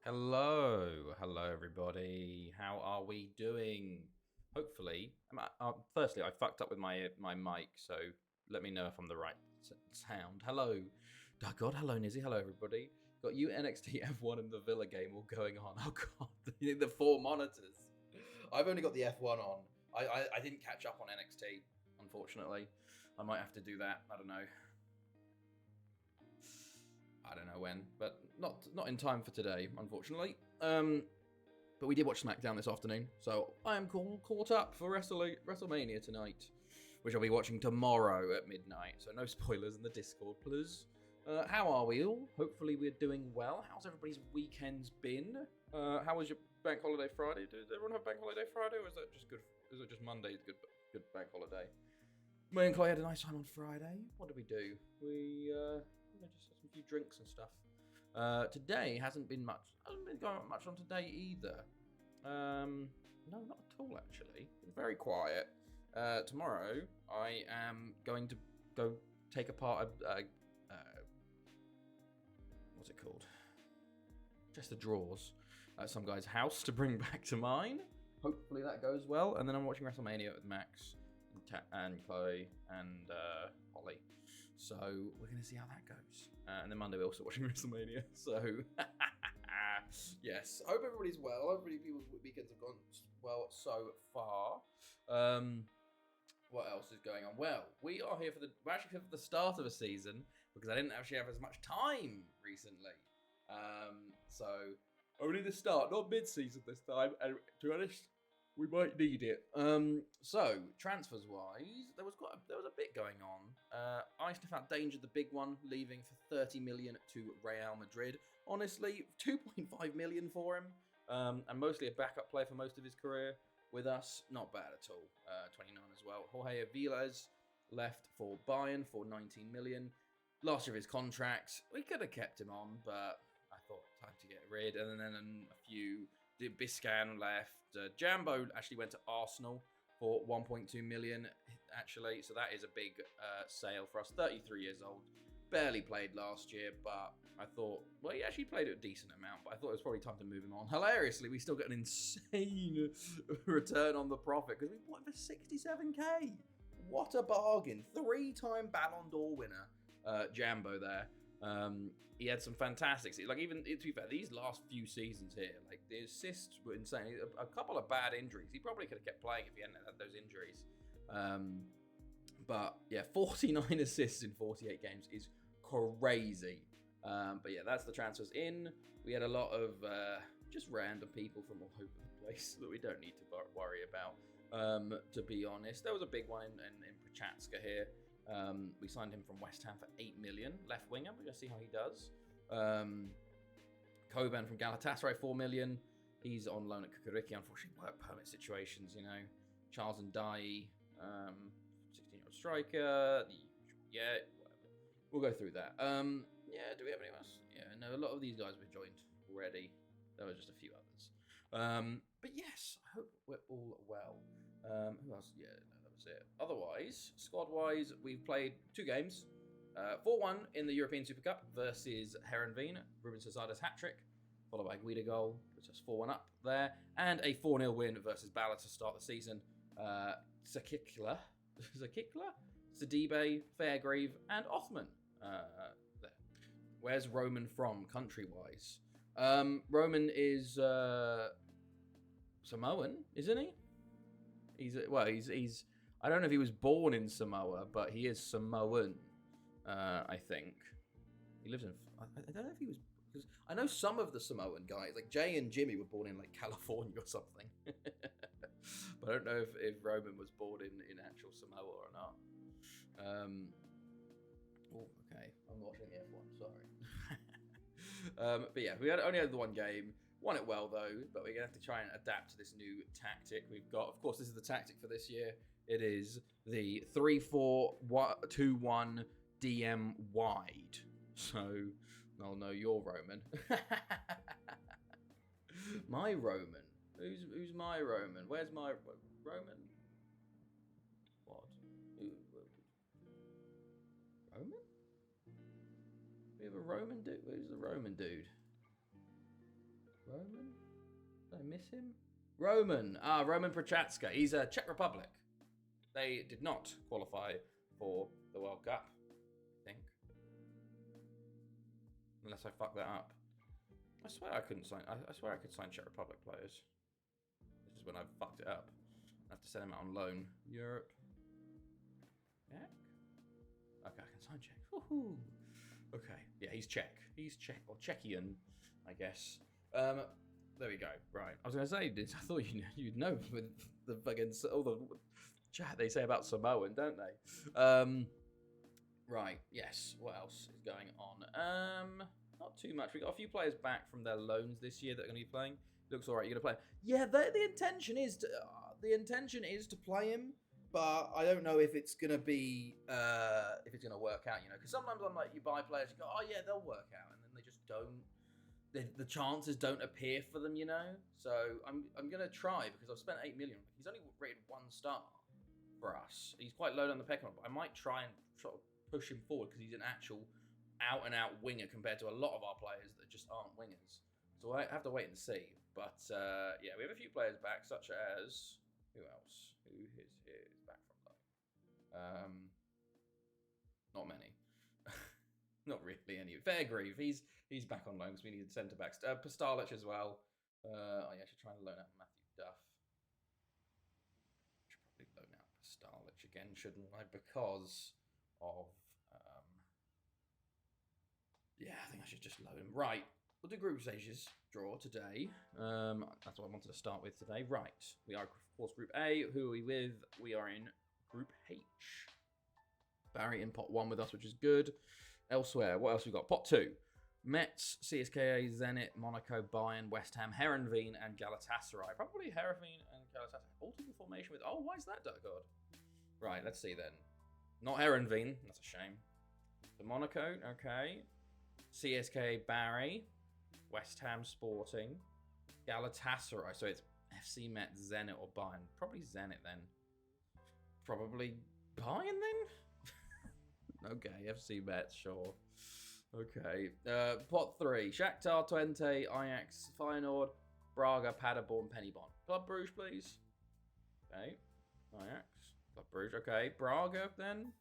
Hello everybody. How are we doing? Hopefully, firstly, I fucked up with my mic, so let me know if I'm the right sound. Hello, oh God, hello Nizzy, hello everybody. Got you NXT F1 and the Villa game all going on. Oh God, the four monitors. I've only got the F1 on. I didn't catch up on NXT, unfortunately. I might have to do that. I don't know. I don't know when, but not in time for today, unfortunately. But we did watch SmackDown this afternoon, so I am caught up for WrestleMania tonight, which I'll be watching tomorrow at midnight. So no spoilers in the Discord, please. How are we all? Hopefully we're doing well. How's everybody's weekends been? How was your Bank Holiday Friday? Did everyone have Bank Holiday Friday, or is that just good? Is it just Monday's good Bank Holiday? Me and Chloe had a nice time on Friday. What did we do? We just had a few drinks and stuff. Today hasn't been going much on today either. No, not at all actually. It's very quiet. Tomorrow I am going to go take apart what's it called? Just the drawers at some guy's house to bring back to mine. Hopefully that goes well. And then I'm watching WrestleMania with Max and Chloe and Holly. So we're going to see how that goes. And then Monday we're also watching WrestleMania. So yes, I hope everybody's well. Everybody people's weekends have gone well so far. What else is going on? Well, we're actually here for the start of a season because I didn't actually have as much time recently. So only the start, not mid-season this time. And to be honest, we might need it. So transfers wise, there was a bit going on. I still found Danger the big one, leaving for 30 million to Real Madrid. Honestly, 2.5 million for him, and mostly a backup player for most of his career with us. Not bad at all. 29 as well. Jorge Aviles left for Bayern for 19 million. Last year of his contract, we could have kept him on, but I thought time to get rid. And then a few. Biscan left. Jambo actually went to Arsenal for 1.2 million, actually. So that is a big sale for us. 33 years old. Barely played last year, but I thought, well, he actually played a decent amount, but I thought it was probably time to move him on. Hilariously, we still get an insane return on the profit because we bought him for 67k. What a bargain. 3-time Ballon d'Or winner, Jambo there. He had some fantastic, like, even to be fair, these last few seasons here, like, the assists were insane. A couple of bad injuries. He probably could have kept playing if he hadn't had those injuries. But yeah, 49 assists in 48 games is crazy. But yeah, that's the transfers in. We had a lot of just random people from all over the place that we don't need to worry about. To be honest, there was a big one in Prochatska here. We signed him from West Ham for 8 million, left winger. We're going to see how he does. Koban from Galatasaray, 4 million. He's on loan at Kukuriki. Unfortunately, work permit situations, you know. Charles Ndai, 16-year-old striker. Yeah, whatever. We'll go through that. Yeah, do we have anyone else? Yeah, no, a lot of these guys have joined already. There were just a few others. But yes, I hope we're all well. Who else? Yeah, no, that was it. Otherwise, squad-wise, we've played 2 games. 4-1 in the European Super Cup versus Herenveen. Ruben Cesar's hat-trick, followed by a Guida goal, which was 4-1 up there. And a 4-0 win versus Bala to start the season. Zakikla, Sidibe, Fairgrave, and Othman there. Where's Roman from, country-wise? Roman is Samoan, isn't he? He's I don't know if he was born in Samoa, but he is Samoan. I think he lives in. I don't know if he was, because I know some of the Samoan guys, like Jay and Jimmy, were born in like California or something. But I don't know if Roman was born in actual Samoa or not. Oh, okay. I'm watching the F1. Sorry. But yeah, we only had the one game. Won it well though, but we're gonna have to try and adapt to this new tactic we've got. Of course, this is the tactic for this year. It is the 3-4-2-1 DM wide. So, I'll know you're Roman. My Roman. Who's my Roman? Where's my Roman? What? Roman? We have a Roman dude. Who's the Roman dude? Roman? Did I miss him? Roman. Roman Prochatska. He's a Czech Republic. They did not qualify for the World Cup, I think. Unless I fucked that up. I swear I couldn't sign. I swear I could sign Czech Republic players. This is when I fucked it up. I have to send him out on loan. Europe. Yeah. Okay, I can sign Czech. Woohoo. Okay. Yeah, he's Czech. He's Czech or Czechian, I guess. There we go. Right. I was gonna say this. I thought you'd know with the fucking all the chat they say about Samoan, don't they? Right. Yes. What else is going on? Not too much. We got a few players back from their loans this year that are going to be playing. Looks alright. You're gonna play. Yeah. The intention is to play him, but I don't know if it's gonna be gonna work out. You know, because sometimes I'm like, you buy players, you go, oh yeah, they'll work out, and then they just don't. The chances don't appear for them, you know. So I'm gonna try because I've spent 8 million. He's only rated 1 star for us. He's quite low on the pecking order, but I might try and sort of push him forward because he's an actual out-and-out winger compared to a lot of our players that just aren't wingers. So I have to wait and see. But yeah, we have a few players back, such as who else? Who is back from loan? Not many. Not really any. Fairgrieve, he's back on loan because we needed centre backs. Pastalic as well. I should try and loan out Matthew Duff. Should probably loan out Pastalic again, shouldn't I? Because of yeah, I think I should just loan him. Right, we'll do group stages draw today. That's what I wanted to start with today. Right, we are of course Group A. Who are we with? We are in Group H. Barry in pot 1 with us, which is good. Elsewhere, what else we got? Pot 2. Metz, CSKA, Zenit, Monaco, Bayern, West Ham, Heerenveen, and Galatasaray. Probably Heerenveen and Galatasaray. Alternate formation with... Oh, why is that, God? Right, let's see then. Not Heerenveen. That's a shame. The Monaco, okay. CSKA, Barry. West Ham, Sporting. Galatasaray. So it's FC Metz, Zenit, or Bayern. Probably Zenit then. Probably Bayern then? Okay, FC Metz, sure. Okay. Pot 3. Shakhtar, Twente, Ajax, Feyenoord, Braga, Paderborn, Pennybon. Club Brugge, please. Okay. Ajax. Club Brugge. Okay. Braga, then.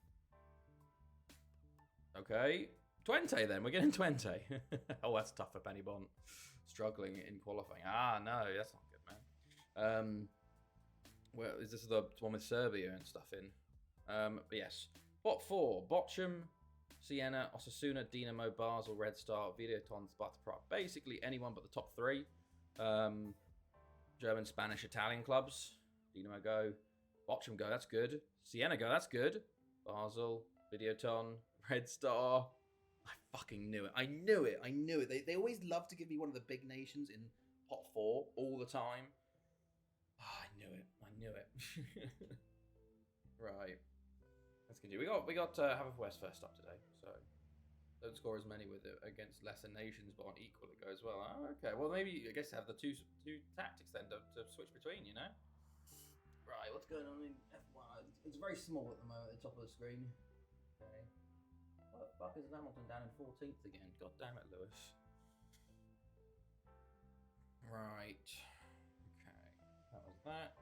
Okay. Twente, then. We're getting Twente. Oh, that's tough for Pennybon. Struggling in qualifying. Ah, no. That's not good, man. Well, is this the one with Serbia and stuff in? But yes. Pot 4. Bochum, Siena, Osasuna, Dinamo, Basel, Red Star, Videoton, Sparta Prague. Basically anyone but the top 3. German, Spanish, Italian clubs. Dinamo go. Bochum go, that's good. Siena go, that's good. Basel, Videoton, Red Star. I fucking knew it. I knew it. They always love to give me one of the big nations in pot 4 all the time. Oh, I knew it. Right. Let's continue. We got Haverfordwest first up today, so don't score as many with it against lesser nations, but on equal it goes well. Oh, okay, well maybe I guess have the two tactics then to switch between, you know. Right, what's going on in F1? It's very small at the moment at the top of the screen. Okay. What the fuck is Hamilton down in 14th again? God damn it, Lewis. Right. Okay, that was that.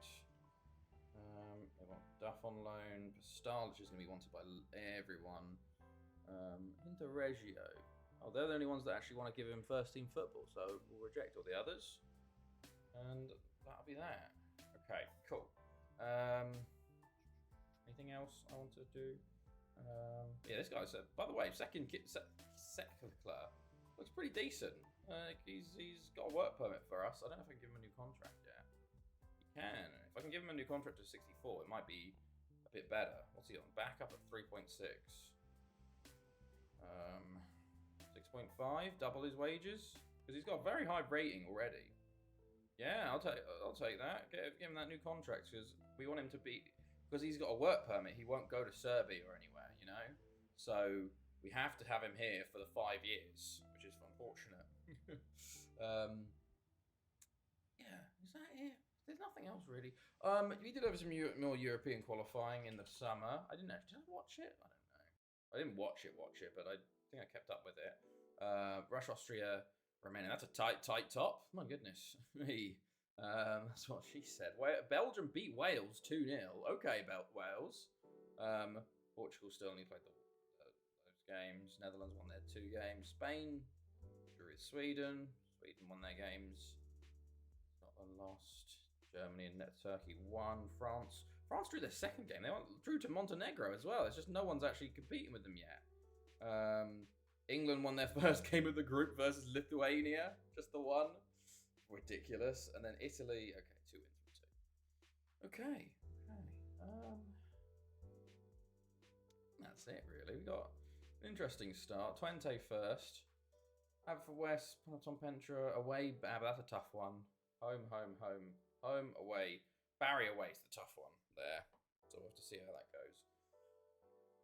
They want Duff on loan. Pastalic is going to be wanted by everyone. Interregio. Oh, they're the only ones that actually want to give him first team football, so we'll reject all the others. And that'll be that. Okay, cool. Anything else I want to do? Yeah, this guy's by the way, second Secular looks pretty decent. He's got a work permit for us. I don't know if I can give him a new contract yet. He can. If I can give him a new contract of 64, it might be a bit better. What's he on? Back up at 3.6. 6.5, double his wages because he's got a very high rating already. Yeah, I'll take that. Give him that new contract because we want him to be, because he's got a work permit. He won't go to Serbia or anywhere, you know. So we have to have him here for the 5 years, which is unfortunate. Yeah, is that it? There's nothing else really. We did have some more European qualifying in the summer. Did I watch it? I don't know. I didn't watch it, but I think I kept up with it. Russia, Austria, Romania, that's a tight top. My goodness. Me. That's what she said. Belgium beat Wales 2-0. Okay, Wales. Portugal still only played those games. Netherlands won their 2 games. Spain drew with Sweden. Sweden won their games. Scotland lost. Germany and Turkey won. France drew their second game. They drew to Montenegro as well. It's just no one's actually competing with them yet. England won their first game of the group versus Lithuania. Just the one. Ridiculous. And then Italy. Okay, 2 wins from 2. Okay. That's it, really. We got an interesting start. Twente first. Haverford West, Tom Pentra away. But that's a tough one. Home, away. Barry away is the tough one there. So we'll have to see how that goes.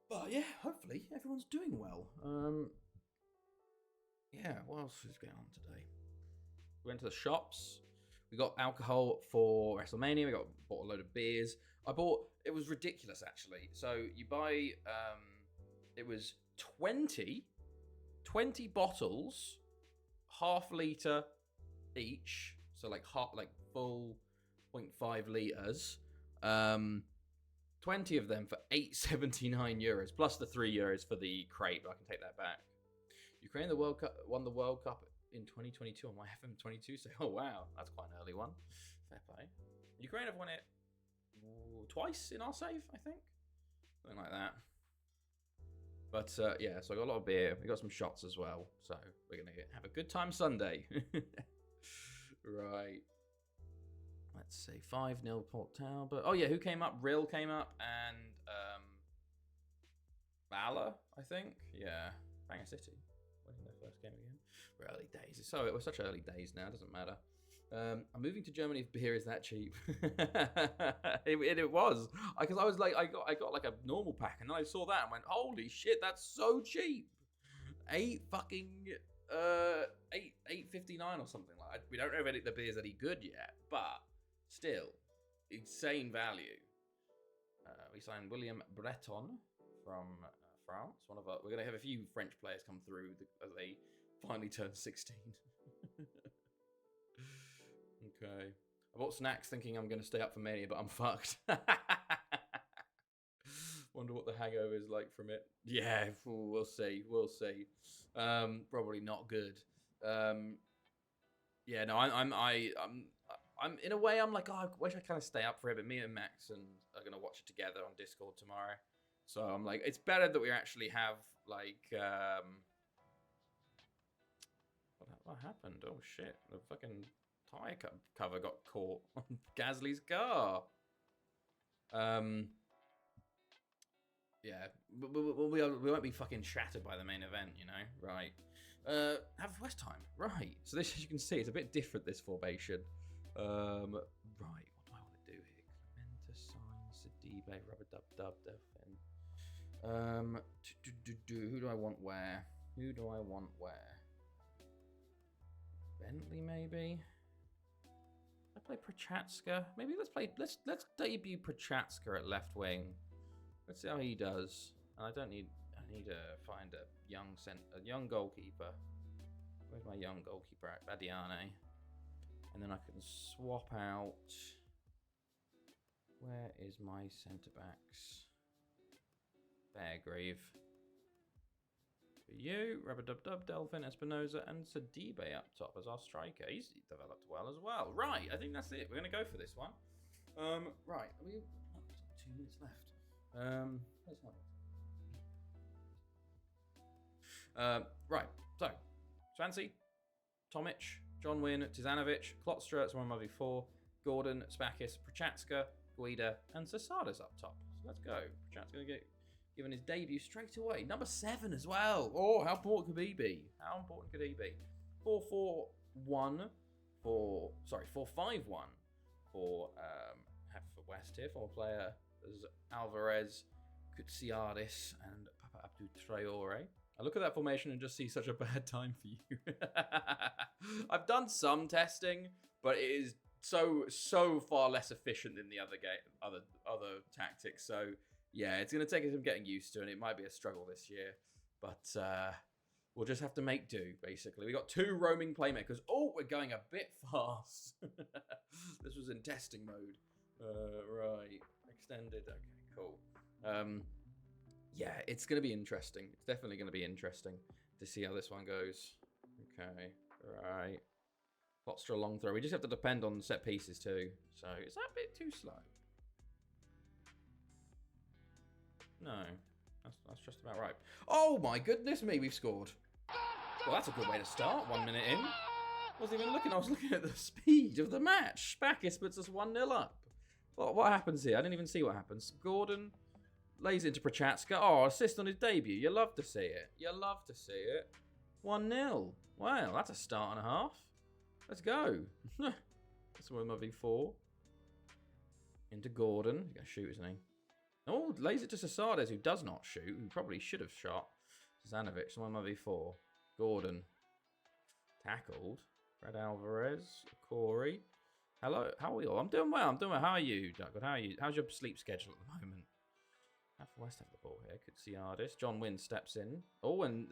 But yeah, hopefully everyone's doing well. Yeah, what else is going on today? We went to the shops. We got alcohol for WrestleMania. We bought a load of beers. It was ridiculous actually. So you buy, it was 20 bottles, half-liter each. So like full 0.5 liters. 20 of them for €8.79 plus the €3 for the crate. But I can take that back. Ukraine won the World Cup in 2022 on my FM22. So, oh wow, that's quite an early one. Fair play. Ukraine have won it twice in our save, I think, something like that. But yeah, so I got a lot of beer. We got some shots as well. So we're gonna have a good time Sunday. Right. Let's see, 5-0 Port Talbot. Oh yeah, who came up? Rill came up, and Valor, I think. Yeah, Bangor City winning their first game again. We're early days. We're such early days now. It doesn't matter. I'm moving to Germany if beer is that cheap. it was, because I was like, I got like a normal pack, and then I saw that and went, holy shit, that's so cheap. $8.59 or something like that. We don't know if the beer's any good yet, but still, insane value. We signed William Breton from France. We're going to have a few French players come through as they finally turn 16. Okay. I bought snacks thinking I'm going to stay up for Mania, but I'm fucked. Wonder what the hangover is like from it. Yeah, we'll see. Probably not good. Yeah, no, I'm in a way, I'm like, oh, I wish I kind of stay up for it, but me and Max are gonna watch it together on Discord tomorrow. So I'm like, it's better that we actually have like, what happened? Oh shit, the fucking tire cover got caught on Gasly's car. Yeah, we won't be fucking shattered by the main event, you know, right? Have West time, right? So this, as you can see, it's a bit different, this formation. Right, what do I want to do here? Clementa, Sign, Sidibe, Rubber Dub, Delphin. Who do I want where? Bentley, maybe. I play Prochatska. Maybe let's debut Prochatska at left wing. Let's see how he does. And I need to find a young goalkeeper. Where's my young goalkeeper at? Badiane. And then I can swap out. Where is my centre backs? Fairgrave. For you, Rubber-Dub-Dub, Delphin, Espinoza, and Sidibe up top as our striker. He's developed well as well. Right, I think that's it. We're going to go for this one. Right, we 2 minutes left. Let's have right, so Swansea, Tomic, John Wynn, Tizanovic, Klotstra, that's one of my before, Gordon, Spakis, Prochatska, Guida, and Sasada's up top. So let's go. Prochatska going to get given his debut straight away. Number 7 as well. Oh, how important could he be? 4-4-1 for 4-5-1 for Haverford West here. Former player as Alvarez, Koutsiadis, and Papa Abdou Traore. I look at that formation and just see such a bad time for you. I've done some testing, but it is so far less efficient than the other tactics. So yeah, it's going to take some getting used to, and it might be a struggle this year. But We'll just have to make do, basically. We got 2 roaming playmakers. Oh, we're going a bit fast. This was in testing mode. Right. Extended. Okay, cool. Yeah, it's going to be interesting. It's definitely going to be interesting to see how this one goes. Okay, right. Foster a long throw. We just have to depend on set pieces too. So, is that a bit too slow? No. That's just about right. Oh my goodness me, we've scored. Well, that's a good way to start. 1 minute in. Wasn't even looking. I was looking at the speed of the match. Spackis puts us 1-0 up. What happens here? I didn't even see what happens. Gordon lays into Prochaska. Oh, assist on his debut. You love to see it. You love to see it. 1-0. Wow, that's a start and a half. Let's go. That's one of my V4. Into Gordon. He's going to shoot, isn't he? Oh, lays it to Sasades, who does not shoot. Who probably should have shot. Zanovic, one of my V4. Gordon. Tackled. Fred Alvarez. Corey. Hello. How are we all? I'm doing well. How are you, Douglas? How are you? How's your sleep schedule at the moment? Half West have the ball here. Could see Ardis. John Wynn steps in. Oh, and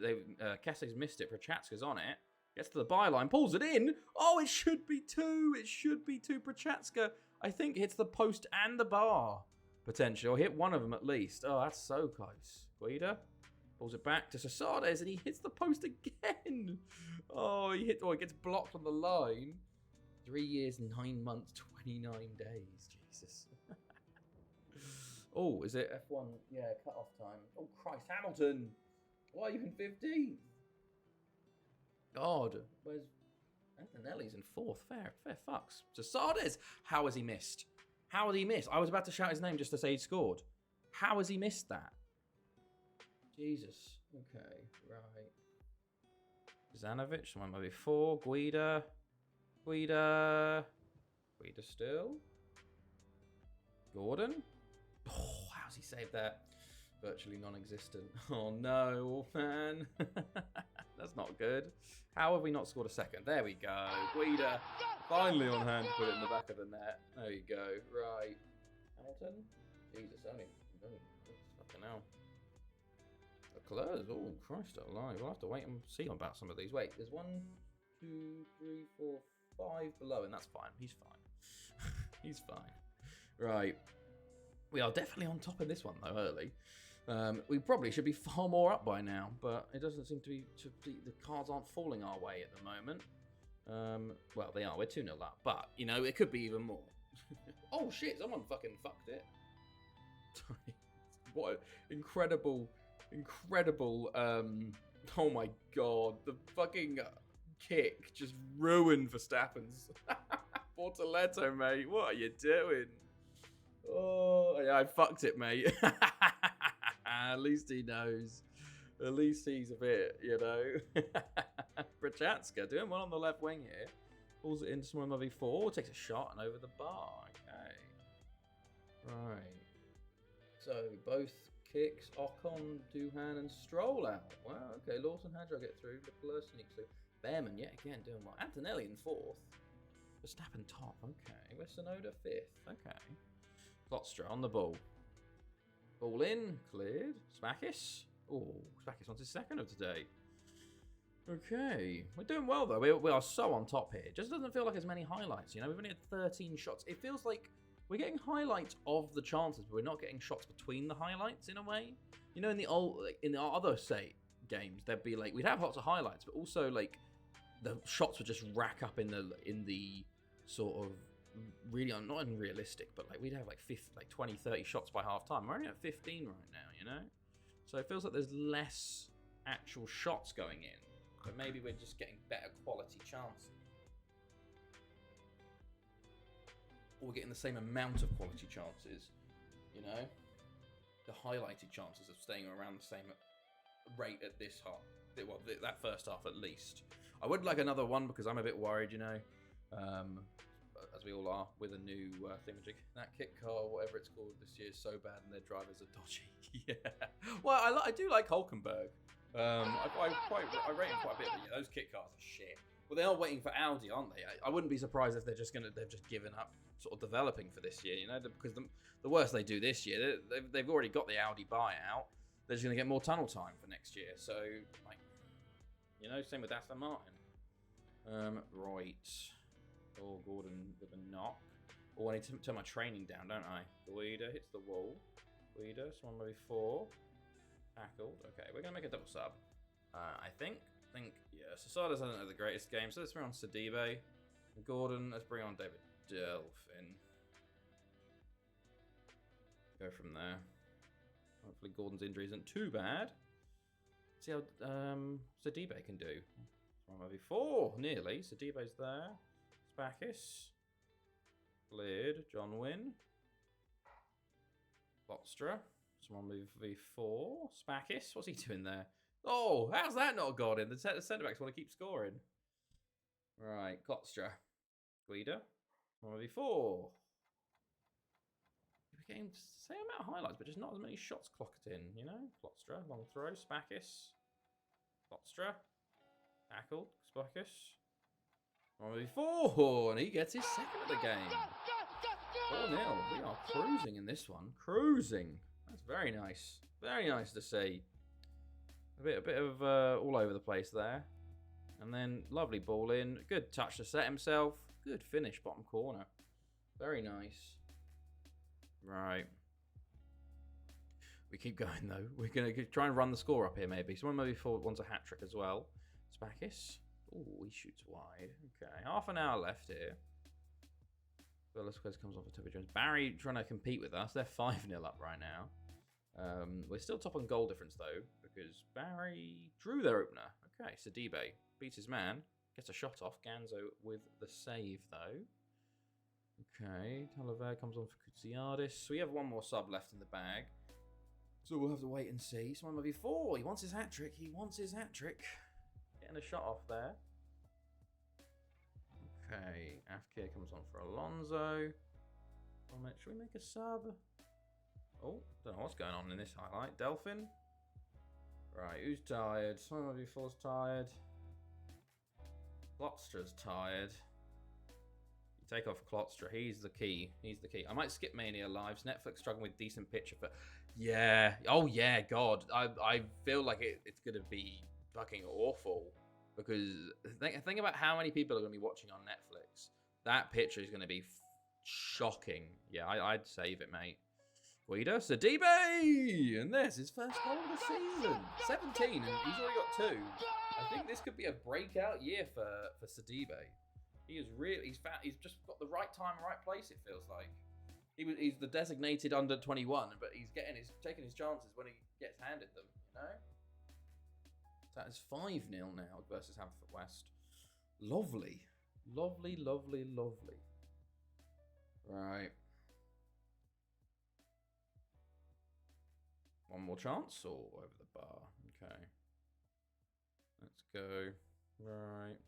Kesse's missed it. Prochatska's on it. Gets to the byline. Pulls it in. Oh, it should be 2. It should be 2. Prochatska, I think, hits the post and the bar. Potentially. Or hit one of them at least. Oh, that's so close. Guida. Pulls it back to Sasades, and he hits the post again. Oh, it gets blocked on the line. 3 years, 9 months, 29 days. Jesus. Oh, is it F1? Yeah, cut-off time. Oh, Christ, Hamilton. Why are you in 15th? God, where's Antonelli's in 4th? Fair fucks. Sasades. How has he missed? How has he missed? I was about to shout his name just to say he scored. How has he missed that? Jesus. Okay, right. Zanovic, one by 4. Guida still. Gordon. Oh, how's he saved that? Virtually non-existent. Oh no, man. That's not good. How have we not scored a second? There we go. Guida finally on hand to put it in the back of the net. There you go. Right. Hamilton. Jesus, only fucking hell. Leclerc. Oh, Christ alive. We'll have to wait and see about some of these. Wait, there's 1, 2, 3, 4, 5 below, and that's fine. He's fine. He's fine. Right. We are definitely on top of this one, though, early. We probably should be far more up by now, but it doesn't seem to be the cards aren't falling our way at the moment. Well, they are. We're 2-0 up, but, you know, it could be even more. Oh, shit. Someone fucking fucked it. Sorry. What incredible... oh my god, the fucking kick just ruined Verstappen's. Bortoletto, mate, what are you doing? Oh, yeah, I fucked it, mate. At least he knows. At least he's a bit, you know. Prochatska doing well on the left wing here. Pulls it into someone V4, takes a shot and over the bar. Okay. Right. So both kicks, Ocon, Duhan and Stroll out. Wow, okay. Lawson Hadra get through. Leclerc sneaks through. Behrman yet again doing well. Antonelli in 4th. Verstappen top. Okay. Westenoda 5th. Okay. Klotstra on the ball. Ball in. Cleared. Spackis. Oh, Spackis wants his 2nd of today. Okay. We're doing well, though. We are so on top here. It just doesn't feel like as many highlights. You know, we've only had 13 shots. It feels like we're getting highlights of the chances, but we're not getting shots between the highlights in a way. You know, in the other games, there'd be like we'd have lots of highlights, but also like the shots would just rack up in the sort of really not unrealistic, but like we'd have like 20, 30 shots by half time. We're only at 15 right now, you know, so it feels like there's less actual shots going in, but maybe we're just getting better quality chances. Or we're getting the same amount of quality chances, you know? The highlighted chances of staying around the same rate at this half. Well, that first half at least. I would like another one because I'm a bit worried, you know? As we all are, with a new thingamajig. That kit car, whatever it's called this year, is so bad and their drivers are dodgy. Yeah. Well, I do like Hulkenberg. I rate him quite a bit, but yeah, those kit cars are shit. Well, they are waiting for Audi, aren't they? I wouldn't be surprised if they've just given up sort of developing for this year, you know, because the worst they do this year, they've already got the Audi buyout. They're just going to get more tunnel time for next year. So, like, You know, same with Aston Martin. Right. Oh, Gordon with a knock. Oh, I need to turn my training down, don't I? Guida hits the wall. Guida, someone maybe 4. Tackled. Okay, we're going to make a double sub. I think, yeah, Sasadas hasn't had the greatest game, so let's bring on Sidibe. Gordon, let's bring on David Delphin. Go from there. Hopefully Gordon's injury isn't too bad. See how Sidibe can do. Maybe 4, nearly. Sidibe's there. Spakis. Cleared. John Wynn. Botstra. Someone move V4. Spakis. What's he doing there? Oh, how's that not got in? The centre-backs want to keep scoring. Right, Kotstra. Guida. Someone V4. We're getting the same amount of highlights, but just not as many shots clocked in, you know? Kotstra. Long throw. Spakis. Kotstra. Tackled. Spakis. Someone V4. And he gets his second of the game. 4-0. We are cruising in this one. Cruising. That's very nice. Very nice to see. A bit of all over the place there. And then lovely ball in. Good touch to set himself. Good finish, bottom corner. Very nice. Right. We keep going though. We're going to try and run the score up here maybe. Someone maybe wants a hat-trick as well. Spakis. Oh, he shoots wide. Okay, half an hour left here. Velasquez comes off for Toby Jones. Barry trying to compete with us. They're 5-0 up right now. We're still top on goal difference though, because Barry drew their opener. Okay, Sidibe beats his man, gets a shot off. Ganzo with the save though. Okay, Talavera comes on for Koutsiadis. So we have one more sub left in the bag. So we'll have to wait and see. Someone might be 4. He wants his hat trick. He wants his hat trick. Getting a shot off there. Okay, Afkir comes on for Alonso. Should we make a sub? Oh, don't know what's going on in this highlight. Delphin. Right, who's tired? Someone might be 4's tired. Klotstra's tired. You take off Klotstra. He's the key. He's the key. I might skip Mania Lives. Netflix struggling with decent picture, but yeah. Oh yeah, God. I feel like it's gonna be fucking awful because think about how many people are gonna be watching on Netflix. That picture is gonna be shocking. Yeah, I'd save it, mate. Guido Sidibe! And there's his first goal of the season. 17, and he's already got 2. I think this could be a breakout year for Sidibe. He is really, he's just got the right time, right place, it feels like. He's the designated under 21, but he's taking his chances when he gets handed them, you know? That is 5-0 now versus Haverfordwest. Lovely. Lovely, lovely, lovely. Right. One more chance or over the bar? Okay. Let's go. Right.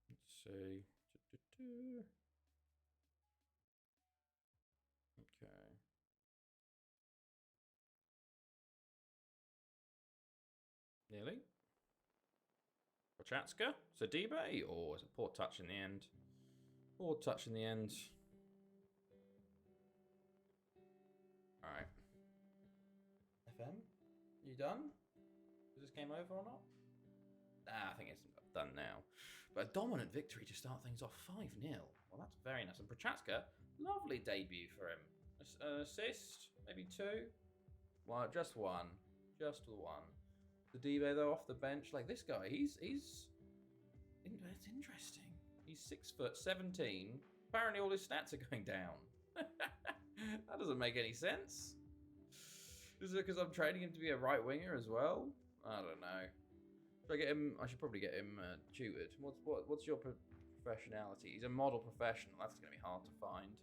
Let's see. Okay. Nearly. Kochatska. Sidibe. Oh, it's a poor touch in the end. Poor touch in the end. Alright. FM? You done? Is this game over or not? Nah, I think it's done now. But a dominant victory to start things off 5-0. Well, that's very nice. And Prochaska, lovely debut for him. Assist, maybe 2. Well, just 1. Just the 1. Sidibe, though, off the bench. Like, this guy, it's interesting. He's 6'17". Apparently all his stats are going down. That doesn't make any sense. Is it because I'm training him to be a right winger as well? I don't know. Should I get him? I should probably get him tutored. What's your professionality? He's a model professional. That's going to be hard to find.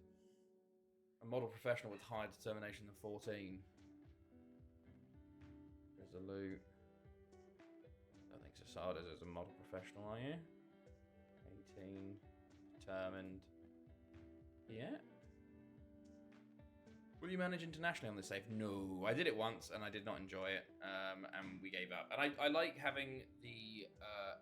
A model professional with higher determination than 14. Resolute. I think Sasadas is a model professional, are you? 18. Determined. Yeah. Will you manage internationally on this save? No, I did it once and I did not enjoy it, and we gave up. And I like having the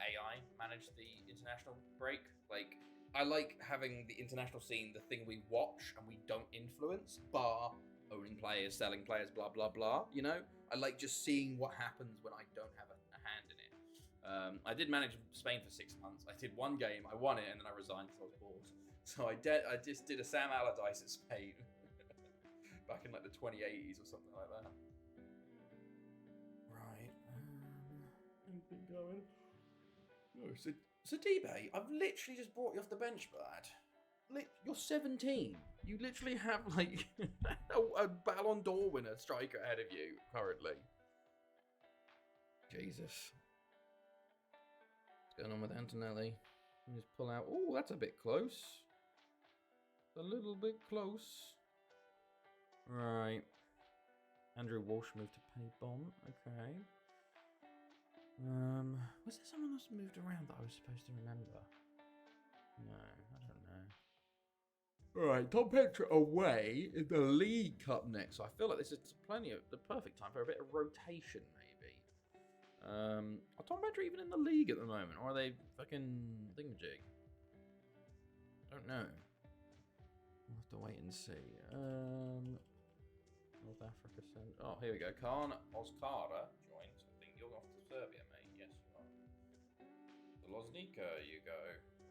AI manage the international break. Like, I like having the international scene, the thing we watch and we don't influence, bar owning players, selling players, blah, blah, blah. You know, I like just seeing what happens when I don't have a hand in it. I did manage Spain for 6 months. I did one game, I won it, and then I resigned because I was bored. So I just did a Sam Allardyce at Spain back in like the 2080s or something like that. Right. Anything going? No, Sidibe, I've literally just brought you off the bench, lad. You're 17. You literally have like a Ballon d'Or winner striker ahead of you currently. Jesus. What's going on with Antonelli? Let me just pull out. Oh, that's a bit close. A little bit close. Right. Andrew Walsh moved to Paybon. Okay. Was there someone else moved around that I was supposed to remember? No, I don't know. Alright, Tom Petra away in the League Cup next. So I feel like this is plenty of the perfect time for a bit of rotation, maybe. Are Tom Petra even in the league at the moment? Or are they fucking thingamajig? I don't know. We'll have to wait and see. North Africa sent. Oh, here we go. Khan Oskara joins. I think you're off to Serbia, mate. Yes, you are. The Loznica, you go.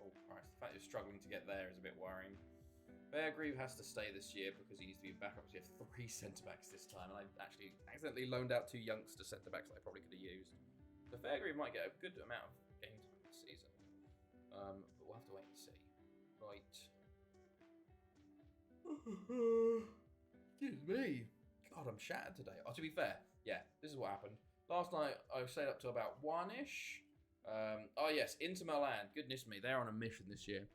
Oh, Christ. The fact you're struggling to get there is a bit worrying. Fairgrieve has to stay this year because he needs to be back up. So you have 3 centre-backs this time. And I actually accidentally loaned out 2 youngster centre-backs that I probably could have used. So Fairgrieve might get a good amount of game time this season. But we'll have to wait and see. Right. Excuse me. God, I'm shattered today. Oh, to be fair, yeah, this is what happened. Last night, I stayed up to about 1-ish. Oh, yes, Inter Milan. Goodness me, they're on a mission this year.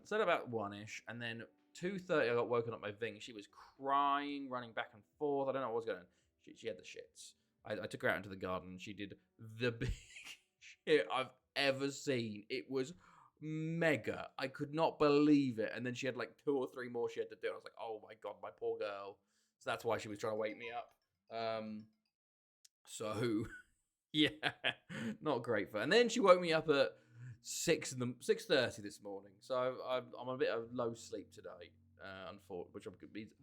Stayed about 1-ish, and then 2:30, I got woken up by Ving. She was crying, running back and forth. I don't know what was going on. She had the shits. I took her out into the garden, and she did the biggest shit I've ever seen. It was mega. I could not believe it. And then she had like 2 or 3 more she had to do. I was like, oh my God, my poor girl. So that's why she was trying to wake me up. So yeah, not great for her. And then she woke me up at 6:30 this morning. So I'm on a bit of low sleep today, unfortunately, which means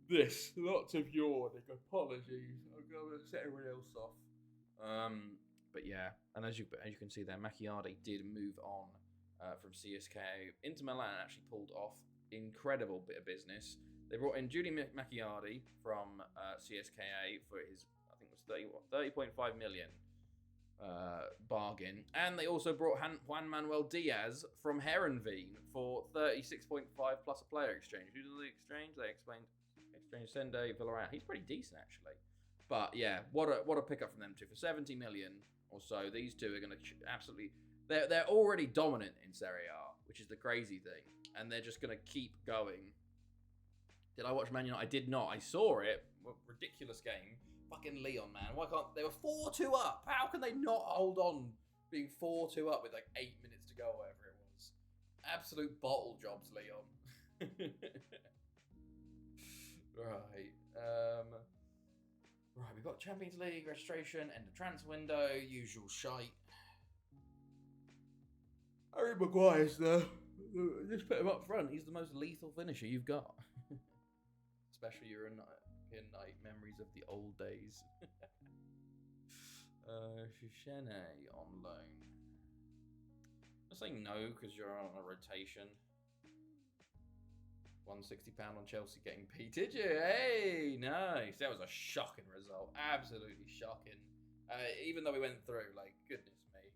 this. Lots of yawning. Apologies. I'm going to set everyone else off. But yeah, and as you can see there, Macchiardi did move on from CSKA. Inter Milan actually pulled off incredible bit of business. They brought in Judy Macchiardi from CSKA for his, I think it was 30.5 million bargain. And they also brought Juan Manuel Diaz from Herenveen for 36.5 plus a player exchange. Who did they exchange? They exchange Sende Villarreal. He's pretty decent, actually. But yeah, what a pickup from them two. For 70 million or so, these two are going to absolutely... They're already dominant in Serie A, which is the crazy thing. And they're just going to keep going. Did I watch Man United? I did not. I saw it. Ridiculous game. Fucking Leon, man. Why can't... They were 4-2 up. How can they not hold on being 4-2 up with like 8 minutes to go, whatever it was? Absolute bottle jobs, Leon. Right. Right, we've got Champions League registration, end of transfer window, usual shite. Harry Maguire's there. Just put him up front. He's the most lethal finisher you've got. Especially your night memories of the old days. Shushene on loan. I'm saying no because you're on a rotation. £160 on Chelsea getting beat. Did you? Hey, nice. That was a shocking result. Absolutely shocking. Even though we went through, like, goodness me.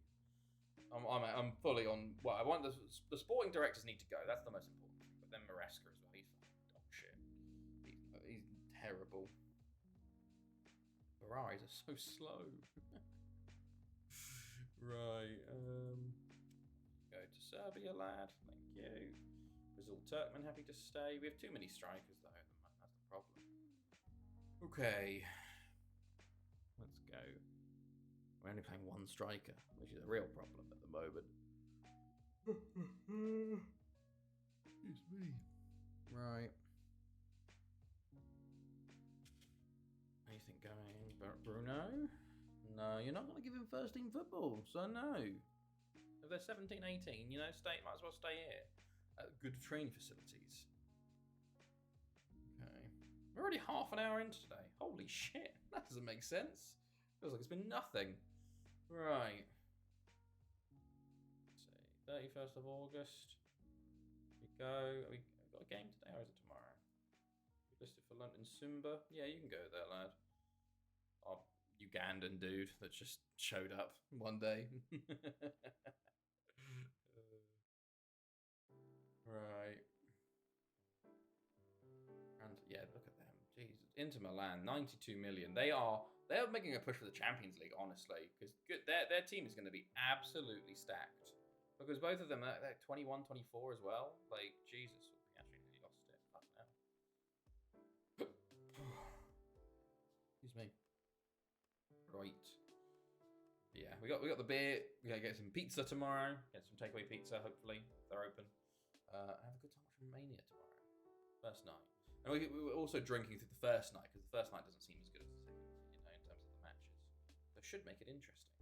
I'm fully on. Well, I want the sporting directors need to go. That's the most important thing. But then Maresca as well. He's dog shit. He's terrible. Ferraris are so slow. Right. Go to Serbia, lad. Thank you. Brazil Turkmen happy to stay. We have too many strikers though. That's the problem. Okay. Let's go. We're only playing 1 striker, which is a real problem at the moment. Excuse me. Right. Anything going? Bruno? No, you're not going to give him first team football, so no. If they're 17, 18, you know, might as well stay here. Good training facilities. Okay. We're already half an hour into today. Holy shit. That doesn't make sense. Feels like it's been nothing. Right. Let's see. 31st of August. Here we go. We've got a game today, or is it tomorrow? We've listed for London Simba. Yeah, you can go there, lad. Our Ugandan dude that just showed up one day. Right. And yeah, look at them. Jesus. Inter Milan, 92 million. They're making a push for the Champions League, honestly, because their team is going to be absolutely stacked. Because both of them, they're 21, 24 as well. Like, Jesus, we actually nearly lost it. Fuck now. Excuse me. Right. Yeah, we got the beer. We gotta get some pizza tomorrow. Get some takeaway pizza, hopefully, if they're open. Have a good time watching Mania tomorrow. First night. And we were also drinking through the first night, because the first night doesn't seem as good as the second night, in terms of the matches. So it should make it interesting.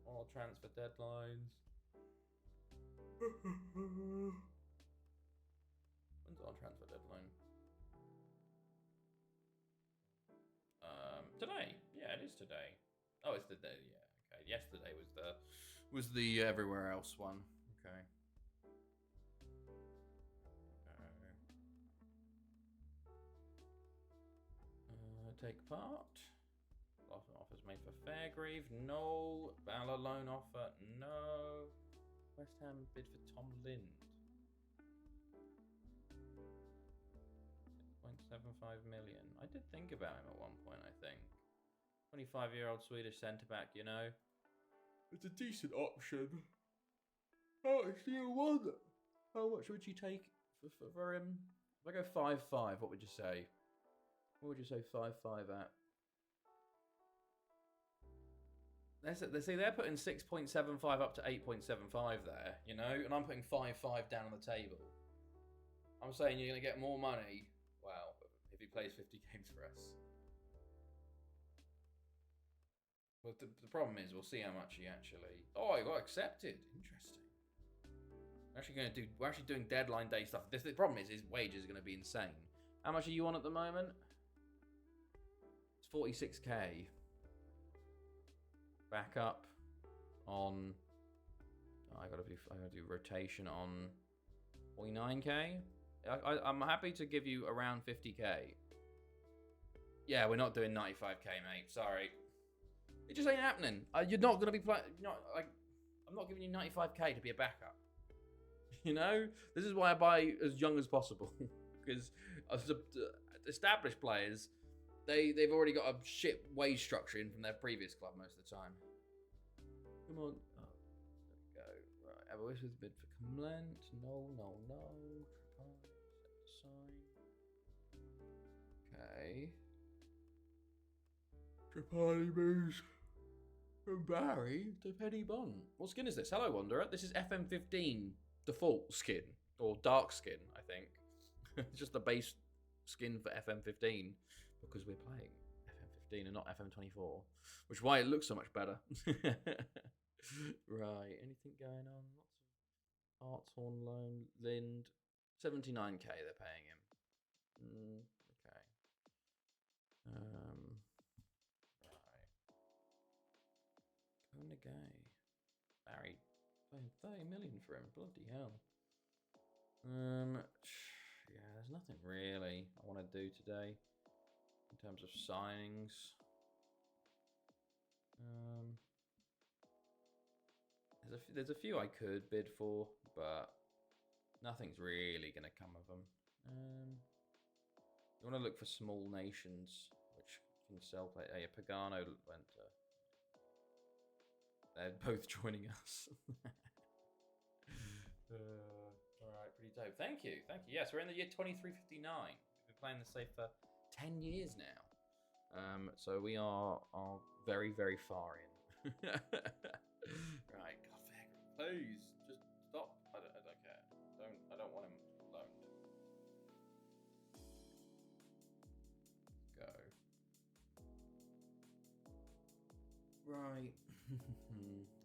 All transfer deadlines. When's our transfer deadline? Today. Yeah, it is today. Oh, it's the day. Yeah, okay. Yesterday was the everywhere else one. Okay. Take part. Offers made for Fairgrieve. No. Bala loan offer. No. West Ham bid for Tom Lind. 6.75 million. I did think about him at one point, I think. 25-year-old Swedish centre-back, you know. It's a decent option. How much do you want? How much would you take for him? If I go 5.5, what would you say? What would you say 5.5 at? They say they're putting 6.75 up to 8.75 there, you know, and I'm putting 5.5 down on the table. I'm saying you're going to get more money. Wow, if he plays 50 games for us. Well, the problem is we'll see how much he actually. Oh, he got accepted. Interesting. We're actually doing deadline day stuff. The problem is his wages are going to be insane. How much are you on at the moment? It's 46k. Back up on. I gotta do rotation on 49k. I'm happy to give you around 50k. Yeah, we're not doing 95k, mate. Sorry, it just ain't happening. You're not gonna be playing. I'm not giving you 95k to be a backup. You know, this is why I buy as young as possible because established players. They've already got a shit wage structure in from their previous club most of the time. Come on. Oh, there we go. Right. Have a wish with a bid for Comlent. No. Okay. Tripoli moves from Barry to Penny Bond. What skin is this? Hello, Wanderer. This is FM15 default skin. Or dark skin, I think. It's just the base skin for FM15. Because we're playing FM15 and not FM24, which is why it looks so much better. Right, anything going on? Lots of Hartshorn loan, Lind, 79k they're paying him. Okay. Right. Konagay. Barry, 30 million for him. Bloody hell. Yeah, there's nothing really I want to do today. In terms of signings, there's a few I could bid for, but nothing's really going to come of them. You want to look for small nations which can sell play. Yeah, Pagano went to. They're both joining us. All right, pretty dope. Thank you. Yes, we're in the year 2359. We've been playing this safe for 10 years now. So we are very, very far in. Right, God, please, just stop. I don't care. I don't want him loaned. Go. Right.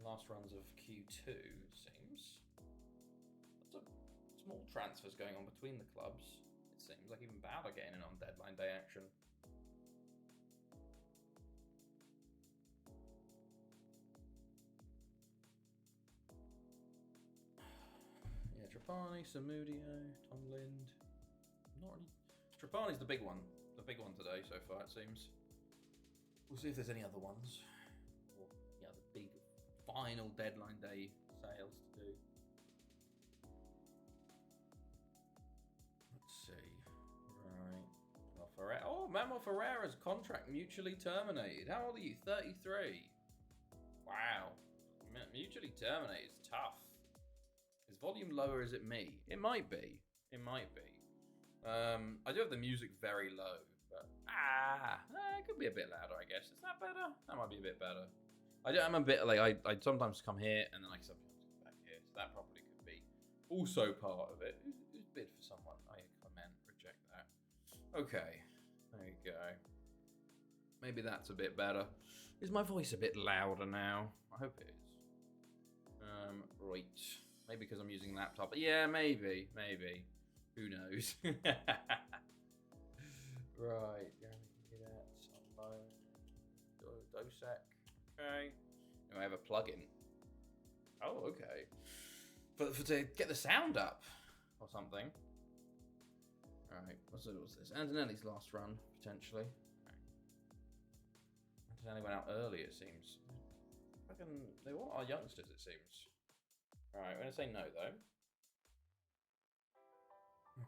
Last runs of Q2 seems. Lots of small transfers going on between the clubs. It seems like even Balor getting in on deadline day action. Yeah, Trapani, Samudio, Tom Lind. Not really. Trapani's the big one. The big one today so far, it seems. We'll see if there's any other ones. Or yeah, the big final deadline day sales to do. Let's see. Right. Oh, Manuel Ferreira's contract mutually terminated. How old are you? 33. Wow. Mutually terminated is tough. Is volume lower? Is it me? It might be. It might be. I do have the music very low, but it could be a bit louder, I guess. Is that better? That might be a bit better. I'm a bit like I sometimes come here and then I sometimes come back here, so that probably could be also part of it. Who's bid for someone? I comment, reject that. Okay, there you go. Maybe that's a bit better. Is my voice a bit louder now? I hope it is. Right. Maybe because I'm using a laptop. But yeah, maybe. Who knows? Right. Dosec. Okay. I have a plugin. Oh, okay. For to get the sound up or something. Alright. What's this? Antonelli's last run, potentially. Okay. Antonelli went out early, it seems. They want our youngsters, it seems. Alright, I'm going to say no, though.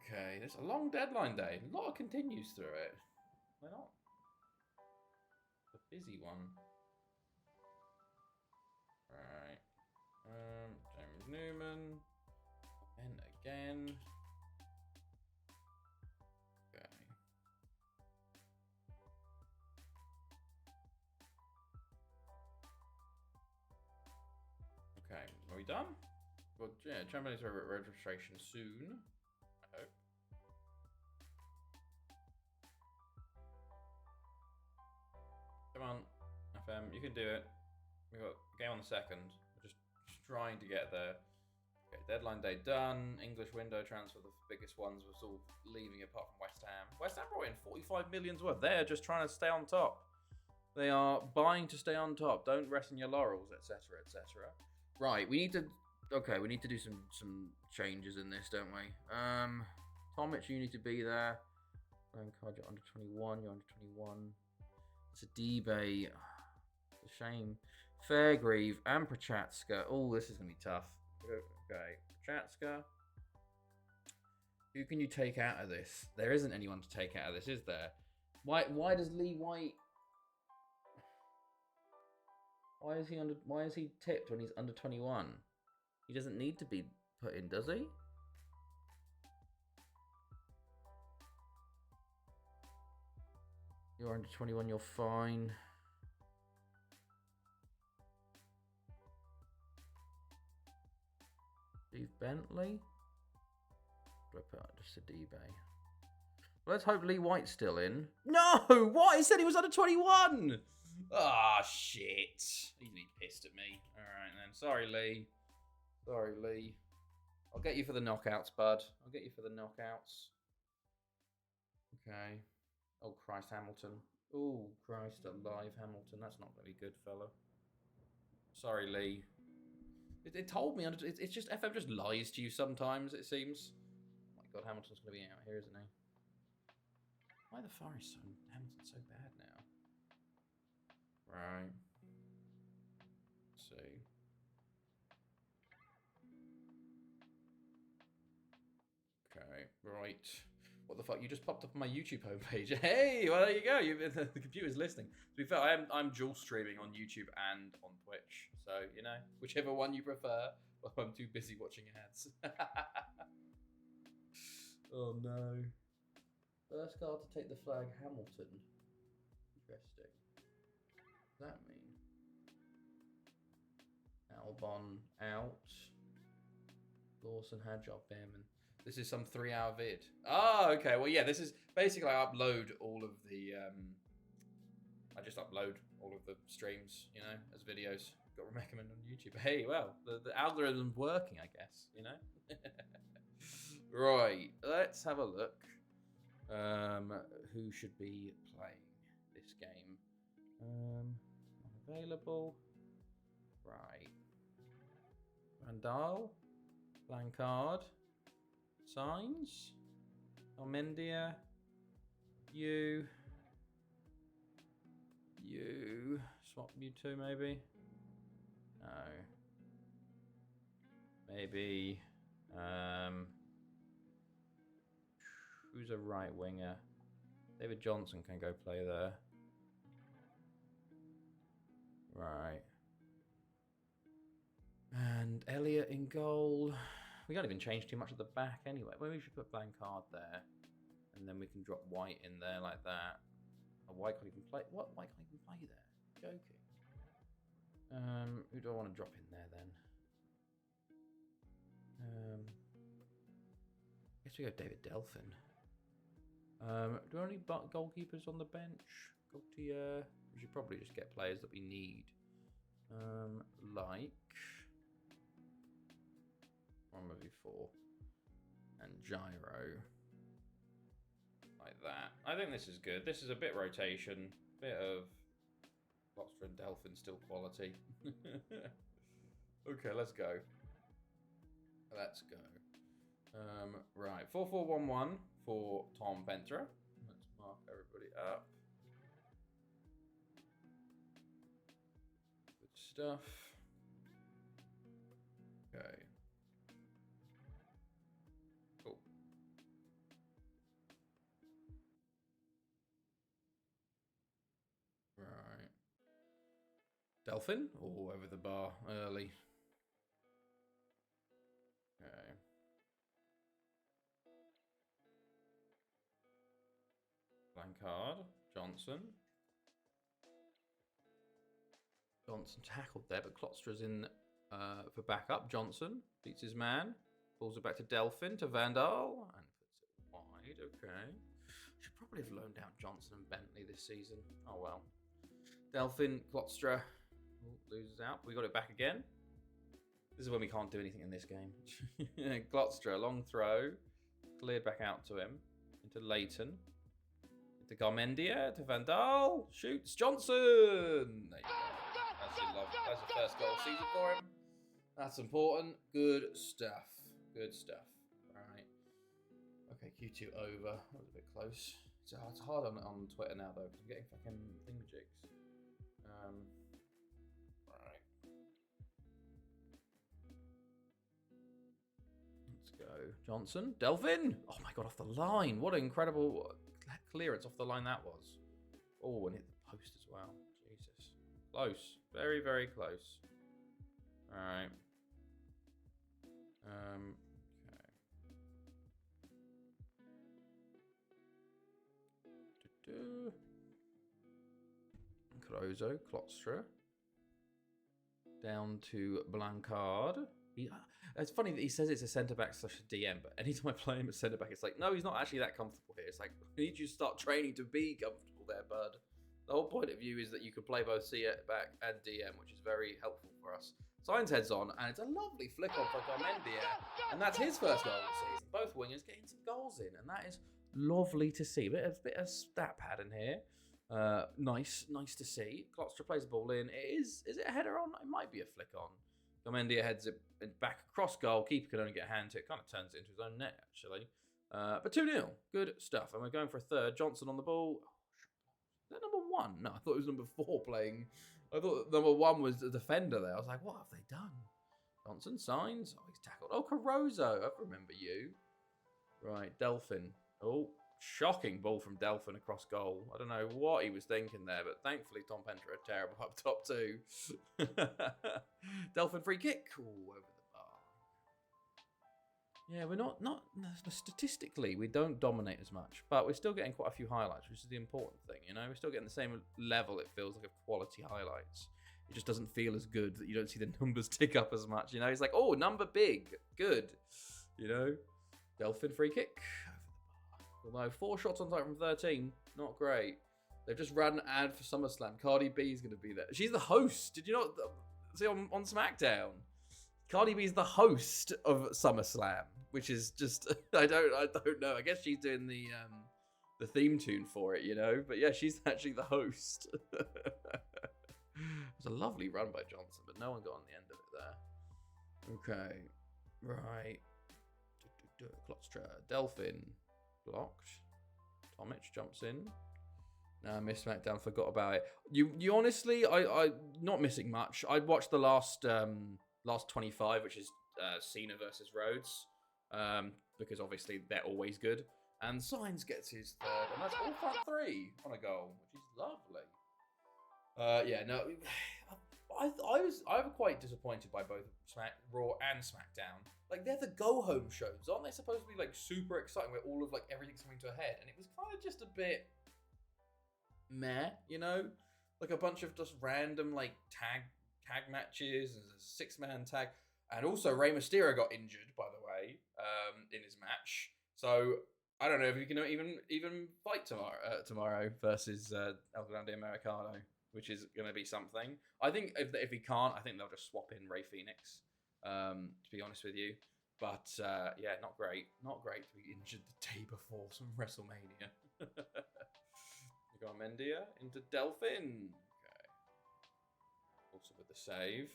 Okay, there's a long deadline day. A lot of continues through it. Why not? It's a busy one. Right. James Newman. And again. Okay. Okay, are we done? Well, yeah, Chamberlain's registration soon. I hope. Come on, FM, you can do it. We got game on the 2nd. We're just trying to get there. Okay, deadline day done. English window transfer, the biggest ones, was all leaving apart from West Ham. West Ham brought in 45 million's worth. They're just trying to stay on top. They are buying to stay on top. Don't rest on your laurels, etc., etc. Right, we need to. Okay, we need to do some changes in this, don't we? Tomic, you need to be there. Card, you're under 21. You're under 21. Sidibe, it's a shame. Fairgrieve and Prochatska. Oh, this is gonna be tough. Okay, Prochatska. Who can you take out of this? There isn't anyone to take out of this, is there? Why does Lee White? Why is he tipped when he's under 21? He doesn't need to be put in, does he? You're under 21, you're fine. Steve Bentley? Do I put out just Sidibe? Well, let's hope Lee White's still in. No! What? He said he was under 21! Ah, shit. He's gonna be pissed at me. Alright then. Sorry, Lee. Sorry, Lee. I'll get you for the knockouts, bud. I'll get you for the knockouts. Okay. Oh, Christ, Hamilton. Oh, Christ, alive, Hamilton. That's not going to be good, fella. Sorry, Lee. It told me. It's just, FM just lies to you sometimes, it seems. Oh my God, Hamilton's going to be out here, isn't he? Why the fuck is Hamilton so bad now? Right. Let's see. Okay, right. What the fuck? You just popped up on my YouTube homepage. Hey, well, there you go. The computer's listening. To be fair, I'm dual streaming on YouTube and on Twitch. So, you know, whichever one you prefer. Well, I'm too busy watching ads. Oh, no. First card to take the flag, Hamilton. Interesting. What does that mean? Albon out. Lawson, Hadjob, Behrman. This is some 3-hour vid. Oh, okay. Well, yeah, this is basically I upload all of the I just upload all of the streams, you know, as videos. Got to recommend on YouTube. Hey, well, the algorithm's working, I guess, you know. Right, let's have a look. Who should be playing this game? Available. Right. Vandal. Blancard. Signs. Almendia. You. Swap you two, maybe? No. Maybe. Who's a right winger? David Johnson can go play there. Right. And Elliot in goal. We can't even change too much at the back anyway. Maybe we should put Blancard there. And then we can drop White in there like that. Oh, White can't even play. What? White can't even play there? Joking. Who do I want to drop in there then? I guess we go David Delphin. Do we have any goalkeepers on the bench? Gaultier. We should probably just get players that we need. Like one before and Gyro. Like that. I think this is good. This is a bit rotation. Bit of Lobster and Delphin still quality. Okay, let's go. Let's go. Right, 4-4-1-1 for Tom Pentra. Let's mark everybody up. Good stuff. Okay. Cool. Right. Delphin? Oh, over the bar early. Okay. Blancard, Johnson. Johnson tackled there, but Klotstra's in for backup. Johnson beats his man, pulls it back to Delphin, to Vandal, and puts it wide. Okay. Should probably have loaned out Johnson and Bentley this season. Oh well. Delphin, Klostra loses out. We got it back again. This is when we can't do anything in this game. Klostra, long throw. Cleared back out to him. Into Leighton. To Garmendia, to Vandal, shoots Johnson. There you go. That's the first goal of the season for him. That's important. Good stuff. Good stuff. All right. Okay, Q2 over. That was a bit close. It's hard on Twitter now though, because I'm getting fucking thingamajigs. Right. Let's go. Johnson, Delphin. Oh my god, off the line. What an incredible clearance off the line that was. Oh, and hit the post as well. Jesus. Close. Very, very close. Alright. Okay. Caruso, Klostra. Down to Blancard. It's funny that he says it's a centre-back / a DM, but anytime I play him at centre-back, it's like, no, he's not actually that comfortable here. It's like, I need you to start training to be comfortable there, bud. The whole point of view is that you can play both C-back and DM, which is very helpful for us. Signs heads on, and it's a lovely flick on for Garmendia, and that's his first goal of the season. Both wingers getting some goals in, and that is lovely to see. A bit of stat pad in here. Nice to see. Klostra plays the ball in. Is it a header on? It might be a flick on. Garmendia heads it back across goal. Keeper can only get a hand to it. Kind of turns it into his own net, actually. But 2-0. Good stuff. And we're going for a third. Johnson on the ball. Is that number 1? No, I thought it was number 4 playing. I thought number 1 was the defender there. I was like, what have they done? Johnson signs. Oh, he's tackled. Oh, Caruso. I remember you. Right, Delphin. Oh, shocking ball from Delphin across goal. I don't know what he was thinking there, but thankfully Tom Pentra are terrible up top too. Delphin free kick. Ooh, over the bar. Yeah, we're not statistically, we don't dominate as much, but we're still getting quite a few highlights, which is the important thing, you know? We're still getting the same level, it feels like, of quality highlights. It just doesn't feel as good that you don't see the numbers tick up as much, you know? It's like, oh, number big, good, you know? Delphin free kick. Although 4 shots on target from 13, not great. They've just ran an ad for SummerSlam. Cardi B is going to be there. She's the host. Did you not see on SmackDown? Cardi B is the host of SummerSlam, which is just I don't know. I guess she's doing the the theme tune for it, you know. But yeah, she's actually the host. It was a lovely run by Johnson, but no one got on the end of it there. Okay, right. Klostra, Delphin blocked. Tomic jumps in. No, I missed SmackDown. Forgot about it. You honestly, I not missing much. I watched the last 25, which is Cena versus Rhodes, because obviously they're always good. And Signs gets his third, and that's all front three on a goal, which is lovely. Yeah, no, I was quite disappointed by both Raw and SmackDown. Like, they're the go-home shows, aren't they supposed to be like super exciting, where all of like everything's coming to a head? And it was kind of just a bit meh, you know, like a bunch of just random like tag matches and a 6-man tag, and also Rey Mysterio got injured, by the way, in his match. So I don't know if he can even fight tomorrow versus El Grande Americano, which is going to be something. I think if he can't, I think they'll just swap in Rey Fenix. To be honest with you, but yeah, not great to be injured the day before some WrestleMania. You got Mendia into Delphin. Okay. Also with the save.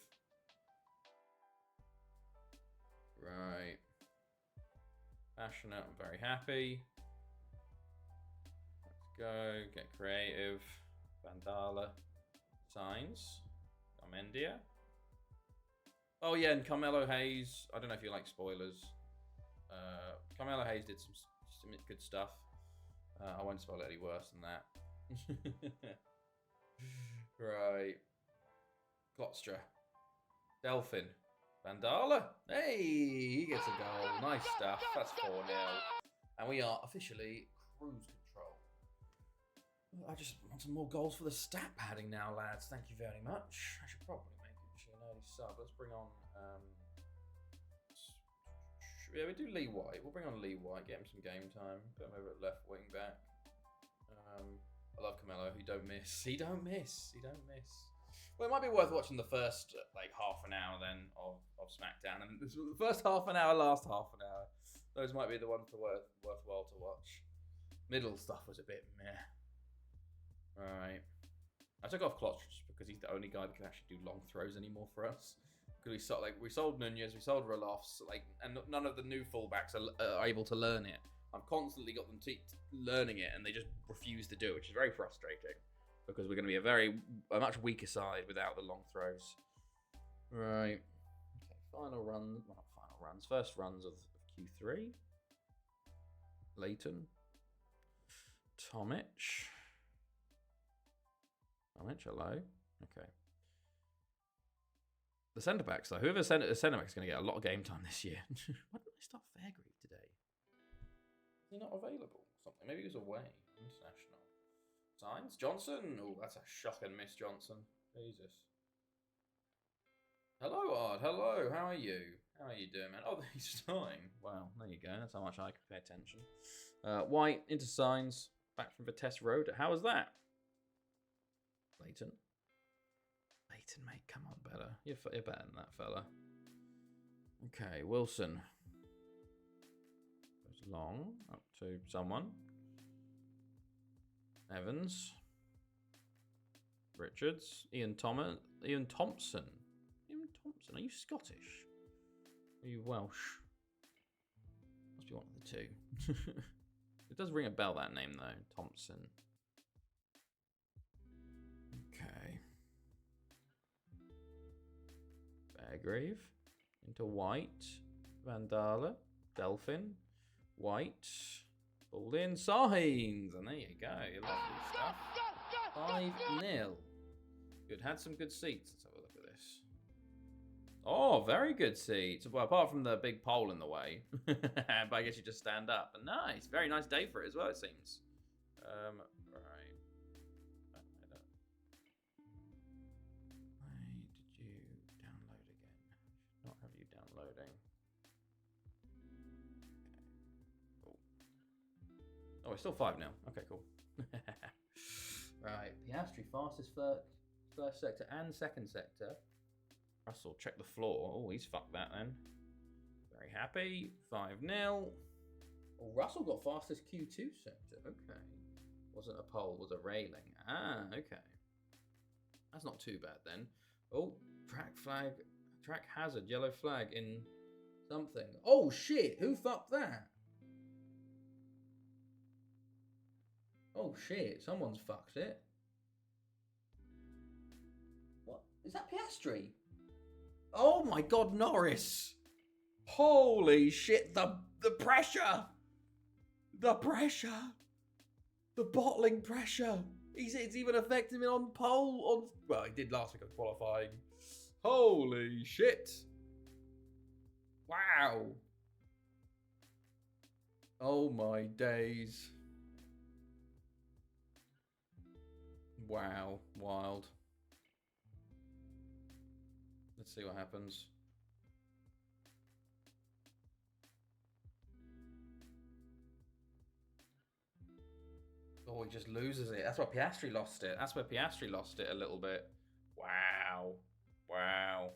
Right. Passionate. I'm very happy. Let's go. Get creative. Vandala. Signs. Got Mendia. Oh yeah, and Carmelo Hayes. I don't know if you like spoilers. Carmelo Hayes did some good stuff. I won't spoil it any worse than that. Right. Klostra. Delphin. Vandala. Hey, he gets a goal. Nice stuff. That's 4-0. And we are officially cruise control. I just want some more goals for the stat padding now, lads. Thank you very much. I should probably make it an early sub. Let's bring on... yeah, we do Lee White. We'll bring on Lee White, get him some game time. Put him over at left wing back. I love Carmelo. He don't miss. He don't miss. Well, it might be worth watching the first like half an hour then of SmackDown, and the first half an hour, last half an hour. Those might be the ones worthwhile to watch. Middle stuff was a bit meh. Right. I took off Klotz just because he's the only guy that can actually do long throws anymore for us. Because we sold Nunez, we sold Rolofs, and none of the new fullbacks are able to learn it. I've constantly got them learning it, and they just refuse to do it, which is very frustrating. Because we're going to be a much weaker side without the long throws. Right. Okay, final runs. Well, not final runs. First runs of Q3. Leighton. Tomic, hello. Okay. The centre backs, though. Whoever centre back is going to get a lot of game time this year. Why didn't they start Fairgrieve today? Is he not available? Something. Maybe he was away. International. Signs. Johnson. Oh, that's a shock and miss, Johnson. Jesus. Hello, Ard. Hello. How are you? How are you doing, man? Oh, he's starting. Wow. There you go. That's how much I can pay attention. White into Signs. Back from Vitesse Road. How was that? Leighton, mate, come on, better. You're better than that, fella. Okay, Wilson. Goes long, up to someone. Evans. Richards. Ian Thompson. Ian Thompson, are you Scottish? Are you Welsh? Must be one of the two. It does ring a bell, that name, though. Thompson. Okay. Fairgrave. Into White. Vandala. Delphin. White. Ball in. Signs. And there you go. Lovely stuff. 5-0. Good. Had some good seats. Let's have a look at this. Oh, very good seats. Well, apart from the big pole in the way. But I guess you just stand up. But nice. Very nice day for it as well, it seems. Right. Why did you download again? Should not have you downloading. Okay. Cool. Oh, it's still 5 now. Okay, cool. Right. Piastri, fastest first sector and second sector. Russell, check the floor. Oh, he's fucked that then. Very happy. 5-0. Oh, Russell got fastest Q2 sector. Okay. Wasn't a pole, was a railing. Ah, okay. That's not too bad then. Oh, track hazard, yellow flag in something. Oh shit, who fucked that? Oh shit, someone's fucked it. What? Is that Piastri? Oh my god, Norris! Holy shit, the pressure! The pressure! The bottling pressure! It's even affecting him on pole. Well, he did last week on qualifying. Holy shit! Wow! Oh my days. Wow, wild. Let's see what happens. Oh, he just loses it. That's why Piastri lost it. That's where Piastri lost it a little bit. Wow. Wow.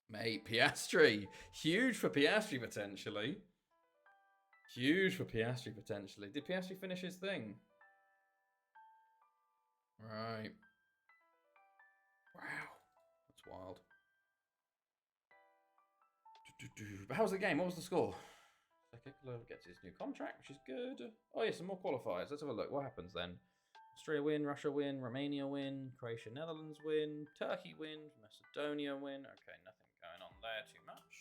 Mate, Piastri. Huge for Piastri, potentially. Huge for Piastri, potentially. Did Piastri finish his thing? Right. Wow. That's wild. But how was the game? What was the score? Kekler gets his new contract, which is good. Oh, yeah, some more qualifiers. Let's have a look. What happens then? Austria win, Russia win, Romania win, Croatia, Netherlands win, Turkey win, Macedonia win. Okay, nothing going on there too much.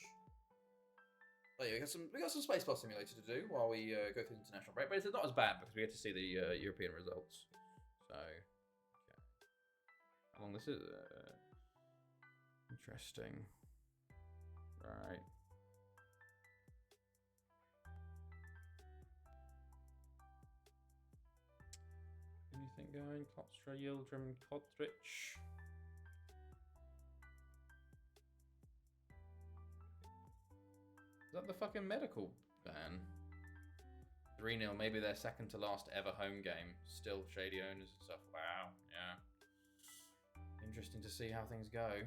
Oh yeah, we got some Space Plus Simulator to do while we go through the international break, but it's not as bad because we get to see the European results. So, okay. How long this is? Interesting. Right. Anything going? Klopstra, Yildirim, Kodrich. Is that the fucking medical ban? 3-0, maybe their second to last ever home game. Still shady owners and stuff. Wow, yeah. Interesting to see how things go.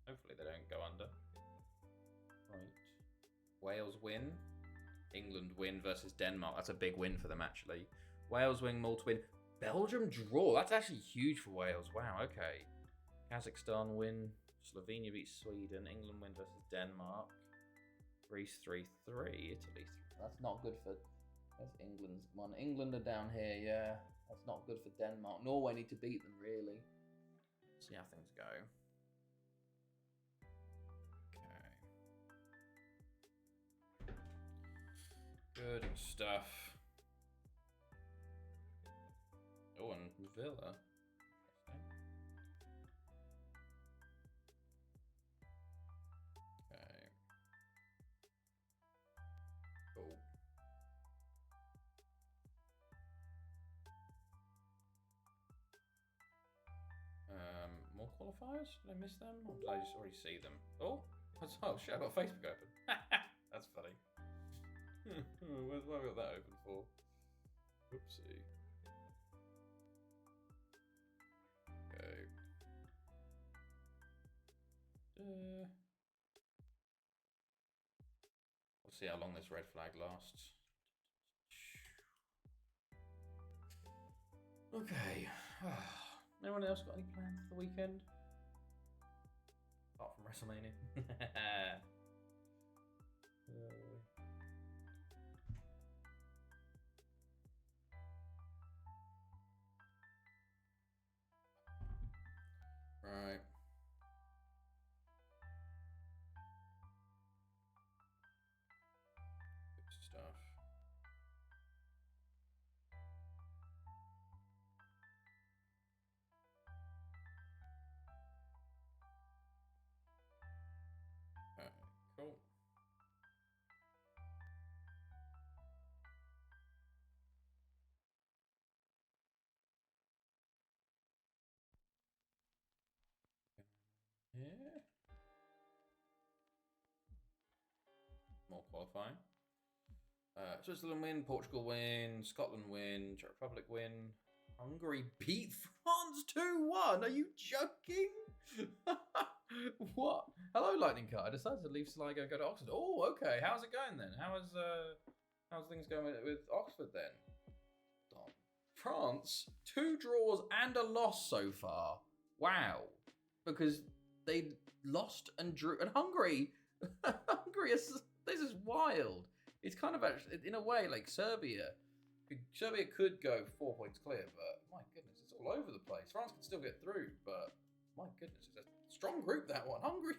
Hopefully they don't go under. Right. Wales win. England win versus Denmark. That's a big win for them, actually. Wales win, Malta win. Belgium draw. That's actually huge for Wales. Wow, okay. Kazakhstan win. Slovenia beats Sweden. England win versus Denmark. Greece 3-3. Italy 3. That's not good for... That's England's one. England are down here, yeah. That's not good for Denmark. Norway need to beat them, really. See how things go. Okay. Good stuff. Oh, and Villa. Okay. Cool. More qualifiers? Did I miss them? Or did I just already see them? Oh, shit, I got Facebook open. That's funny. Why have I got that open for? Oopsie. Okay. We'll see how long this red flag lasts. Okay. Anyone else got any plans for the weekend? Apart from WrestleMania. Right. Good stuff. Okay, cool. Yeah. More qualifying. Switzerland win, Portugal win, Scotland win, Czech Republic win, Hungary beat France 2-1. Are you joking? What? Hello, Lightning Cut. I decided to leave Sligo and go to Oxford. Oh, okay. How's it going then? How's things going with Oxford then? France, 2 draws and a loss so far. Wow. Because they lost and drew. And Hungary, this is wild. It's kind of actually, in a way, like Serbia. Serbia could go 4 points clear, but my goodness, it's all over the place. France can still get through, but my goodness, it's a strong group, that one. Hungary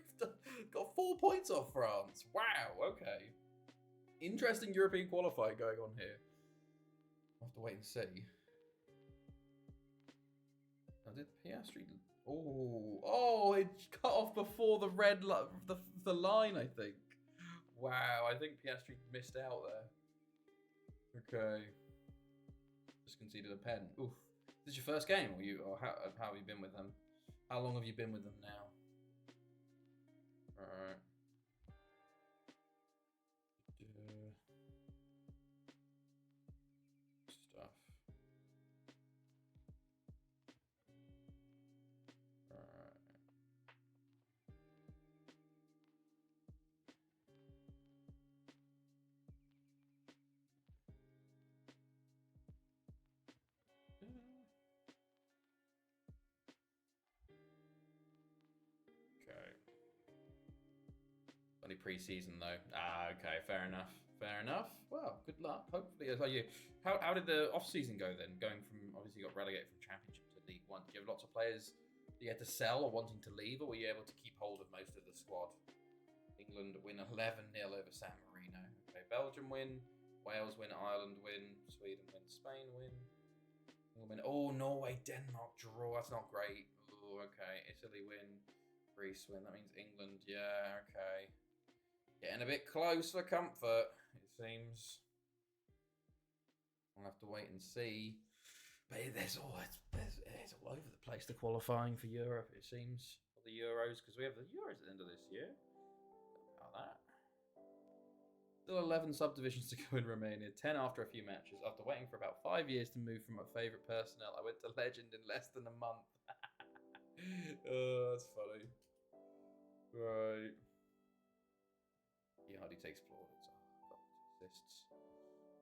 got 4 points off France. Wow, okay. Interesting European qualifying going on here. I'll have to wait and see. Now, did Piastri... Oh, it cut off before the red the line, I think. Wow, I think Piastri missed out there. Okay. Just conceded a pen. Oof. Is this your first game, or how have you been with them? How long have you been with them now? Alright. Stuff. Alright. Okay. Only pre-season though. Okay, fair enough. Fair enough. Well, good luck. Hopefully, how did the off-season go then? Going from, obviously you got relegated from Championship to League One. Do you have lots of players that you had to sell or wanting to leave, or were you able to keep hold of most of the squad? England win 11-0 over San Marino. Okay, Belgium win. Wales win. Ireland win. Sweden win. Spain win. Oh, Norway, Denmark draw. That's not great. Oh, okay. Italy win. Greece win. That means England. Yeah, okay. Getting a bit close for comfort, it seems. I'll have to wait and see. But it's all over the place, the qualifying for Europe, it seems. For the Euros, because we have the Euros at the end of this year. How about that? Still 11 subdivisions to go in Romania, 10 after a few matches. After waiting for about 5 years to move from my favourite personnel, I went to Legend in less than a month. Oh, that's funny. Right. He hardly takes plaudits. Assists.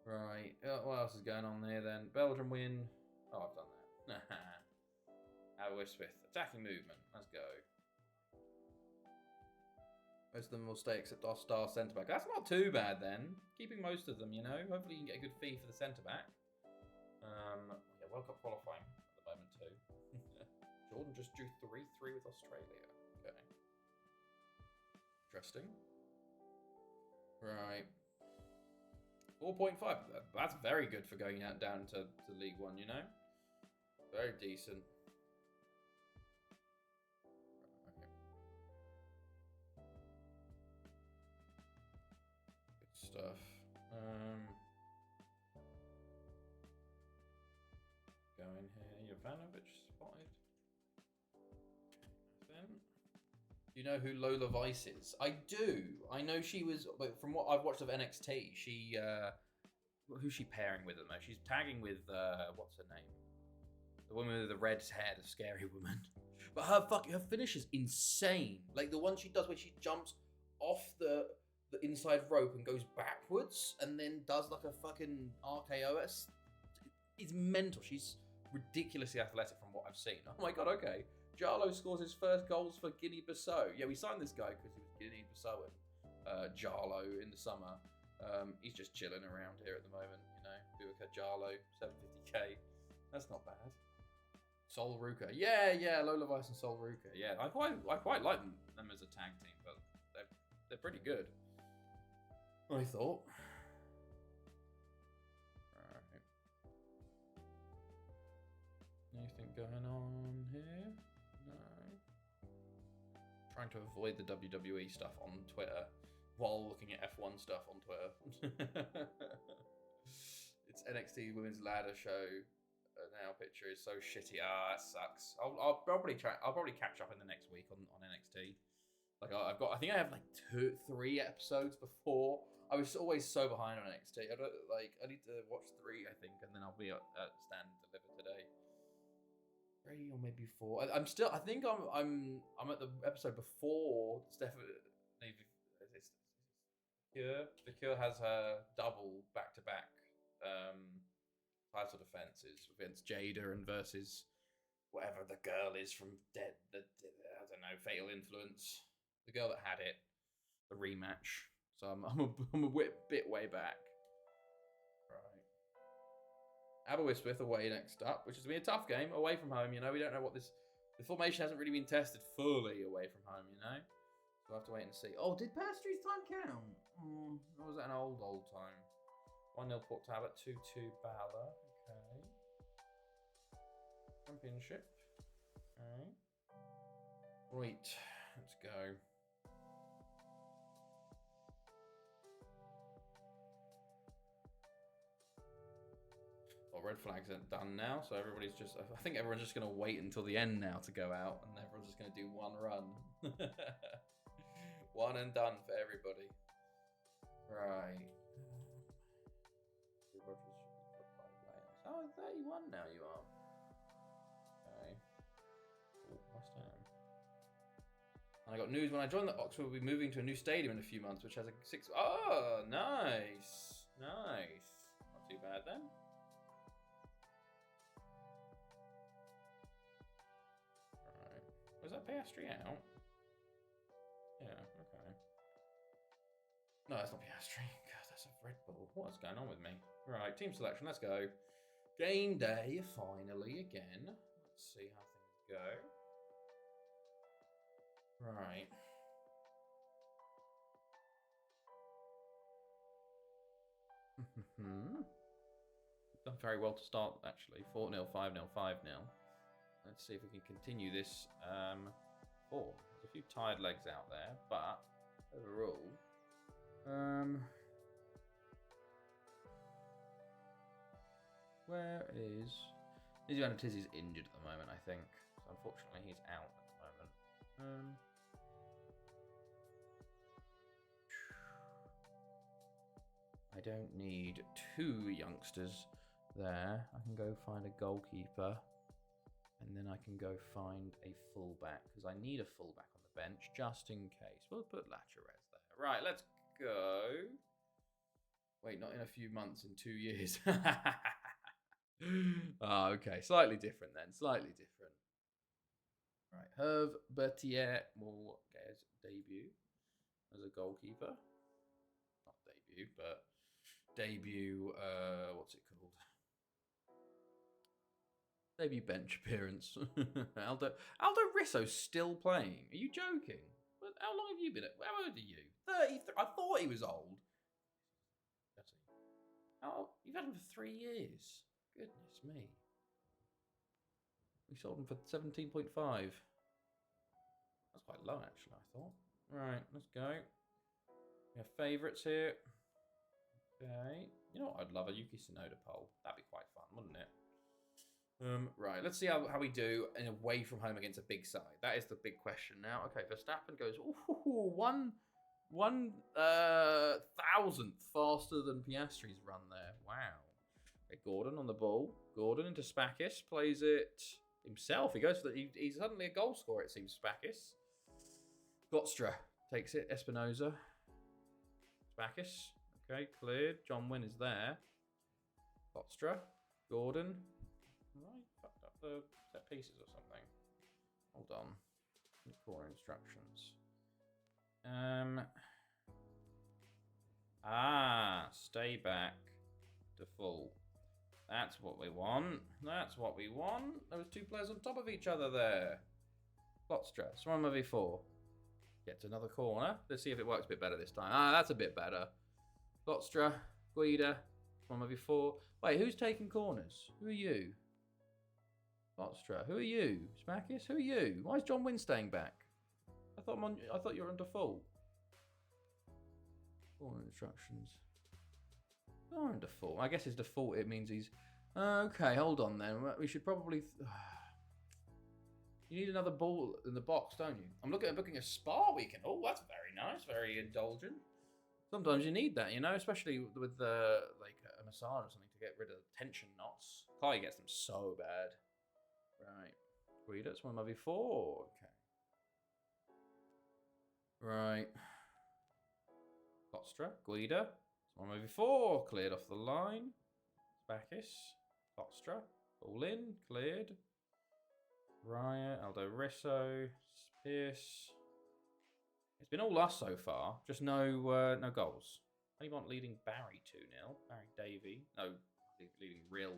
Right. What else is going on there then? Belgium win. Oh, I've done that. Our Smith. Attacking movement. Let's go. Most of them will stay except our star centre back. That's not too bad then. Keeping most of them, you know. Hopefully you can get a good fee for the centre back. Yeah, World Cup qualifying at the moment too. Jordan just drew 3-3 with Australia. Okay. Interesting. Right. 4.5. That's very good for going out down to League One, you know? Very decent. Okay. Good stuff. Going here. Jovanovic spotted. Then. You know who Lola Vice is? I do. I know she was, from what I've watched of NXT, she, who's she pairing with at the moment? She's tagging with, what's her name? The woman with the red hair, the scary woman. But her finish is insane. Like the one she does where she jumps off the inside rope and goes backwards and then does like a fucking RKOS. It's mental. She's ridiculously athletic from what I've seen. Oh my god, okay. Jarlo scores his first goals for Guinea-Bissau. Yeah, we signed this guy because he was Guinea-Bissauan. Jarlo in the summer. He's just chilling around here at the moment, you know. Bubaka Jarlo, 750k. That's not bad. Sol Ruka. Yeah, Lola Vice and Sol Ruka. Yeah, I quite like them as a tag team, but they're pretty good. I thought. Alright. Anything going on here? No. Trying to avoid the WWE stuff on Twitter while looking at F1 stuff on Twitter. It's NXT Women's Ladder Show. Now picture is so shitty. That sucks. I'll probably catch up in the next week on NXT. Like I think I have like 3 episodes before. I was always so behind on NXT. I need to watch 3, I think, and then I'll be at stand delivered today. 3 or maybe 4. I'm still. I think I'm at the episode before Stephanie. It's The Cure has her double back to back title defenses against Jada and versus whatever the girl is from Dead. I don't know, Fatal Influence. The girl that had it, the rematch. So I'm a bit way back. Right. Aberystwyth away next up, which is going to be a tough game away from home. You know, we don't know what this. The formation hasn't really been tested fully away from home. You know, so we'll have to wait and see. Oh, did Pastry's time count? Or was that an old time? 1-0 Port Talbot, 2-2 Bala. Okay. Championship. Okay. Right, let's go. Well, red flags are done now, so everybody's just. I think everyone's just going to wait until the end now to go out, and everyone's just going to do one run. One and done for everybody. Right. Oh, 31 now you are. Okay. Ooh, West Ham. And I got news when I joined that Oxford will be moving to a new stadium in a few months, which has a 6. Oh, nice. Nice. Not too bad then. Alright. Was that Piastri out? Yeah, okay. No, that's not Piastri. God, that's a Red Bull. What's going on with me? Right, team selection, let's go. Game day, finally, again. Let's see how things go. Right. Done very well to start, actually. 4-0, 5-0, 5-0. Let's see if we can continue this. There's a few tired legs out there, but overall... Where is... Izzy Anatizzi's injured at the moment, I think. So unfortunately, he's out at the moment. I don't need 2 youngsters there. I can go find a goalkeeper. And then I can go find a fullback. Because I need a fullback on the bench, just in case. We'll put Lachares there. Right, let's go. Wait, not in a few months, in 2 years. Oh, okay. Slightly different then. Slightly different. Right. Herve Bertier will get his debut as a goalkeeper. Not debut, but debut, what's it called? Debut bench appearance. Aldo Risso's still playing. Are you joking? How long have you been at? How old are you? 33. I thought he was old. Oh, you've had him for 3 years. Goodness me. We sold them for 17.5. That's quite low, actually, I thought. Right, let's go. We have favourites here. Okay. You know what? I'd love a Yuki Tsunoda poll. That'd be quite fun, wouldn't it? Right, let's see how we do in away from home against a big side. That is the big question now. Okay, Verstappen goes, ooh, one thousandth faster than Piastri's run there. Wow. Okay, Gordon on the ball. Gordon into Spakis. Plays it himself. He goes for he's suddenly a goal scorer, it seems, Spakis. Gotstra takes it. Espinoza. Spakis. Okay, cleared. John Wynn is there. Gotstra. Gordon. Right, fucked up the set pieces or something. Hold on. Core instructions. Stay back. Default. That's what we want. That's what we want. There was 2 players on top of each other there. Gotstra. Swarm V4. Gets another corner. Let's see if it works a bit better this time. That's a bit better. Gotstra. Guida. Swarm V4. Wait, who's taking corners? Who are you? Gotstra. Who are you? Smakis? Who are you? Why is John Wynn staying back? I thought you were on default. Corner instructions. Oh, on default. I guess his default, it means he's... Okay, hold on then. We should probably... You need another ball in the box, don't you? I'm looking at booking a spa weekend. Oh, that's very nice. Very indulgent. Sometimes you need that, you know, especially with like a massage or something to get rid of tension knots. Chloe gets them so bad. Right. Guida, it's 1v4. Okay. Right. Klostra, Guida, it's 1v4. Cleared off the line. Bacchus, Klostra, all in, cleared. Riot, Aldo Risso, Pierce. It's been all us so far. Just no goals. Only want leading Barry 2-0. Barry Davey. No, leading Real 2-0.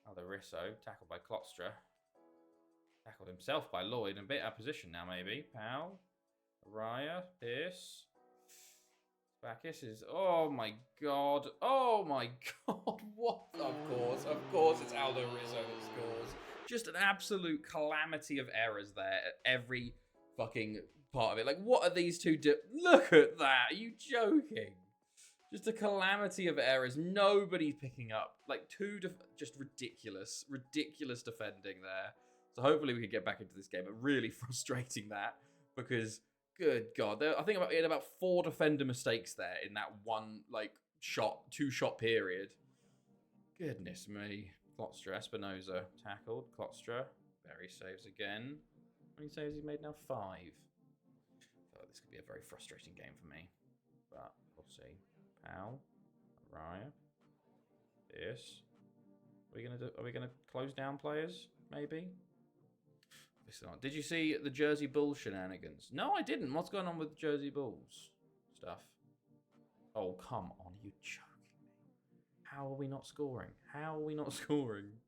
Aldo Risso, tackled by Klostra. Tackled himself by Lloyd. In a bit out of position now, maybe. Powell. Raya. Pierce. Bacchus is... Oh, my God. Oh, my God. What? Of course, it's Aldo Risso that scores. Just an absolute calamity of errors there at every fucking part of it. Like, what are these two do? Look at that. Are you joking? Just a calamity of errors. Nobody picking up. Like, just ridiculous defending there. So hopefully we can get back into this game. But really frustrating that, because good God, I think we had about 4 defender mistakes there in that one like two shot period. Goodness me. Klostra, Espinoza tackled. Klostra, Berry saves again. How many saves he's made now? 5. I feel like this could be a very frustrating game for me, but we'll see. Powell, Raya, Pierce. What are we gonna do? Are we gonna close down players? Maybe. Obviously not. Did you see the Jersey Bulls shenanigans? No, I didn't. What's going on with Jersey Bulls stuff? Oh, come on, you joking me? How are we not scoring? How are we not scoring?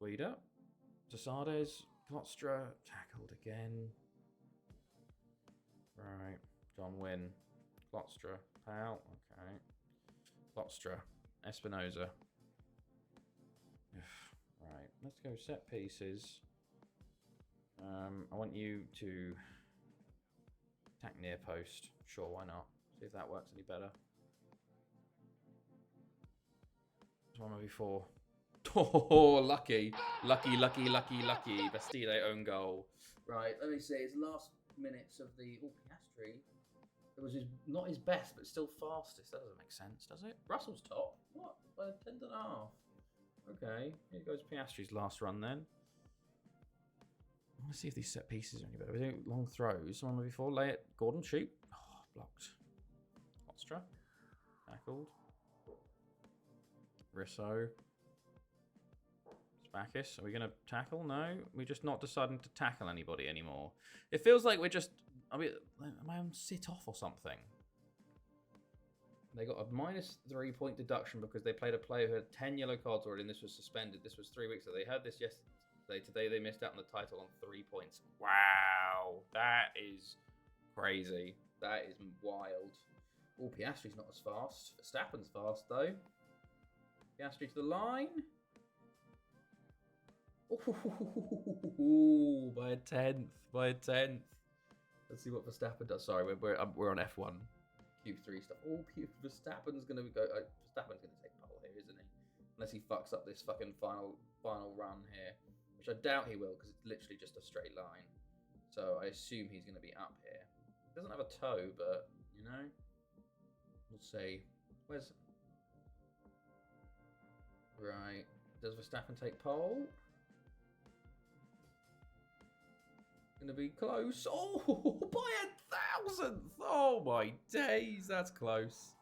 Guida, Tasades, Klostra, tackled again. Right, John Wynn, Klostra, Powell, okay. Klostra, Espinoza. Right, let's go set pieces. I want you to attack near post. Sure, why not? See if that works any better. It's 1v4. Oh, lucky. Bastille own goal. Right, let me see. His last minutes of the Piastri. It was not his best, but still fastest. That doesn't make sense, does it? Russell's top. What? By 10.5. Okay, here goes Piastri's last run then. I want to see if these set pieces are any better. We're doing long throws. 1v4. Lay it. Gordon, shoot. Oh, blocked. Klostra. Tackled. Risso. Bacchus. Are we going to tackle? No. We're just not deciding to tackle anybody anymore. It feels like we're just... am I on sit off or something? They got a -3 point deduction because they played a player who had 10 yellow cards already, and this was suspended. This was 3 weeks ago. They heard this yesterday. Today they missed out on the title on 3 points. Wow. That is crazy. That is wild. Oh, Piastri's not as fast. Verstappen's fast, though. Piastri to the line. Ooh, by a tenth. Let's see what Verstappen does. Sorry, we're on F1 Q3 stuff. Oh, Verstappen's gonna go. Verstappen's gonna take pole here, isn't he? Unless he fucks up this fucking final run here, which I doubt he will, because it's literally just a straight line. So I assume he's gonna be up here. He doesn't have a toe, but you know, we'll see. Where's right? Does Verstappen take pole? Gonna be close. Oh, by 1,000th! Oh my days, that's close.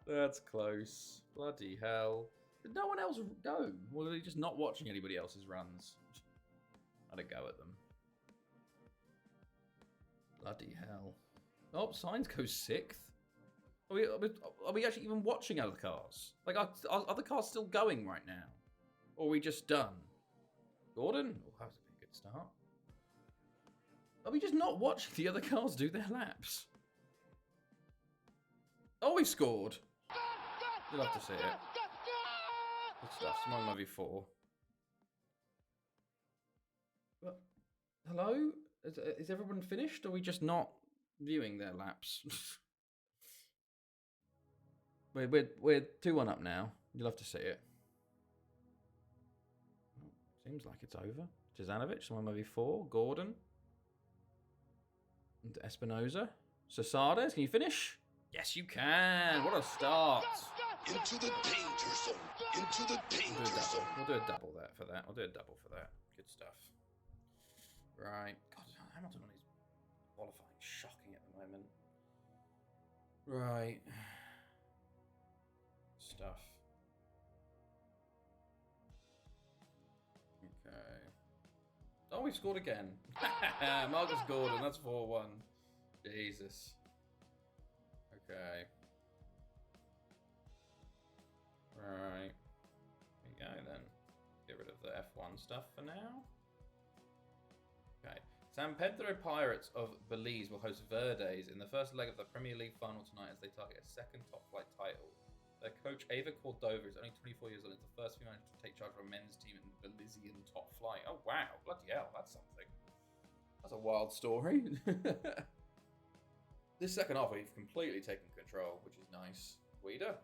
That's close. Bloody hell. Did no one else go? Or were they just not watching anybody else's runs? I had a go at them. Bloody hell. Oh, Sainz goes 6th. Are we actually even watching other cars? Like, are other cars still going right now? Or are we just done? Gordon? Oh, that was a good start. Are we just not watching the other cars do their laps? Oh, he scored. You'll have to see it. Good stuff. Small movie 4. What? Hello? Is everyone finished? Or are we just not viewing their laps? We're 2-1 up now. You'll have to see it. Seems like it's over. Tizanovic, small movie 4. Gordon. And Espinoza. Sasades, can you finish? Yes, you can. What a start. Into the danger zone. Into the danger zone. We'll do a double for that. We'll do a double for that. Good stuff. Right. God, Hamilton on his qualifying shocking at the moment. Right. Stuff. Okay. Oh, we scored again. Marcus Gordon, that's 4-1. Jesus. Okay. Right. There you go then. Get rid of the F1 stuff for now. Okay. San Pedro Pirates of Belize will host Verdes in the first leg of the Premier League final tonight as they target a second top flight title. Their coach Ava Cordova is only 24 years old and is the first female to take charge of a men's team in Belizean top flight. Oh wow, bloody hell, that's something. That's a wild story. This second half we've completely taken control, which is nice. Guida,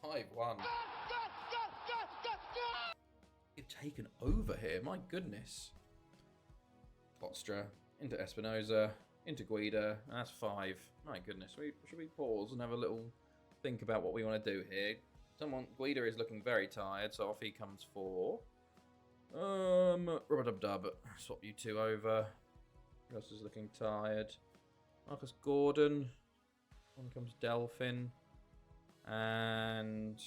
5-1. You've taken over here, my goodness. Klostra, into Espinoza, into Guida, that's 5. My goodness, should we pause and have a little think about what we want to do here? Guida is looking very tired, so off he comes for Rub-a-dub-dub. Swap you two over. Who else is looking tired? Marcus Gordon. On comes Delphin. And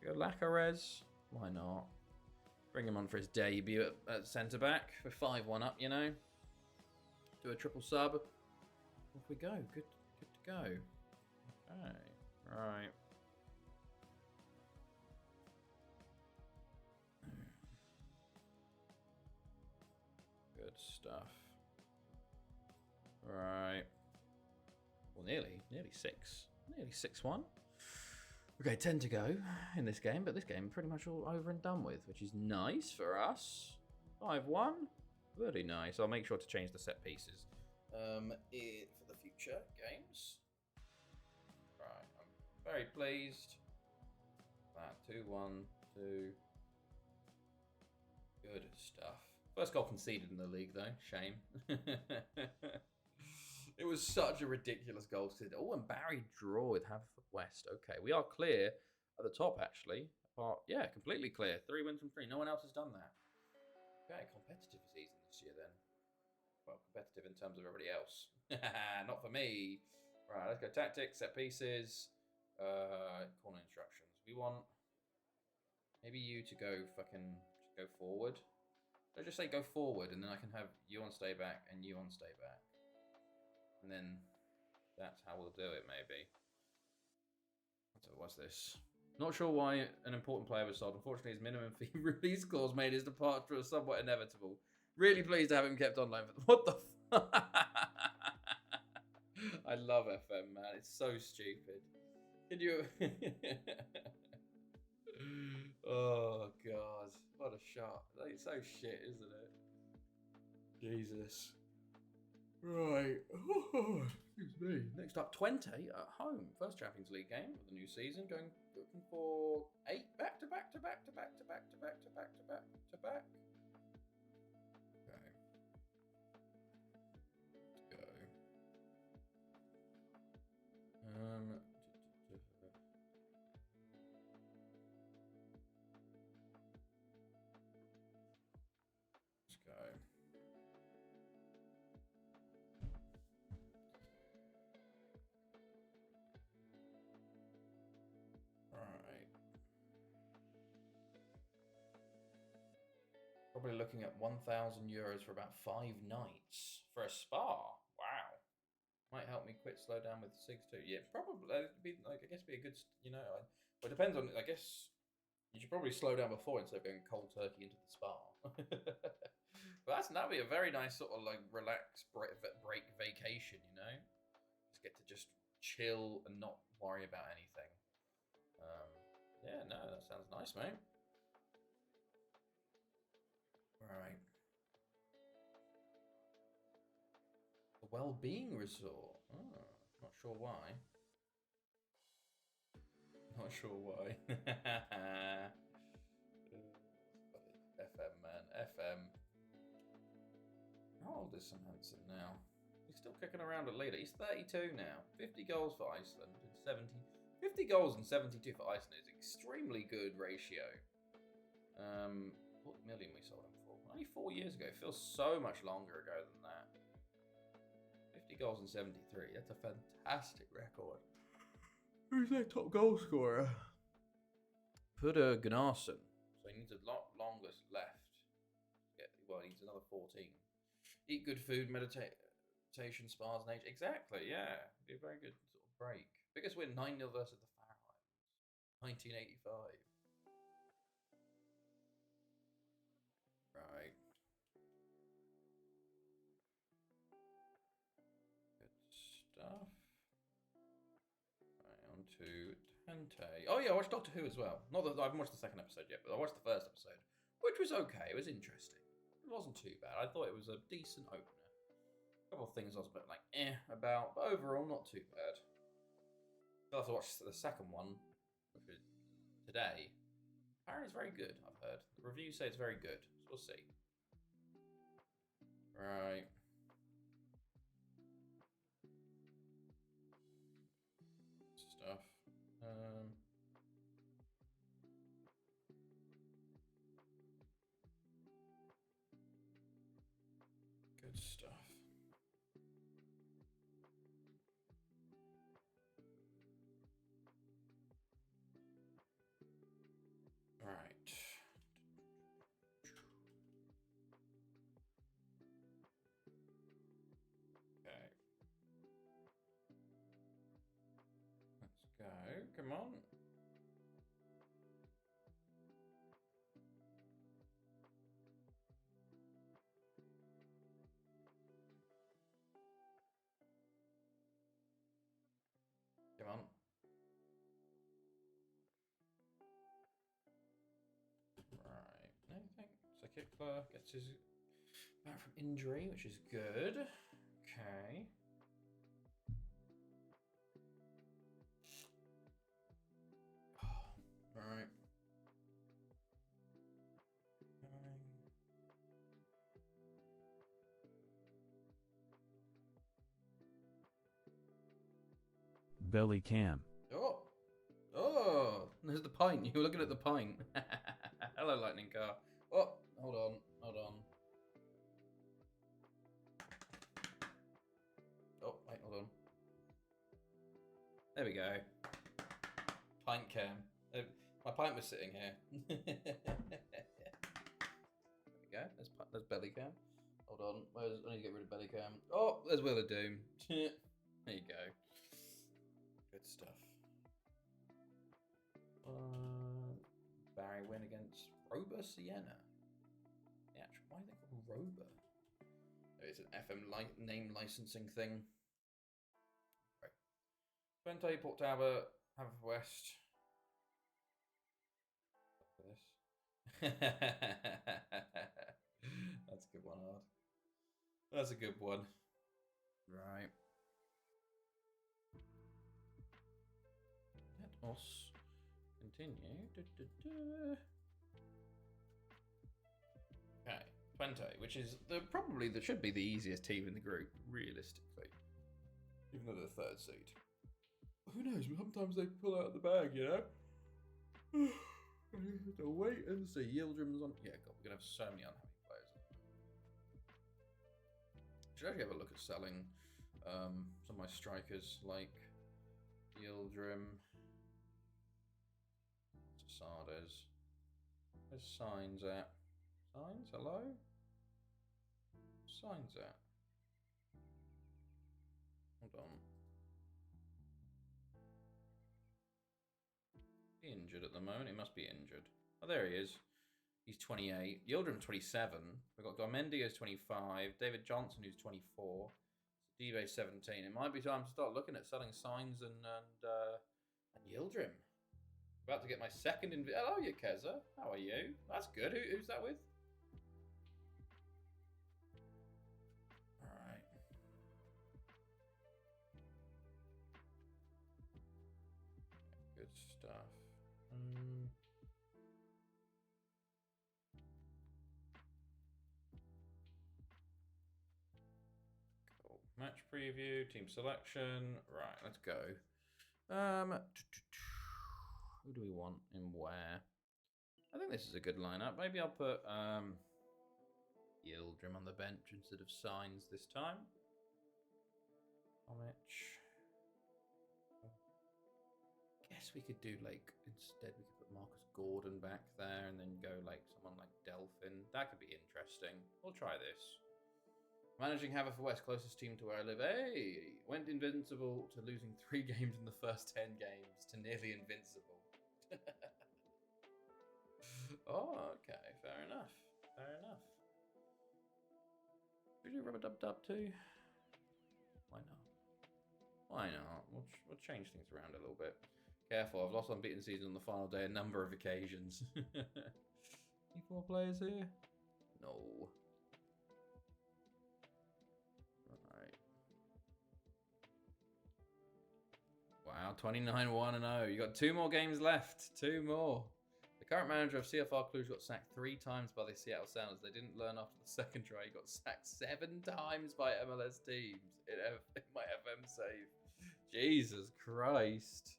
we go Lacares. Why not? Bring him on for his debut at centre back. We're 5-1 up, you know. Do a triple sub. Off we go. Good to go. Okay. Right. Good stuff. Right. Well, nearly 6. Nearly 6-1. Okay, 10 to go in this game, but this game pretty much all over and done with, which is nice for us. 5-1. Very nice. I'll make sure to change the set pieces for the future games. Right, I'm very pleased. That 2-1, 2. Good stuff. First goal conceded in the league, though. Shame. It was such a ridiculous goal conceded. Oh, and Barry draw with Haverfordwest. Okay, we are clear at the top, actually. Yeah, completely clear. 3 wins from 3. No one else has done that. Okay, competitive season this year, then. Well, competitive in terms of everybody else. Not for me. Right, let's go tactics, set pieces, corner instructions. We want maybe you to go go forward. So just say go forward, and then I can have you on stay back and you on stay back. And then that's how we'll do it, maybe. So what's this? Not sure why an important player was sold. Unfortunately, his minimum fee release clause made his departure somewhat inevitable. Really pleased to have him kept on loan. What the fuck? I love FM, man. It's so stupid. Can you... Oh, God. What a shot. It's so shit, isn't it? Jesus. Right. Excuse me. Next up, 20 at home. First Champions League game of the new season. Looking for 8 back to back. Okay. Let's go. Probably looking at €1,000 for about 5 nights for a spa. Wow, might help me slow down with SIGs too. Yeah, probably. I guess be a good. Well, it depends on. I guess you should probably slow down before instead of going cold turkey into the spa. But that'd be a very nice sort of like relaxed break vacation. Just chill and not worry about anything. Yeah, no, that sounds nice, mate. Right. The Well-Being Resort. Oh, not sure why. FM, man. FM. How old is St. Hansen now? He's still kicking around a leader. He's 32 now. 50 goals for Iceland and 50 goals and 72 for Iceland is extremely good ratio. What million we sold him for? Only 4 years ago. It feels so much longer ago than that. 50 goals in 73. That's a fantastic record. Who's their top goal scorer? Peter Gunnarsson. So he needs a lot longer left. Well, he needs another 14. Eat good food, meditation, spas, and age. Exactly, yeah. Be a very good sort of break. Biggest win, 9-0 versus the Faroe Islands. 1985. Right. Good stuff. Right, on to Tente. Oh yeah, I watched Doctor Who as well. Not that I haven't watched the second episode yet, but I watched the first episode, which was okay. It was interesting. It wasn't too bad. I thought it was a decent opener. A couple of things I was a bit like about, but overall not too bad. I'll have to watch the second one, which is today. Apparently it's very good, I've heard. The reviews say it's very good, so we'll see. Right. Stuff. Good stuff. Right. Okay. Let's go. Come on. Come on. Right. Anything? So Kickler gets his back from injury, which is good. Okay. Right. Belly cam. Oh. Oh. There's the pint. You were looking at the pint. Hello, lightning car. Oh, hold on. Hold on. Oh, wait, hold on. There we go. Pint cam. My pint was sitting here. There we go. There's belly cam. Hold on. I need to get rid of belly cam. Oh, there's Wheel of Doom. There you go. Good stuff. Barry win against Rober Sienna. Yeah, why are they called Rober? It's an FM name licensing thing. Right. Twente, Port Talbot, Haverfordwest. This. That's a good one, Hard. That's a good one. Right. Let us continue. Okay, Twente, which is probably should be the easiest team in the group, realistically. Even though they're the third seed. Who knows? Sometimes they pull out the bag, you know? To wait and see. Yildirim's on. Yeah, God, we're gonna have so many unhappy players. Should actually have a look at selling some of my strikers like Yildirim, Sardes. Where's Signs at? Signs, hello? Signs at? Hold on. Injured at the moment. He must be injured. Oh, there he is. He's 28. Yildirim 27. We've got Garmendia who's 25. David Johnson who's 24. Dive 17. It might be time to start looking at selling Signs and Yildirim. About to get my second Hello, Yakeza. How are you? That's good. Who's that with? Alright. Good stuff. Cool. Match preview, team selection. Right, let's go. Who do we want and where? I think this is a good lineup. Maybe I'll put Yildirim on the bench instead of Signs this time. Guess we could do like instead we could put Marcus Gordon back there and then go like someone like Delphin. That could be interesting. We'll try this. Managing Haverfordwest, closest team to where I live. Hey, went invincible to losing 3 games in the first 10 games to nearly invincible. Oh, okay, fair enough. Fair enough. Should we do Rubber Dub Dub too? Why not? Why not? We'll change things around a little bit. Careful, I've lost unbeaten season on the final day a number of occasions. Any 4 players here? No. Alright. Wow, 29-1-0. You got 2 more games left. 2 more. The current manager of CFR Cluj got sacked 3 times by the Seattle Sounders. They didn't learn after the second try. He got sacked 7 times by MLS teams in my FM save. Jesus Christ.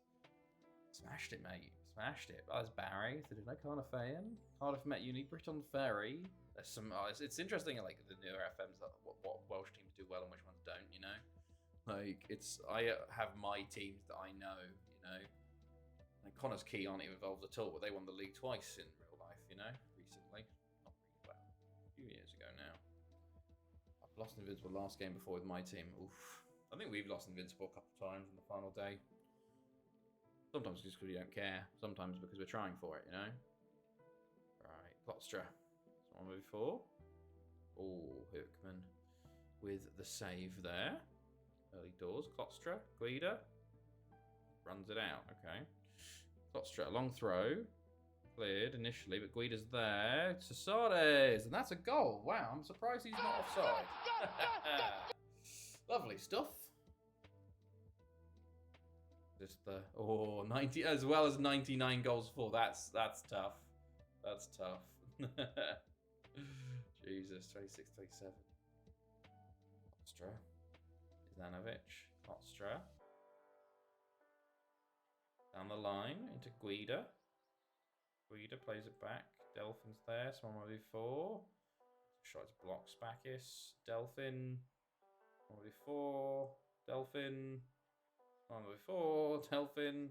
Smashed it, mate. Smashed it. That was Barry. So did I Cardiff fan? Cardiff met Uni Briton Ferry. There's some. It's interesting, like the newer FMs, what Welsh teams do well and which ones don't. You know, like I have my teams that I know. You know, like Connors Key aren't even involved at all, but they won the league twice in real life. You know, recently, not really well, a few years ago now. I've lost Invincible last game before with my team. Oof. I think we've lost Invincible a couple of times in the final day. Sometimes just because we don't care. Sometimes because we're trying for it, you know? Right, Klotstra. That's one before. Oh, Hookman with the save there. Early doors. Klotstra. Guida. Runs it out. Okay. Klotstra, long throw. Cleared initially, but Guida's there. Cesades! And that's a goal. Wow, I'm surprised he's not offside. Lovely stuff. Just the 90 as well as 99 goals for. That's tough. That's tough. Jesus, 26, 27. Klotstra. Ivanovic. Klotstra. Down the line into Guida. Guida plays it back. Delphin's there. Someone before. Shot his block. Spakis. Delphin. Someone before. Delphin. One before, Delphin,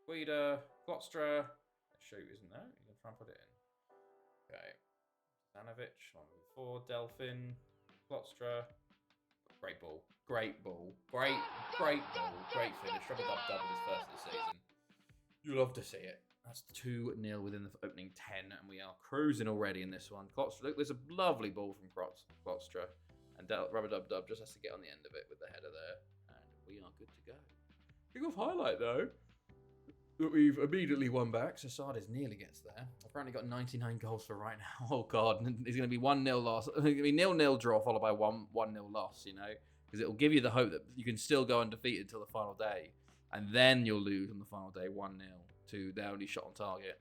Guida, Klotstra. Shoot, isn't there? You can try and put it in. Okay. Ivanovic, one before, Delphin, Klotstra. Great ball. Great ball. Great ball. Great finish. Rubber Dub Dub his first of the season. You love to see it. That's 2-0 within the opening 10, and we are cruising already in this one. Klotstra, look, there's a lovely ball from Klotstra. And Rubber Dub Dub just has to get on the end of it with the header there. We are good to go. Big off highlight though that we've immediately won back. Cesades nearly gets there. Apparently got 99 goals for right now. Oh god, it's going to be 1-0 loss. It's going to be 0-0 draw followed by 1-0 loss. You know, because it will give you the hope that you can still go undefeated until the final day, and then you'll lose on the final day 1-0 to their only shot on target.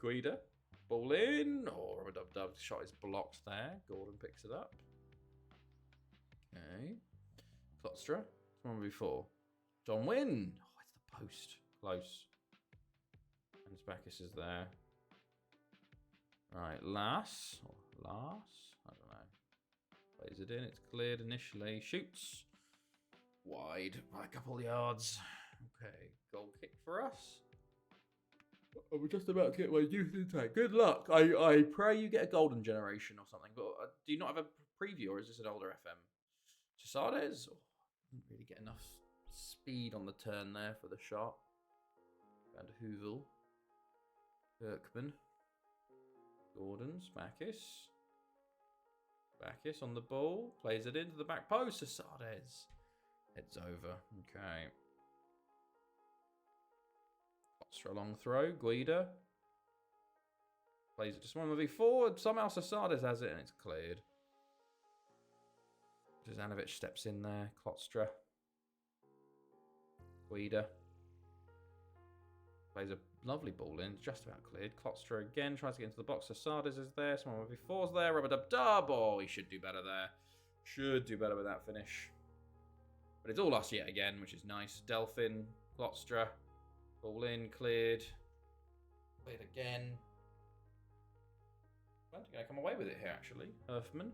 Guida, ball in. Oh, Rubber Dub Dub shot is blocked there. Gordon picks it up. Okay. Klotstra. Someone before. John Wynn. Oh, it's the post. Close. And Spakis is there. Right. Lass. Or Lars. I don't know. Plays it in. It's cleared initially. Shoots. Wide by a couple of yards. Okay. Goal kick for us. I was just about to get my youth intake. Good luck. I pray you get a golden generation or something. But do you not have a preview, or is this an older FM? Cesades. Oh, didn't really get enough speed on the turn there for the shot. And Hoovel. Kirkman. Gordon. Spakis. Spakis on the ball. Plays it into the back post. Cesades. Heads over. Okay. Klotstra long throw. Guida. Plays it to someone forward. Somehow Cesades has it and it's cleared. Ivanovic steps in there. Klotstra. Guida. Plays a lovely ball in. Just about cleared. Klotstra again. Tries to get into the box. Cesades is there. Someone before's there. Rubber Dub Dub. Oh, he should do better there. Should do better with that finish. But it's all us yet again, which is nice. Delphin. Klotstra. Ball in, cleared. Cleared again. I think I come away with it here, actually. Herfman.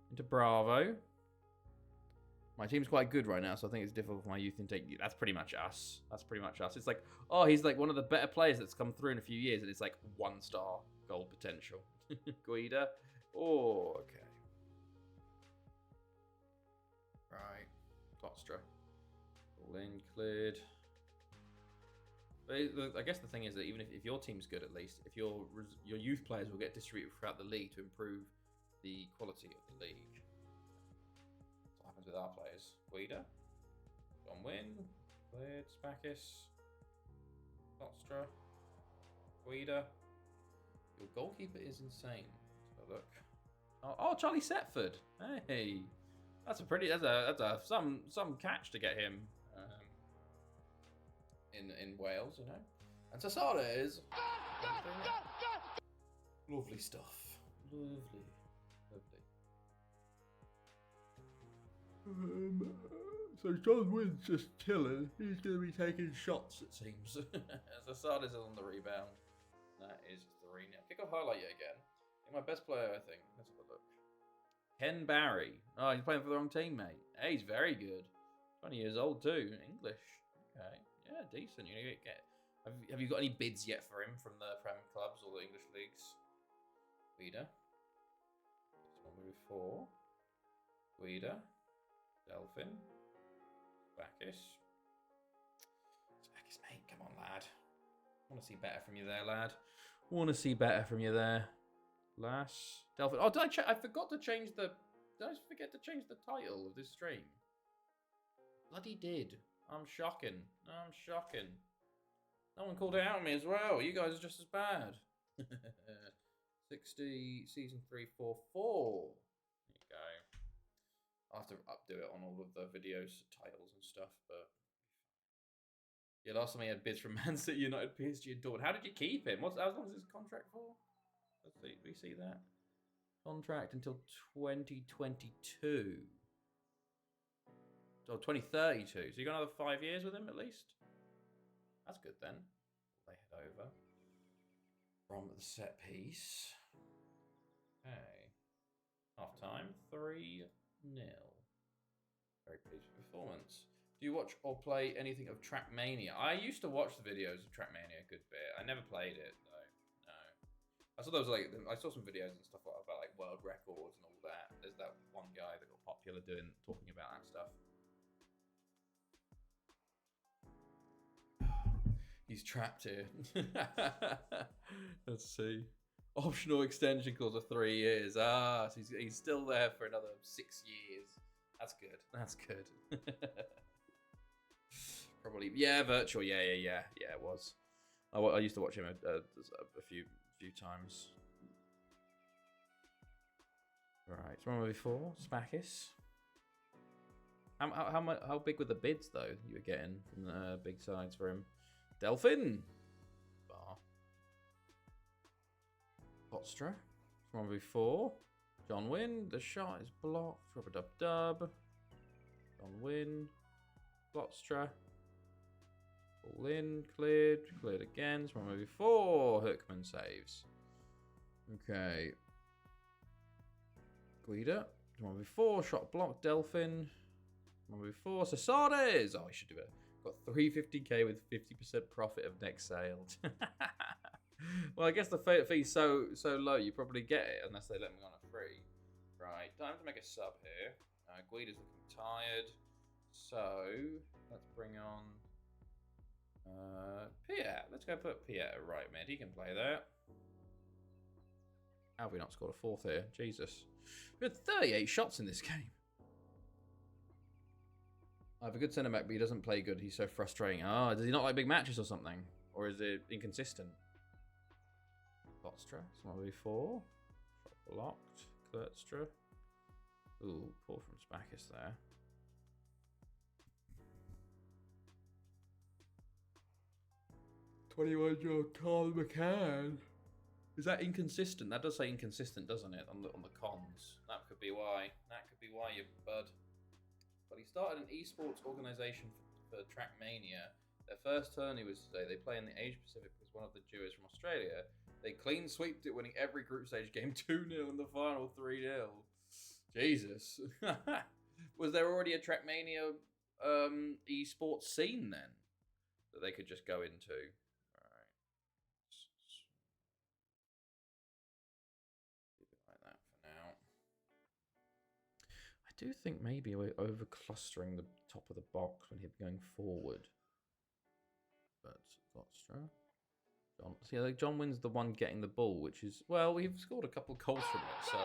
Into Bravo. My team's quite good right now, so I think it's difficult for my youth intake. That's pretty much us. That's pretty much us. It's like, oh, he's like one of the better players that's come through in a few years, and it's like 1-star gold potential. Guida. Oh, okay. Right. Klostra. All in, cleared. I guess the thing is that even if your team's good, at least, if your youth players will get distributed throughout the league to improve the quality of the league. That's what happens with our players. Guida. John Wynn. Cleared. Spakis. Klostra. Guida. Your goalkeeper is insane. So look. Oh, Charlie Setford. Hey. That's a some catch to get him in Wales, you know. And Sassada is lovely stuff. Lovely. So John Wynn's just chilling. He's going to be taking shots, it seems. Sassada's on the rebound. That is 3-0. Kick off highlight yet again. My best player, I think. Let's have a look. Ken Barry. Oh, he's playing for the wrong team, mate. Hey, he's very good. 20 years old too. English. Okay. Yeah, decent. You get. Have you got any bids yet for him from the Prem clubs or the English leagues? Guida. Move 4. Guida. Delphin. Spakis. Spakis, mate. Come on, lad. I want to see better from you there, lad. Want to see better from you there. Lass. Delphin. Oh, I forgot to change the... Did I forget to change the title of this stream? Bloody did. I'm shocking. I'm shocking. No one called it out on me as well. You guys are just as bad. 60, season 3, 4, 4. There you go. I'll have to updo it on all of the videos, titles and stuff, but... Yeah, last time he had bids from Man City, United, PSG and Dortmund. How did you keep him? How long is his contract for? Let's see. Do we see that? Contract until 2022. Or 2032. So you got another 5 years with him at least? That's good then. They head over. From the set piece. Okay. Half time. 3-0. Very pleased with performance. Do you watch or play anything of Trackmania? I used to watch the videos of Trackmania a good bit. I never played it though. No. I saw those I saw some videos and stuff about like world records and all that. There's that one guy that got popular talking about that stuff. He's trapped here. Let's see. Optional extension clause of 3 years. So he's still there for another 6 years. That's good. That's good. Probably, yeah, virtual. Yeah. It was. I used to watch him a few times. Right, so one before Spakis. How big were the bids though you were getting from the big sides for him? Delphin. Bar. Klostra. One before. John Wynn. The shot is blocked. Rub-a-dub-dub. John Wynn. Klostra. All in. Cleared. Cleared again. One before. Hookman saves. Okay. Guida. One before. Shot blocked. Delphin. One before. Sassades. Oh, I should do it. Got 350k with 50% profit of next sale. Well, I guess the fee's so low, you probably get it unless they let me on a free. Right, time to make a sub here. Guida's looking tired, so let's bring on Pierre. Let's go put Pierre right mid. He can play there. How have we not scored a fourth here? Jesus, we had 38 shots in this game. I have a good centre back, but he doesn't play good. He's so frustrating. Ah, does he not like big matches or something? Or is it inconsistent? Klostra, it's 1v4. Shot blocked. Klostra. Ooh, pull from Spakis there. $21-year-old Carl McCann. Is that inconsistent? That does say inconsistent, doesn't it? On the cons. That could be why. That could be why, you bud. But he started an esports organisation for Trackmania Their first tourney was today. They play in the Asia Pacific because one of the duos from Australia. They clean sweeped it, winning every group stage game 2-0 in the final 3-0. Jesus. Was there already a Trackmania esports scene then that they could just go into? All right. Leave it like that for now. I do think maybe we're over clustering the top of the box when he'd be going forward. But Gloucester. John, see, like John Wynn's the one getting the ball, which is, well, we've scored a couple of goals from it, so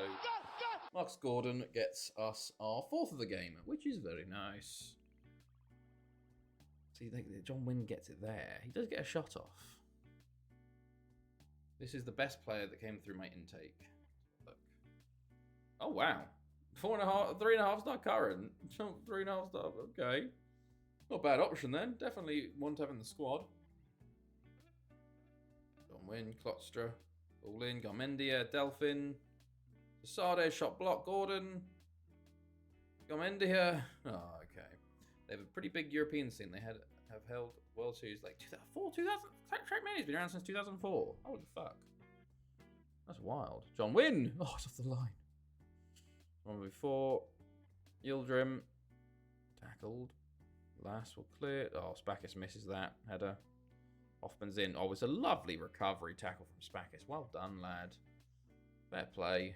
Marcus Gordon gets us our 4th of the game, which is very nice. See, John Wynn gets it there. He does get a shot off. This is the best player that came through my intake. Look. Oh, wow. 3.5 star current. 3.5 star, okay. Not a bad option then. Definitely one to have in the squad. John Wynn, Klotster, all in, Garmendia, Delphin, Sade, shot block, Gordon, Garmendia. Oh, okay. They have a pretty big European scene. They have held World Series like 2000. Trackmania's been around since 2004. Holy fuck. That's wild. John Wynn. Oh, it's off the line. One before. Yildirim. Tackled. Last will clear. Oh, Spakis misses that header. Hoffman's in. Oh, it's a lovely recovery tackle from Spakis. Well done, lad. Fair play.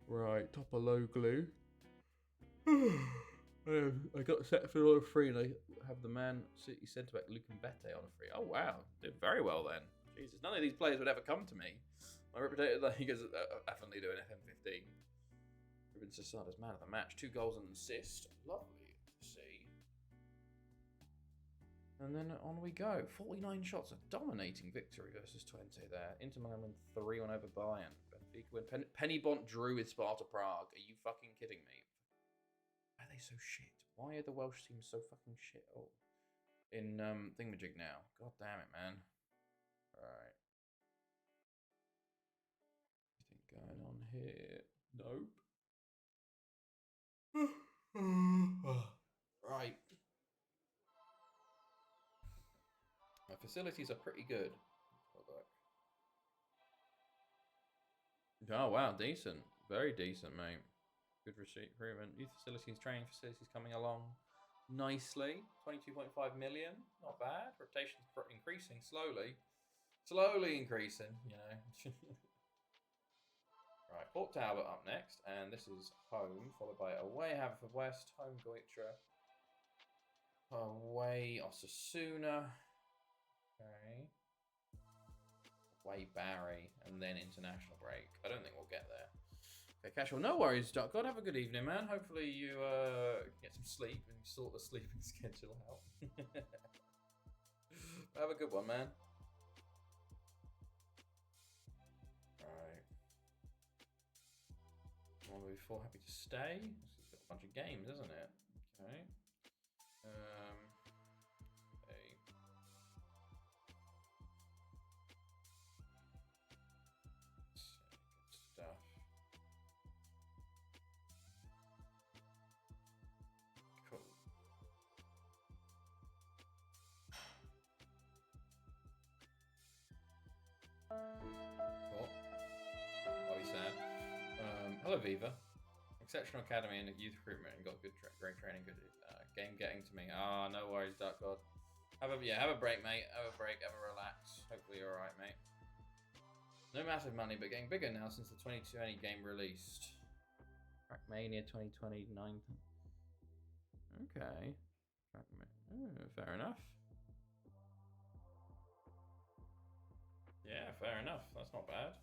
Right, Topologlu. I got set for on a free, and I have the Man City centre back Luke Mbete on a free. Oh wow, did very well then. Jesus, none of these players would ever come to me. My reputation, like, he goes, definitely doing FM15. Ruben Sasada's man of the match, 2 goals and an assist. Lovely to see. And then on we go. 49 shots, a dominating victory versus 20 there. Inter Milan win 3-1 over Bayern. Benfica win. Pennybont drew with Sparta Prague. Are you fucking kidding me? Why are they so shit? Why are the Welsh teams so fucking shit? Oh, in Thingamajig now. God damn it, man. Alright. Anything going on here? Nope. Right. My facilities are pretty good. Oh wow, decent. Very decent, mate. Good recruitment. Youth facilities, training facilities coming along nicely. 22.5 million. Not bad. Rotation's increasing slowly. Slowly increasing, you know. Right, Port Talbot up next. And this is home, followed by away Haverfordwest, home Goitra, away Osasuna. Okay. Away Barry, and then international break. I don't think we'll get there. Okay, casual. No worries, Doc. God, have a good evening, man. Hopefully you get some sleep and sort the sleeping schedule out. Have a good one, man. Alright. One before, happy to stay. It's got a bunch of games, isn't it? Okay. Hello, Viva. Exceptional academy and youth recruitment, and got good, great training. Good game getting to me. Ah, no worries, Duck God. Have a break, mate. Have a break. Have a relax. Hopefully you're all right, mate. No massive money, but getting bigger now since the 2020 game released. Trackmania 2029. Okay. Fair enough. Yeah, fair enough. That's not bad.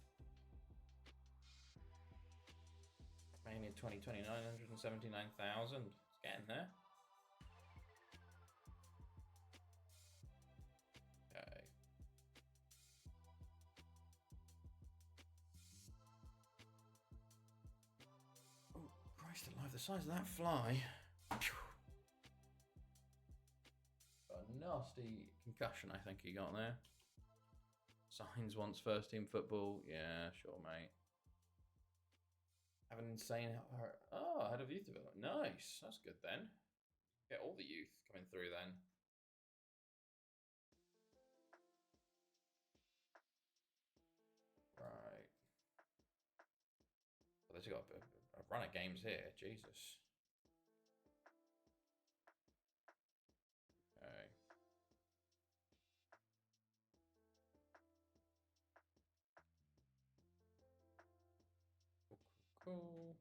Mania 2020, 979,000. It's getting there. Okay. Oh, Christ alive, the size of that fly. A nasty concussion, I think he got there. Signs wants first team football. Yeah, sure, mate. Have an insane... Oh, head of youth development. Nice. That's good then. Get all the youth coming through then. Right. Well, they've got a run of games here. Jesus. Okay. Cool.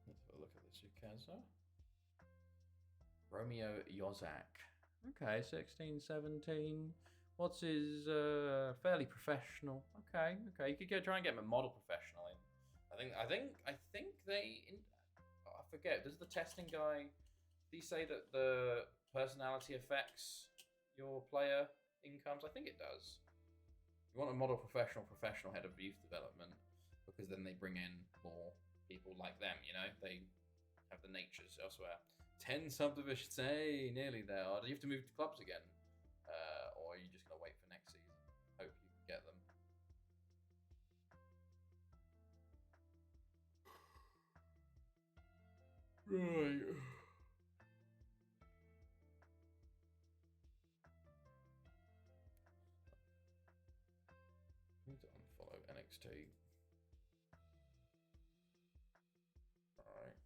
Let's have a look at this Ukeza. Romeo Yozak. Okay, 16, 17. What's his fairly professional? Okay. You could try and get him a model professional in. I think they. I forget. Does the testing guy? Did he say that the personality affects your player incomes? I think it does. You want a model professional head of youth development because then they bring in more people like them. You know, they have the natures elsewhere. 10 subdivisions. Hey, nearly there. Do you have to move to clubs again? Or are you just going to wait for next season? Hope you can get them. Right. I need to unfollow NXT. Alright.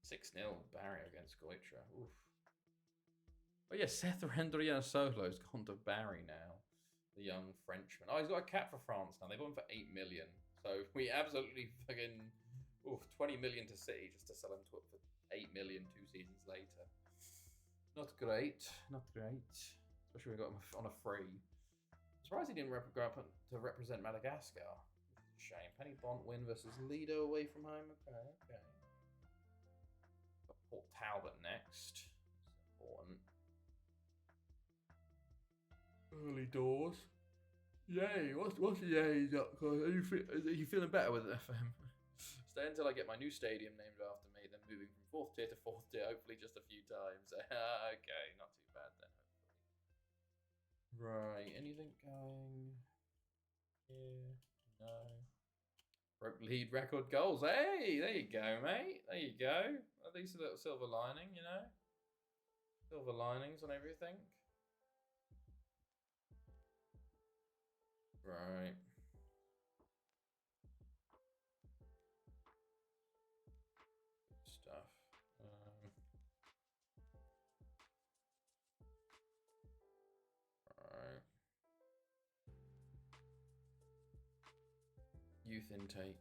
6-0 Barry against Goitra. Oof. Oh yeah, Seth Rendrian Solo's gone to Barry now. The young Frenchman. Oh, he's got a cap for France now. They bought him for 8 million. So we absolutely fucking 20 million to City just to sell him for 8 million 2 seasons later. Not great. Especially when we got him on a free. I'm surprised he didn't go up to represent Madagascar. Which is a shame. Penny Bont win versus Lido away from home. Okay. Got Port Talbot next. That's important. Early doors. Yay! What's yay? Are you feeling better with it, FM? Stay until I get my new stadium named after me. Then moving from 4th tier to 4th tier, hopefully just a few times. Okay, not too bad then. Hopefully. Right. Anything going here? No. Lead record goals. Hey, there you go, mate. There you go. At least a little silver lining, you know. Silver linings on everything. Right. Stuff. Right. Youth intake.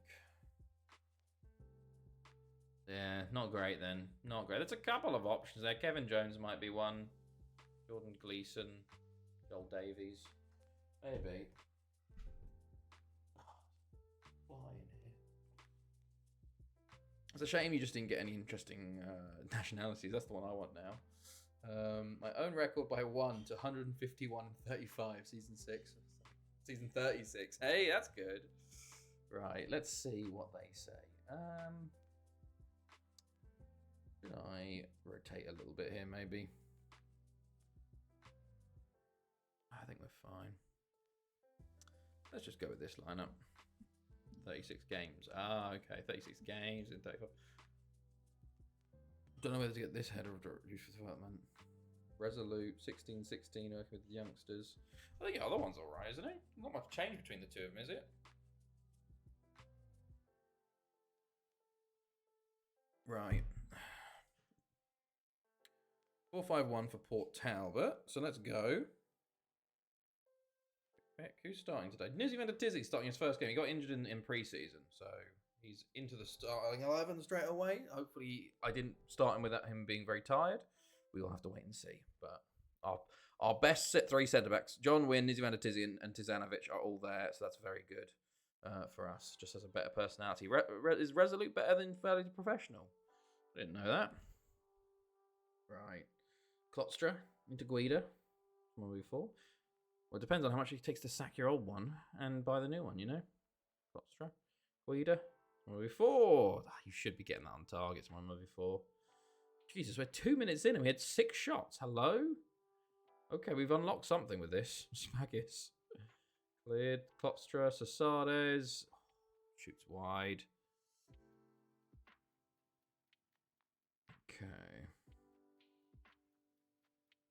Yeah, not great then. Not great. There's a couple of options there. Kevin Jones might be one. Jordan Gleeson. Joel Davies. Maybe. It's a shame you just didn't get any interesting nationalities. That's the one I want now. My own record by 1 to 151 and 35, season 6. Season 36. Hey, that's good. Right, let's see what they say. Should I rotate a little bit here, maybe? I think we're fine. Let's just go with this lineup. 36 games. Okay. 36 games in 35. Don't know whether to get this header of youth development. Resolute, 16-16, working with the youngsters. I think the other one's alright, isn't it? Not much change between the two of them, is it? Right. 4-5-1 for Port Talbot. So let's go. Who's starting today? Nizzy Van der Tizzy starting his first game. He got injured in pre-season, so he's into the starting 11 straight away. Hopefully, I didn't start him without him being very tired. We will have to wait and see. But our best 3 centre-backs, John Wynn, Nizzy Van der Tizzy, and Tizanovic are all there, so that's very good for us. Just has a better personality. Is Resolute better than Fairly Professional? I didn't know that. Right. Klotstra into Guida from before. Well, it depends on how much it takes to sack your old one and buy the new one, you know? Klotstra, Guida, from before. You should be getting that on target, from before. Jesus, we're 2 minutes in and we had 6 shots. Hello? Okay, we've unlocked something with this. Smaggis. Cleared. Klopstra, Sasades. Shoots wide. Okay.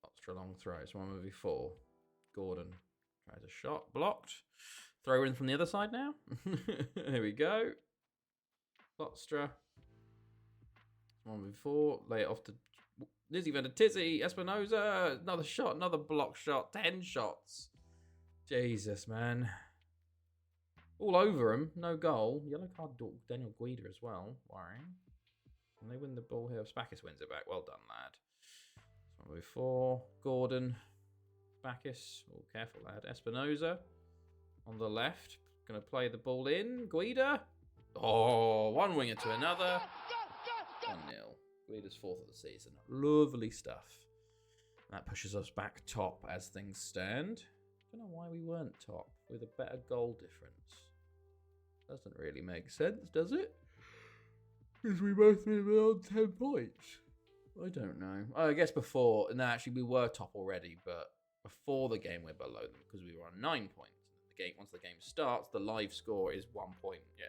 Klopstra long throws. 1v4. Gordon tries a shot. Blocked. Throw in from the other side now. Here we go. Klopstra. 1v4. Lay it off to Lizzie Van der Tizzy. Espinoza. Another shot. Another block shot. 10 shots. Jesus, man. All over him. No goal. Yellow card Daniel Guida as well. Worrying. And they win the ball here. Spakis wins it back. Well done, lad. 1v4. Gordon. Spakis. Oh, careful, lad. Espinoza on the left. Going to play the ball in. Guida. Oh, one winger to another. 1-0. Guida's 4th of the season. Lovely stuff. That pushes us back top as things stand. I don't know why we weren't top with a better goal difference. Doesn't really make sense, does it? Because we both been on 10 points. I don't know. I guess before, no, actually we were top already, but before the game we're below them because we were on 9 points. Once the game starts, the live score is 1 point. Yeah.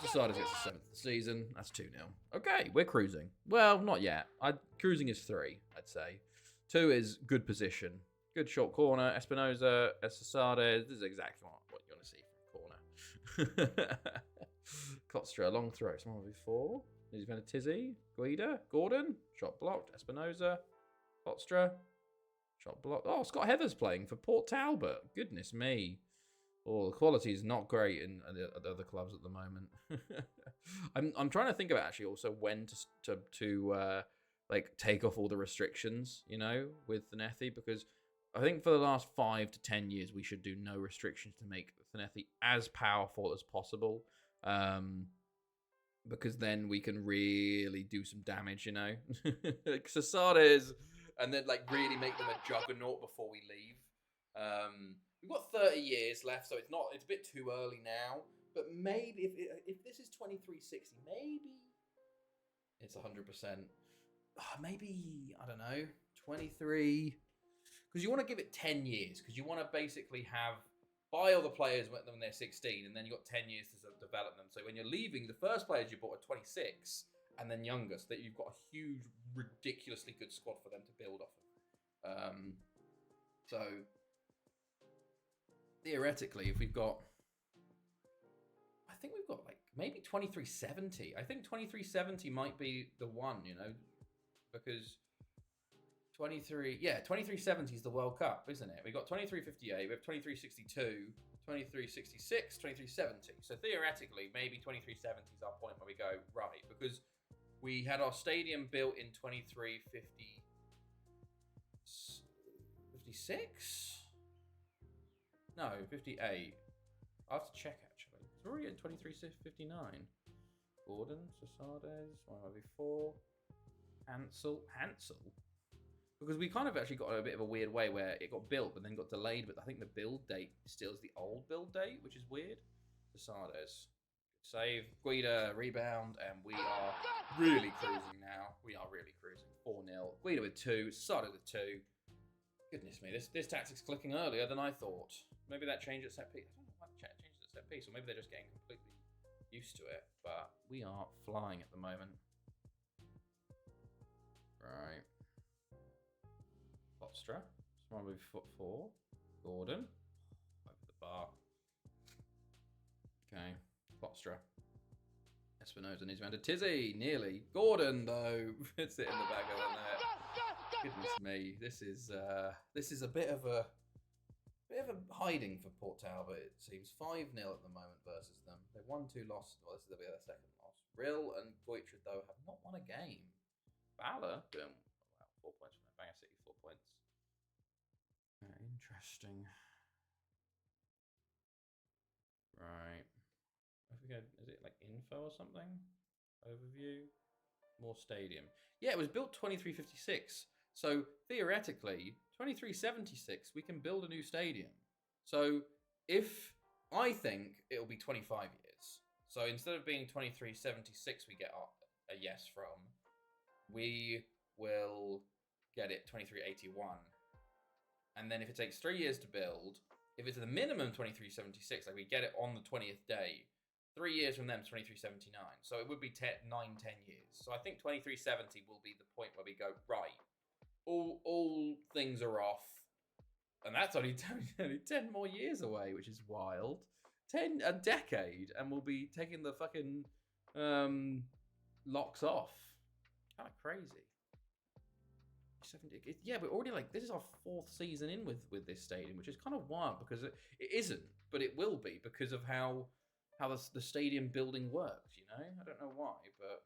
Decided it's the 7th of the season. That's 2-0. Okay, we're cruising. Well, not yet. Cruising is 3, I'd say. 2 is good position. Good short corner. Espinoza, Esasades. This is exactly what you want to see from corner. Klopstra, long throw. Someone before. He's been a Tizzy. Guida. Gordon. Shot blocked. Espinoza. Klopstra. Shot blocked. Oh, Scott Heather's playing for Port Talbot. Goodness me. Oh, the quality is not great in the other clubs at the moment. I'm trying to think about actually also when to like take off all the restrictions, you know, with Thanethi, because I think for the last 5 to 10 years we should do no restrictions to make Thanethi as powerful as possible, because then we can really do some damage, you know. Like Sasades, and then like really make them a juggernaut before we leave. We've got 30 years left, so it's a bit too early now. But maybe if this is 2360, maybe it's 100%. Maybe, I don't know, 23. Because you want to give it 10 years. Because you want to basically buy all the players when they're 16, and then you've got 10 years to sort of develop them. So when you're leaving, the first players you bought are 26, and then younger, so that you've got a huge, ridiculously good squad for them to build off of. So theoretically, if we've got, I think we've got like maybe 2370. I think 2370 might be the one, you know, because 2370 is the World Cup, isn't it? We've got 2358, we have 2362, 2366, 2370. So theoretically, maybe 2370 is our point where we go, right, because we had our stadium built in 2356? No, 58. I'll have to check, actually. It's already at 2359. Gordon, Sasades, 1v4. Hansel. Because we kind of actually got a bit of a weird way where it got built but then got delayed, but I think the build date still is the old build date, which is weird. Sasades. Save. Guida, rebound, and we are really cruising now. We are really cruising. 4-0. Guida with 2. Sasades with 2. Goodness me, this tactic's clicking earlier than I thought. Maybe that changed at set piece. I don't know why it changed at set piece, or maybe they're just getting completely used to it. But we are flying at the moment. Right. Klopstra. Someone with foot 4. Gordon. Over the bar. Okay. Klopstra. Espinoza needs around to Tizzy. Nearly. Gordon, though. It's it in the back of the net. Goodness me. This is a bit of a hiding for Port Talbot, it seems. 5-0 at the moment versus them. They've won 2, lost. Well, this will be their second loss. Rill and Goitre, though, have not won a game. Bala, boom. Wow, 4 points from that. Banger City, 4 points. Interesting. Right. I forget, is it like info or something? Overview? More stadium. Yeah, it was built 2356. So theoretically, 2376, we can build a new stadium. So I think it'll be 25 years. So instead of being 2376, we get a yes from, we will get it 2381. And then if it takes 3 years to build, if it's the minimum 2376, like we get it on the 20th day, 3 years from them is 2379. So it would be 10 years. So I think 2370 will be the point where we go, right, all things are off. And that's only 10 more years away, which is wild. A decade, and we'll be taking the fucking locks off. Kind of crazy. 70. Yeah, we're already like, this is our 4th season in with this stadium, which is kind of wild because it isn't, but it will be because of how the stadium building works. You know, I don't know why, but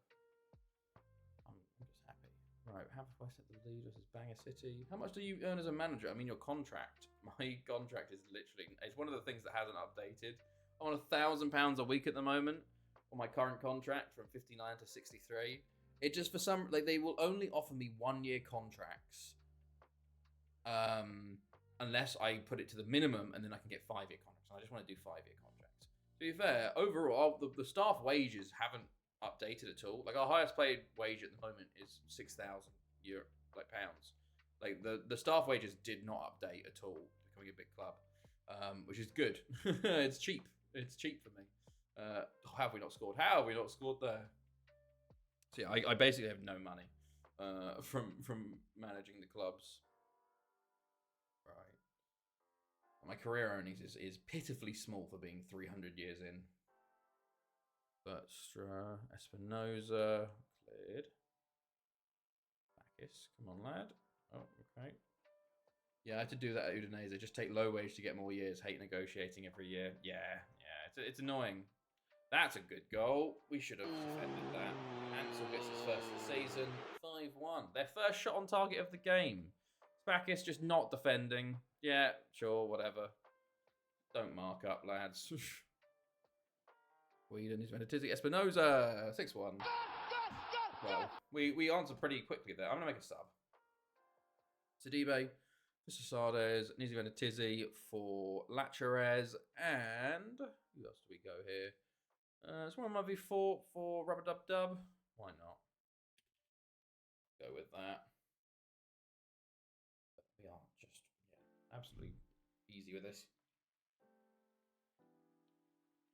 I'm just happy. Right, how have I set the lead versus Bangor City? How much do you earn as a manager? I mean, your contract. My contract is literally, it's one of the things that hasn't updated. I'm on £1,000 a week at the moment on my current contract from 59 to 63. It just, for some, like, they will only offer me 1-year contracts unless I put it to the minimum, and then I can get 5-year contracts. And I just want to do 5-year contracts. To be fair, overall, the staff wages haven't updated at all. Like, our highest paid wage at the moment is €6,000, like, pounds. Like, the staff wages did not update at all, becoming a big club, which is good. It's cheap. It's cheap for me. How have we not scored? How have we not scored there? So yeah, I basically have no money from managing the clubs. Right. My career earnings is pitifully small for being 300 years in. But Espinoza cleared. Bacchus, come on, lad. Oh, okay. Yeah, I had to do that at Udinese. Just take low wage to get more years. Hate negotiating every year. Yeah. It's annoying. That's a good goal. We should have defended that. Ansel gets his first of the season. 5-1. Their first shot on target of the game. Bacchus just not defending. Yeah, sure, whatever. Don't mark up, lads. Whedon is Venetizzi. Espinoza. 6-1. Well, we answered pretty quickly there. I'm going to make a sub. Sidibe. Sades, Nizzi Venetizzi for Lachares, and who else do we go here? It's one of my V4 for Rubber Dub Dub. Why not? Go with that. But we are just, absolutely easy with this.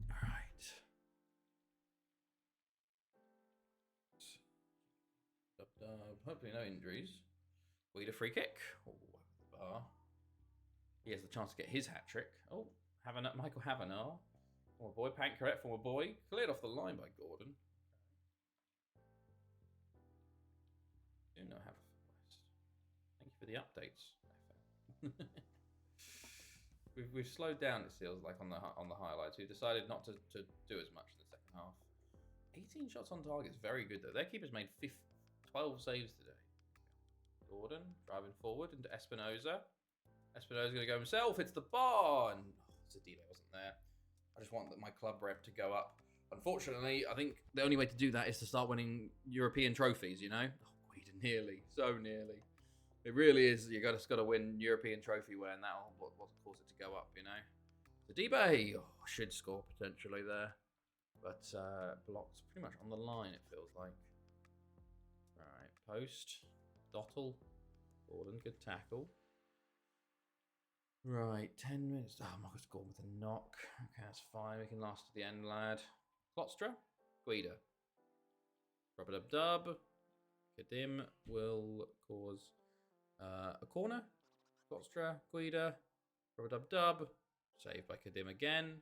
All right. Dub Dub. Hopefully no injuries. Weed a free kick. Oh, bar. He has the chance to get his hat trick. Oh, Michael Havanah. Former boy, Pankeret, former boy. Cleared off the line by Gordon. Do not have a West. Thank you for the updates. we've slowed down, it feels like, on the highlights. We've decided not to do as much in the second half. 18 shots on target is very good, though. Their keeper's made 12 saves today. Gordon driving forward into Espinoza. Espinoza's going to go himself. It's the bar. And Zidane wasn't there. I just want my club rep to go up. Unfortunately, I think the only way to do that is to start winning European trophies, you know? Oh, nearly. So nearly. It really is. You just got to win European trophy where, and that'll what cause it to go up, you know? Zidane should score potentially there. But blocked pretty much on the line, it feels like. Right, post. Dottle. Gordon, good tackle. Right, 10 minutes. Oh, I'm not going to score with a knock. Okay, that's fine. We can last to the end, lad. Klotstra. Guida. Rub-a-dub-dub. Kadim will cause a corner. Klotstra. Guida. Rub-a-dub-dub. Saved by Kadim again.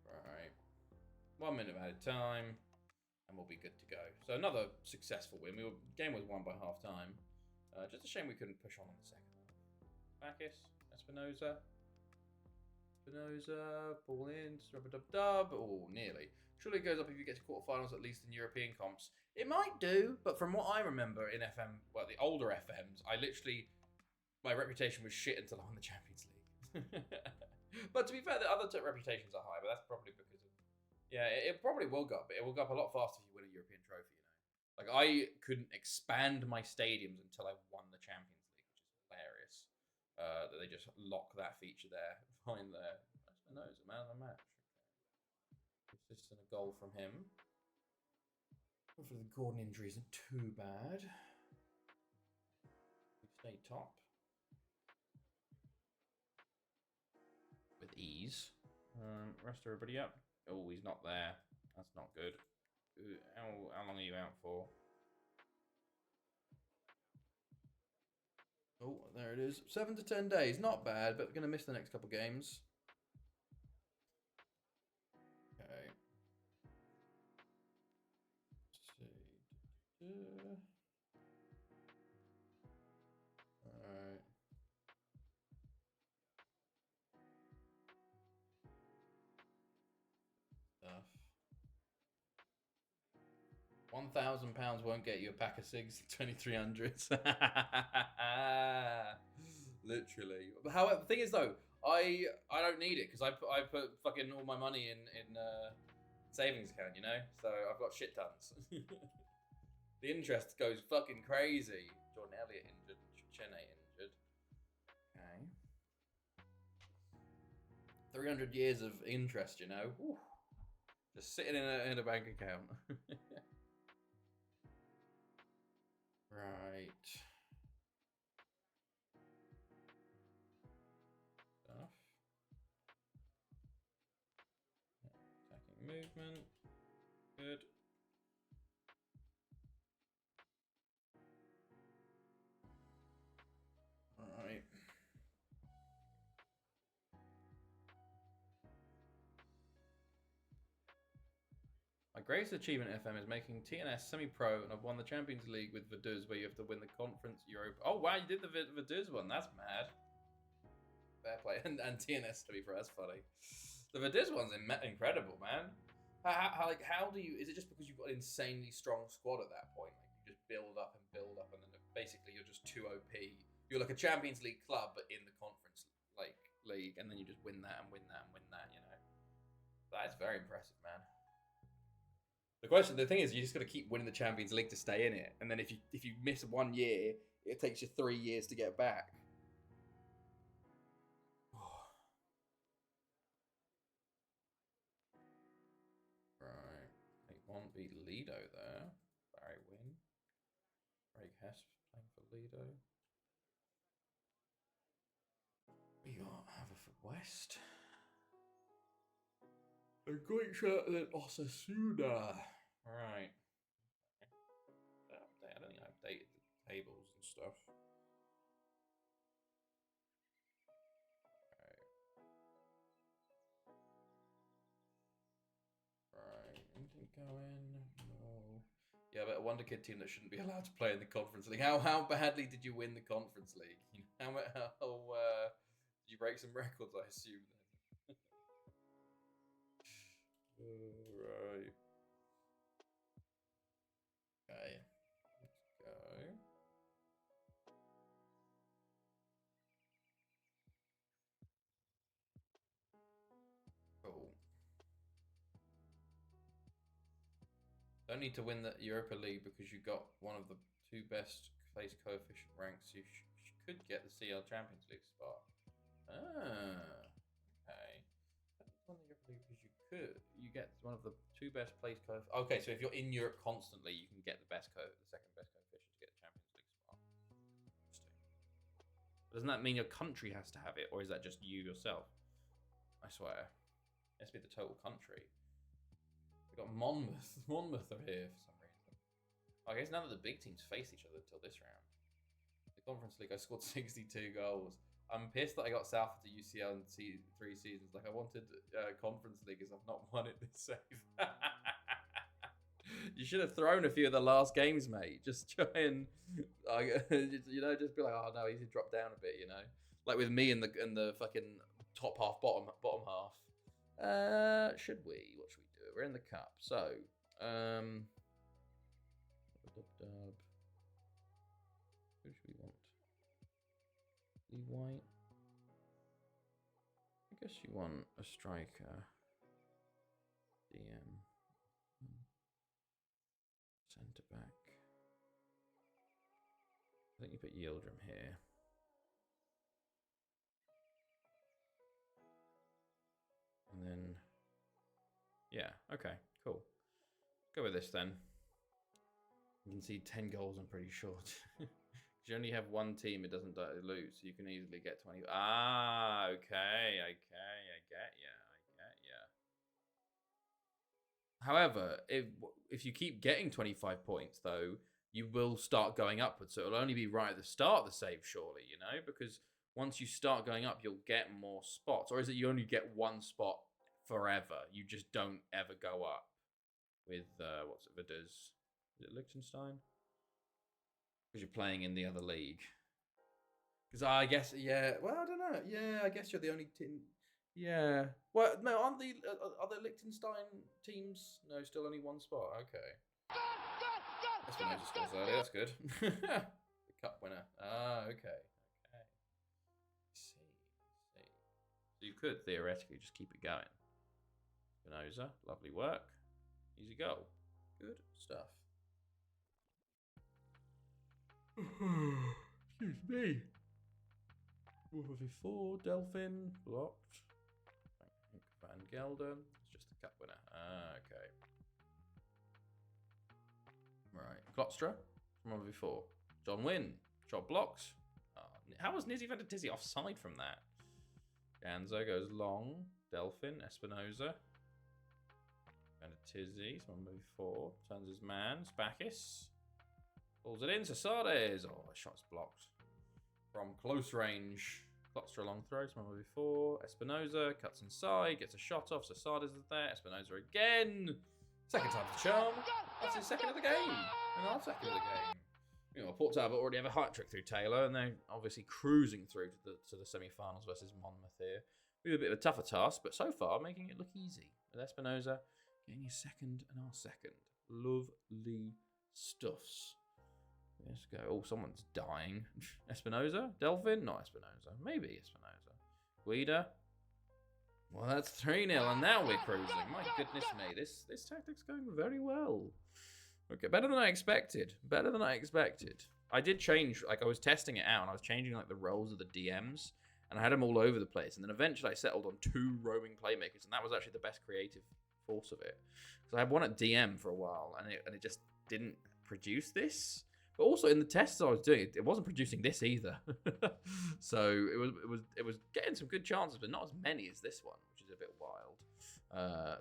Right. 1 minute at a time. And we'll be good to go. So another successful win. Game was won by half time. Just a shame we couldn't push on in the second half. Bacchus, Espinoza. Ball in, rub-a-dub-dub. Oh, nearly. Surely it goes up if you get to quarterfinals, at least in European comps. It might do, but from what I remember in FM, well, the older FMs, my reputation was shit until I won the Champions League. But to be fair, the other reputations are high, but that's probably because of. Yeah, it probably will go up. It will go up a lot faster if you win a European trophy, you know. Like, I couldn't expand my stadiums until I won the Champions League, which is hilarious. That they just lock that feature there. Fine there. Espinoza, man of the match. Okay. Assist and a goal from him. Hopefully the Gordon injury isn't too bad. We stay top. With ease. Rest everybody up. Oh, he's not there. That's not good. How long are you out for? Oh, there it is. 7 to 10 days. Not bad, but we're going to miss the next couple games. Okay. Let's see. Alright. Stuff. £1,000 won't get you a pack of cigs. 2300s. Literally. However, the thing is though, I don't need it because I put fucking all my money in savings account, you know. So I've got shit tons. The interest goes fucking crazy. Jordan Elliott injured. Chene injured. Okay. 300 years of interest, you know. Whew. Just sitting in a bank account. Right. Stuff. Attacking movement. Good. Alright. My greatest achievement in FM is making TNS semi-pro, and I've won the Champions League with Vaduz, where you have to win the Conference Europe. Oh wow, you did the Vaduz one. That's mad. Fair play. And TNS semi-pro. That's funny. The Vaduz one's incredible, man. How do you? Is it just because you've got an insanely strong squad at that point? Like you just build up, and then basically you're just too OP. You're like a Champions League club, but in the Conference league, and then you just win that and win that and win that. You know, that's very impressive, man. The thing is, you just got to keep winning the Champions League to stay in it, and then if you miss 1 year, it takes you 3 years to get back. Right, take 1 beat Lido there. Barry win. Craig Hess playing for Lido. We got Haverford West. A great shirt and then Osasuna. Right. I don't think I updated the tables and stuff. Right. Anything going? No. Yeah, but a Wonder Kid team that shouldn't be allowed to play in the Conference League. How badly did you win the Conference League? How did you break some records? I assume then. Right. Okay. Let's go. Cool. Don't need to win the Europa League because you got one of the 2 best face coefficient ranks. You could get the CL Champions League spot. Ah, okay. Don't win the Europa League because you get one of the 2 best place coefficients. Okay, so if you're in Europe constantly, you can get the second best coefficient to get the Champions League spot. Interesting. Doesn't that mean your country has to have it, or is that just you yourself? I swear. It has to be the total country. We've got Monmouth. Monmouth are here for some reason. I guess none of the big teams face each other until this round. The Conference League, I scored 62 goals. I'm pissed that I got South to UCL in 3 seasons. Like, I wanted Conference League as I've not won it this save. You should have thrown a few of the last games, mate. Just try and, just be like, oh no, he's dropped down a bit, you know? Like with me in the fucking top half, bottom half. Should we? What should we do? We're in the cup, so who should we want? Lee White. I guess you want a striker. DM. Centre back. I think you put Yildirim here. And then, yeah, okay, cool. Go with this then. You can see 10 goals, I'm pretty sure. You only have one team, it doesn't lose, so you can easily get 20. Ah, okay, I get ya. However, if you keep getting 25 points, though, you will start going upwards. So it'll only be right at the start of the save, surely, you know? Because once you start going up, you'll get more spots. Or is it you only get one spot forever? You just don't ever go up with, what's it, Viduz? Is it Liechtenstein? Because you're playing in the other league. Because I guess, yeah, well, I don't know. Yeah, I guess you're the only team. Yeah. Well, no, aren't the other Liechtenstein teams? No, still only one spot. Okay. Espinosa scores early. That's good. The cup winner. Ah, okay. Okay. See. So you could theoretically just keep it going. Espinosa, lovely work. Easy goal. Good stuff. Excuse me. Before Delphin blocked. Van Gelder. It's just the cup winner. Ah, okay. Right. Klopstra from before. John Wynn. Shot blocks. Oh, how was Nizzy Van der Tizzy offside from that? Ganzo goes long. Delphin. Espinosa. Van der Tizzy. Someone before. Turns his man. Spakis. Pulls it in. Sasades. Oh, the shot's blocked. From close range. Klopstra long throw. Someone before. Espinosa cuts inside. Gets a shot off. Sasades is there. Espinosa again. Second time to charm. That's his second of the game. And our second of the game. You know, Port Talbot already have a hat-trick through Taylor, and they're obviously cruising through to the semi-finals versus Monmouth here. We have a bit of a tougher task, but so far making it look easy. With Espinosa getting his second and our second. Lovely stuffs. Let's go. Oh, someone's dying. Espinosa? Delphin? Not Espinosa. Maybe Espinosa. Guida? Well, that's 3-0, and now we're cruising. My goodness me, this tactic's going very well. Okay, better than I expected. Better than I expected. I did change, like, I was testing it out, and I was changing, like, the roles of the DMs, and I had them all over the place, and then eventually I settled on 2 roaming playmakers, and that was actually the best creative force of it. Because I had one at DM for a while, and it just didn't produce this. But also in the tests I was doing, it wasn't producing this either. So it was getting some good chances, but not as many as this one, which is a bit wild.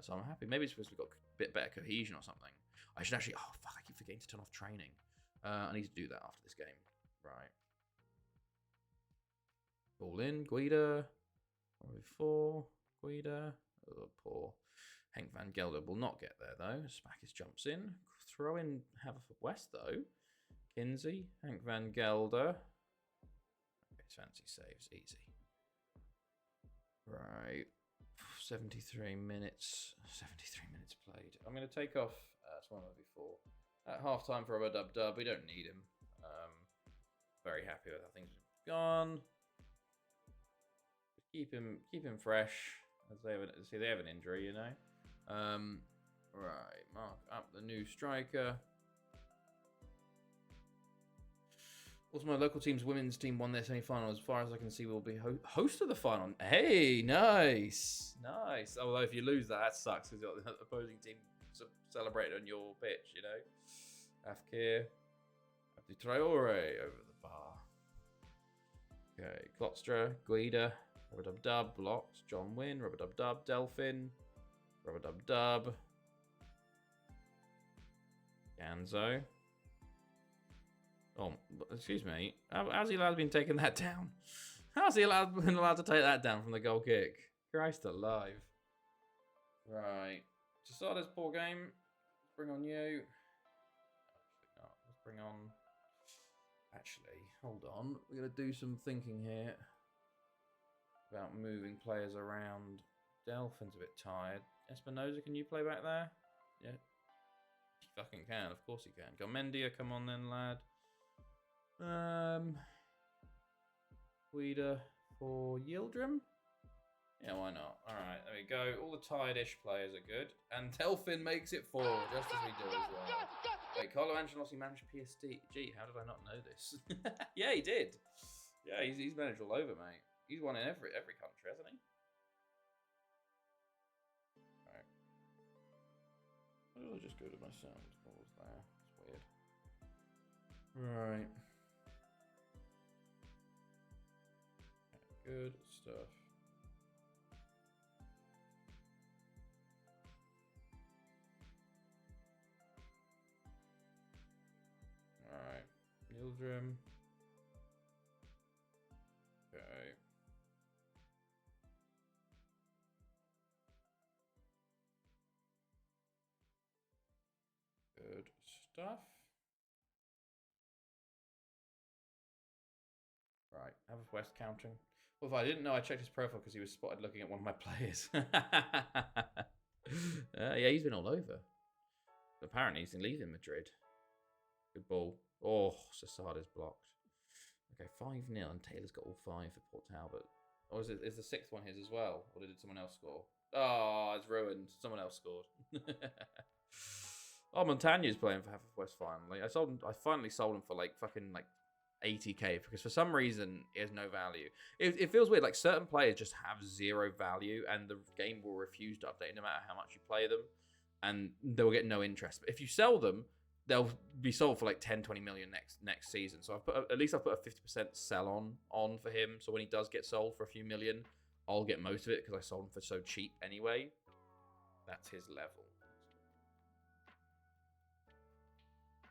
So I'm happy. Maybe it's because we've got a bit better cohesion or something. I should actually. Oh fuck! I keep forgetting to turn off training. I need to do that after this game. Right. Ball in. Guida. 4. Guida. Oh, poor. Henk van Gelder will not get there though. Spakis jumps in. Throw in Haverford-West though. Kinsey, Henk van Gelder. Okay, fancy saves, easy. Right, 73 minutes. 73 minutes played. I'm going to take off Swan before. At half time for Rubber Dub. We don't need him. Very happy with how things have gone. Keep him fresh. As they have an injury, you know. Right, mark up the new striker. Also, my local team's women's team won their semi-final. As far as I can see, we'll be host of the final. Hey, nice. Nice. Although if you lose that sucks because the opposing team celebrated on your pitch, you know. Afkir. Abdi Traore over the bar. Okay, Klopstra, Guida, Rubber-Dub-Dub, blocked. John Wynn, Rubber-Dub-Dub, Delphin, Rubber-Dub-Dub. Ganzo. Oh, excuse me. How's he allowed been taking that down? How's he been allowed to take that down from the goal kick? Christ alive. Right. Jasada's poor game. Let's bring on you. Actually not. Let's bring on... Actually, hold on. We're going to do some thinking here about moving players around. Delphin's a bit tired. Espinosa, can you play back there? Yeah. He fucking can. Of course he can. Gomendia, come on then, lad. Guida for Yildirim? Yeah, why not? Alright, there we go. All the tired-ish players are good. And Delphin makes it 4, just as we do as well. Wait, Carlo Ancelotti managed PSG. Gee, how did I not know this? Yeah, he did. Yeah, he's managed all over, mate. He's won in every country, hasn't he? Alright. What did I just go to my sound? What was there? It's weird. Right. Good stuff. Alright. Yildrim. Okay. Good stuff. Right, West counting. Well, if I didn't know, I checked his profile because he was spotted looking at one of my players. Yeah, he's been all over. Apparently, he's leaving Madrid. Good ball. Oh, Sasada's blocked. Okay, 5-0, and Taylor's got all 5 for Port Talbot. Or is the 6th one his as well? Or did someone else score? Oh, it's ruined. Someone else scored. Oh, Montagne's playing for West finally. I finally sold him for like fucking like 80k because for some reason he has no value. It feels weird. Like certain players just have zero value, and the game will refuse to update no matter how much you play them, and they'll get no interest. But if you sell them, they'll be sold for like 10-20 million next season. So I've put a 50% sell on for him. So when he does get sold for a few million, I'll get most of it because I sold him for so cheap anyway. That's his level.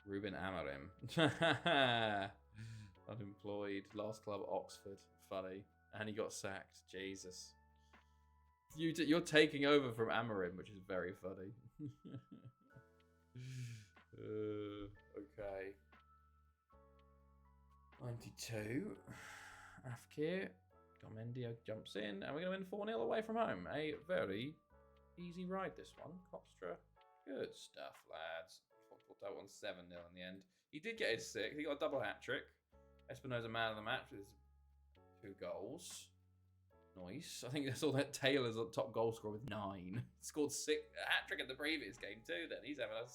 Ruben Amorim. Unemployed. Last club, Oxford. Funny. And he got sacked. Jesus. You're taking over from Amorim, which is very funny. Okay. 92. Afkir. Gomendio jumps in. And we're going to win 4-0 away from home. A very easy ride, this one. Kopstra. Good stuff, lads. That won 7-0 in the end. He did get his 6th. He got a double hat-trick. Espinosa man of the match with 2 goals. Nice. I think I saw that Taylor's the top goal scorer with 9. Scored a hat-trick in the previous game too then. He's having a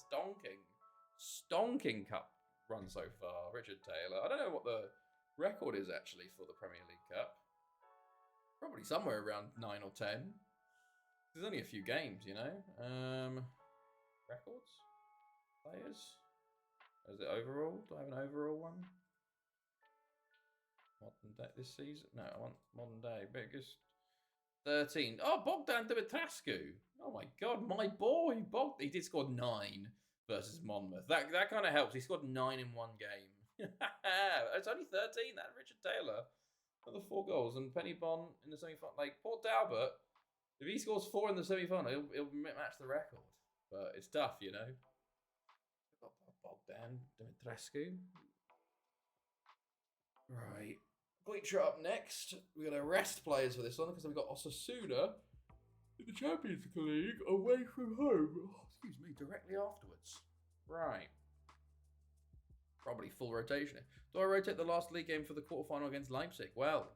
stonking cup run so far. Richard Taylor. I don't know what the record is actually for the Premier League Cup. Probably somewhere around 9 or 10. There's only a few games, you know. Records? Players? Is it overall? Do I have an overall one? Modern day this season? No, I want modern day. Biggest 13. Oh, Bogdan Dimitrescu. Oh my god, my boy. He did score 9 versus Monmouth. That kind of helps. He scored 9 in one game. It's only 13. That Richard Taylor. Another 4 goals. And Penny Bond in the semi-final. Like, Port Talbot, if he scores 4 in the semi-final, he'll match the record. But it's tough, you know. Bogdan Dimitrescu. Right. Bleacher up next. We're going to rest players for this one because we've got Osasuna in the Champions League away from home. Oh, excuse me, directly afterwards. Right. Probably full rotation. Do I rotate the last league game for the quarterfinal against Leipzig? Well,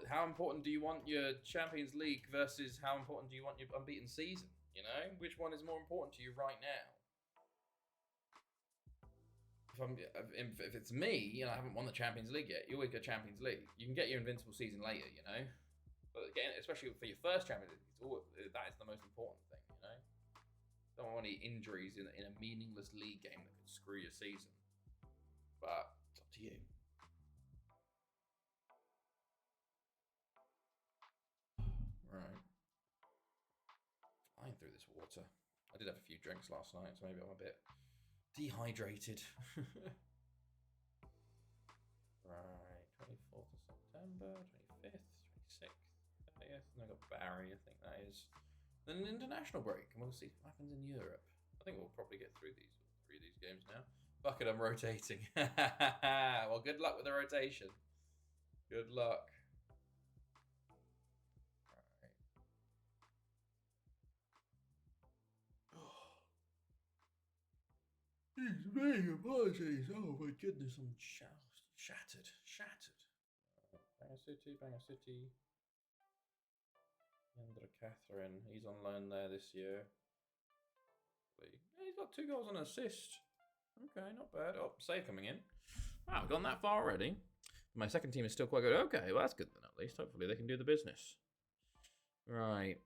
how important do you want your Champions League versus how important do you want your unbeaten season? You know, which one is more important to you right now? If it's me, you know, I haven't won the Champions League yet. You always get Champions League. You can get your invincible season later, you know. But again, especially for your first Champions League, that is the most important thing, you know. Don't want any injuries in a meaningless league game that could screw your season. But it's up to you. Right. Flying through this water. I did have a few drinks last night, so maybe I'm a bit dehydrated. Right, 24th of September, 25th, 26th, 30th. And I've got Barry, I think that is. Then an international break, and we'll see what happens in Europe. I think we'll probably get through these games now. Bucket, I'm rotating. Well, good luck with the rotation. Good luck. It's me, apologies. Oh my goodness, I'm shattered. Banger City. Andra Catherine, he's on loan there this year. Yeah, he's got 2 goals and an assist. Okay, not bad. Oh, save coming in. Wow, we've gone that far already. My second team is still quite good. Okay, well that's good then at least. Hopefully they can do the business. Right.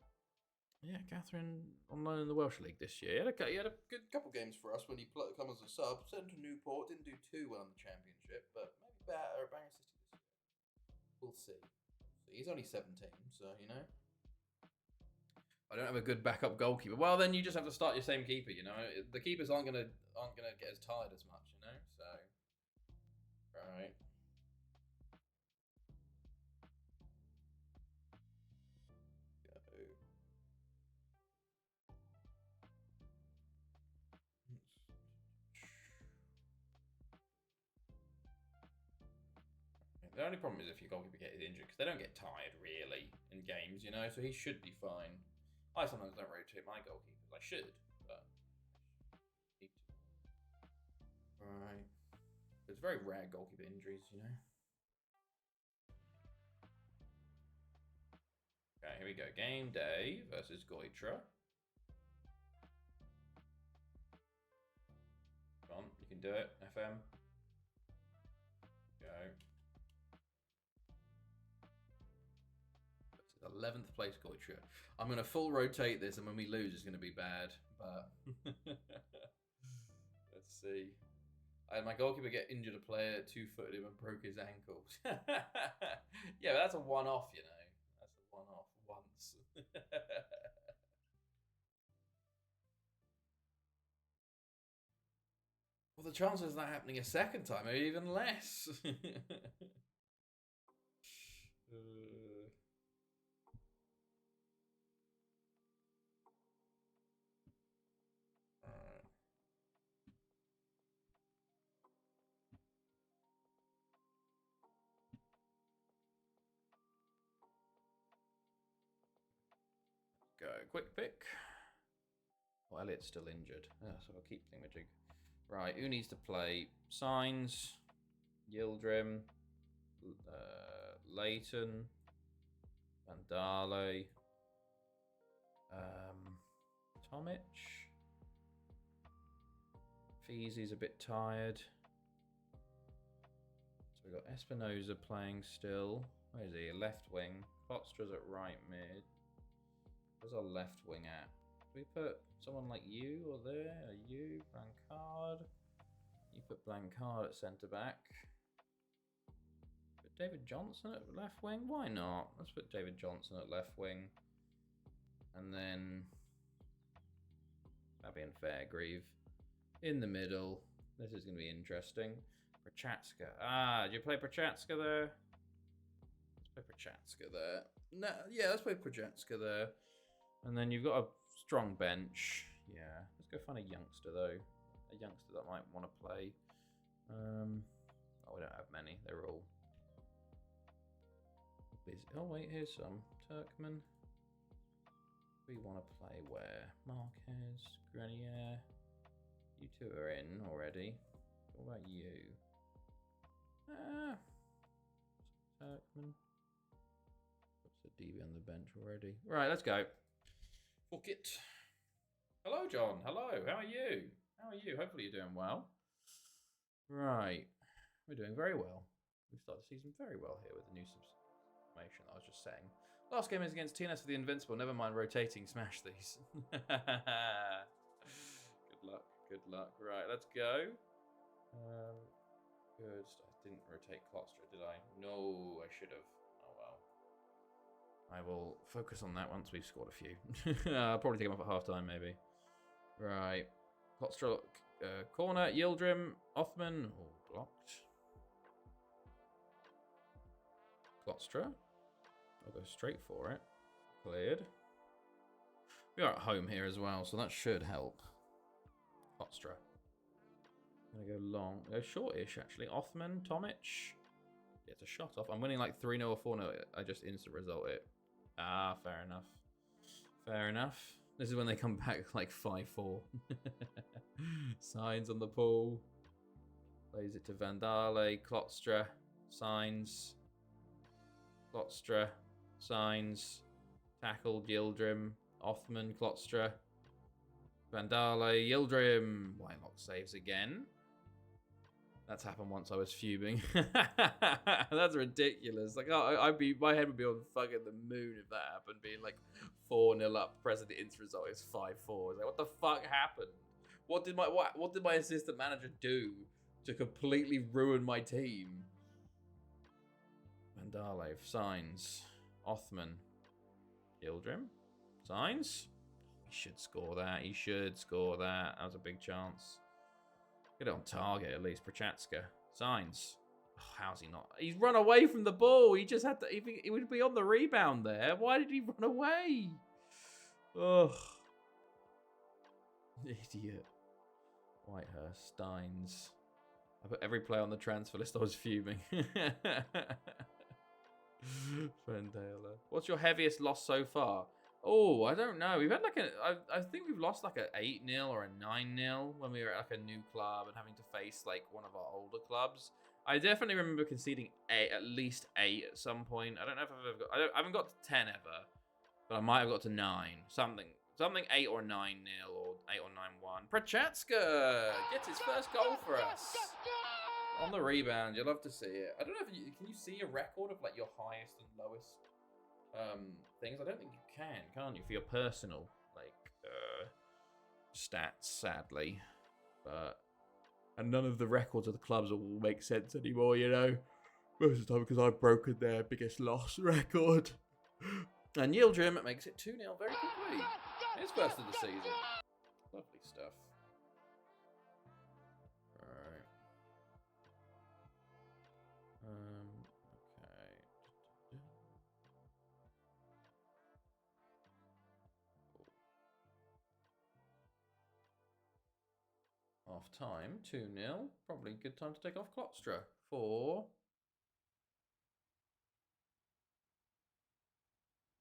Yeah, Catherine on loan in the Welsh League this year. He had a good couple games for us when he come as a sub. Sent to Newport, didn't do too well in the Championship, but maybe better at Bangor City this year. We'll see. He's only 17, so you know. I don't have a good backup goalkeeper. Well, then you just have to start your same keeper. You know, the keepers aren't gonna get as tired as much. You know, so right. The only problem is if your goalkeeper gets injured, because they don't get tired really in games, you know. So he should be fine. I sometimes don't rotate my goalkeepers. I should, but need to. Right. It's very rare goalkeeper injuries, you know. Okay, here we go. Game day versus Goitra. Come on, you can do it, FM. Go. 11th place Goitra. I'm going to full rotate this, and when we lose, it's going to be bad. But let's see. I had my goalkeeper get injured. A player 2-footed him and broke his ankles. Yeah, but that's a one-off, you know. That's a one-off once. Well, the chances of that happening a second time are even less. Go, quick pick. Well, Elliot's still injured, so I'll keep thingamajig. Right, who needs to play? Signs, Yildirim, Leighton, Vandale, Tomic. Feezy's a bit tired. So we've got Espinoza playing still. Where is he? Left wing. Klotstra's at right mid. Where's our left wing at? Do we put someone like you or there? Or you? Blancard? You put Blancard at centre back. Put David Johnson at left wing? Why not? Let's put David Johnson at left wing. And then Fabian Fairgrieve in the middle. This is going to be interesting. Prochatska. Ah, do you play Prochatska there? Let's play Prochatska there. No, yeah, let's play Prochatska there. And then you've got a strong bench. Yeah, let's go find a youngster though. A youngster that might want to play. Oh, we don't have many. They're all busy. Oh wait, here's some. Turkman. We want to play where? Marquez, Grenier. You two are in already. What about you? Turkman. What's the DB on the bench already? Right, let's go. Fuck it. Hello, John. Hello. How are you? How are you? Hopefully you're doing well. Right. We're doing very well. We've started the season very well here with the new submission that I was just saying. Last game is against TNS for the Invincible. Never mind rotating. Smash these. Good luck. Good luck. Right, let's go. Good. I didn't rotate Klostra, did I? No, I should have. Oh, well. I will focus on that once we've scored a few. I'll probably take him off at half-time, maybe. Right. Klostra, corner. Yildirim. Othman. Oh, blocked. Klostra. I'll go straight for it. Cleared. We are at home here as well, so that should help. Klostra. I'm going to go long. Go shortish, actually. Othman, Tomic. Yeah, it's a shot off. I'm winning like 3-0 or 4-0. I just instant result it. Ah, fair enough. Fair enough. This is when they come back like 5-4. Signs on the pool. Plays it to Vandale. Klostra. Signs. Klostra. Signs. Tackled. Yildirim. Othman. Klostra. Vandale. Yildirim. Whitelock saves again. That's happened once. I was fuming. That's ridiculous. Like, my head would be on fucking the moon if that happened. Being like 4-0 up, pressing the instant result is 5-4. Like, what the fuck happened? What did my assistant manager do to completely ruin my team? Vandalev, Signs, Othman, Yildirim, Signs. He should score that. He should score that. That was a big chance. Get it on target at least. Prochatska. Signs. Oh, how's he not? He's run away from the ball. He just had to. He would be on the rebound there. Why did he run away? Ugh. Idiot. Whitehurst. Steins. I put every player on the transfer list. I was fuming. Fendela. What's your heaviest loss so far? Oh, I don't know. We've had like I think we've lost like a 8-0 or a 9-0 when we were at like a new club and having to face like one of our older clubs. I definitely remember conceding at least 8 at some point. I don't know if I've ever got. I haven't got to 10 ever, but I might have got to 9. Something 8 or 9-0 or 8 or 9-1. Prochatska gets his first goal for us on the rebound. You'll love to see it. I don't know if can you see a record of like your highest and lowest things? I don't think you can you, for your personal like stats, sadly. But and none of the records of the clubs will make sense anymore, you know. Most of the time because I've broken their biggest loss record. And Yildirim makes it 2-0 very quickly. His first of the season. Lovely stuff. Alright. Okay. Half time, 2-0. Probably a good time to take off Klopstra for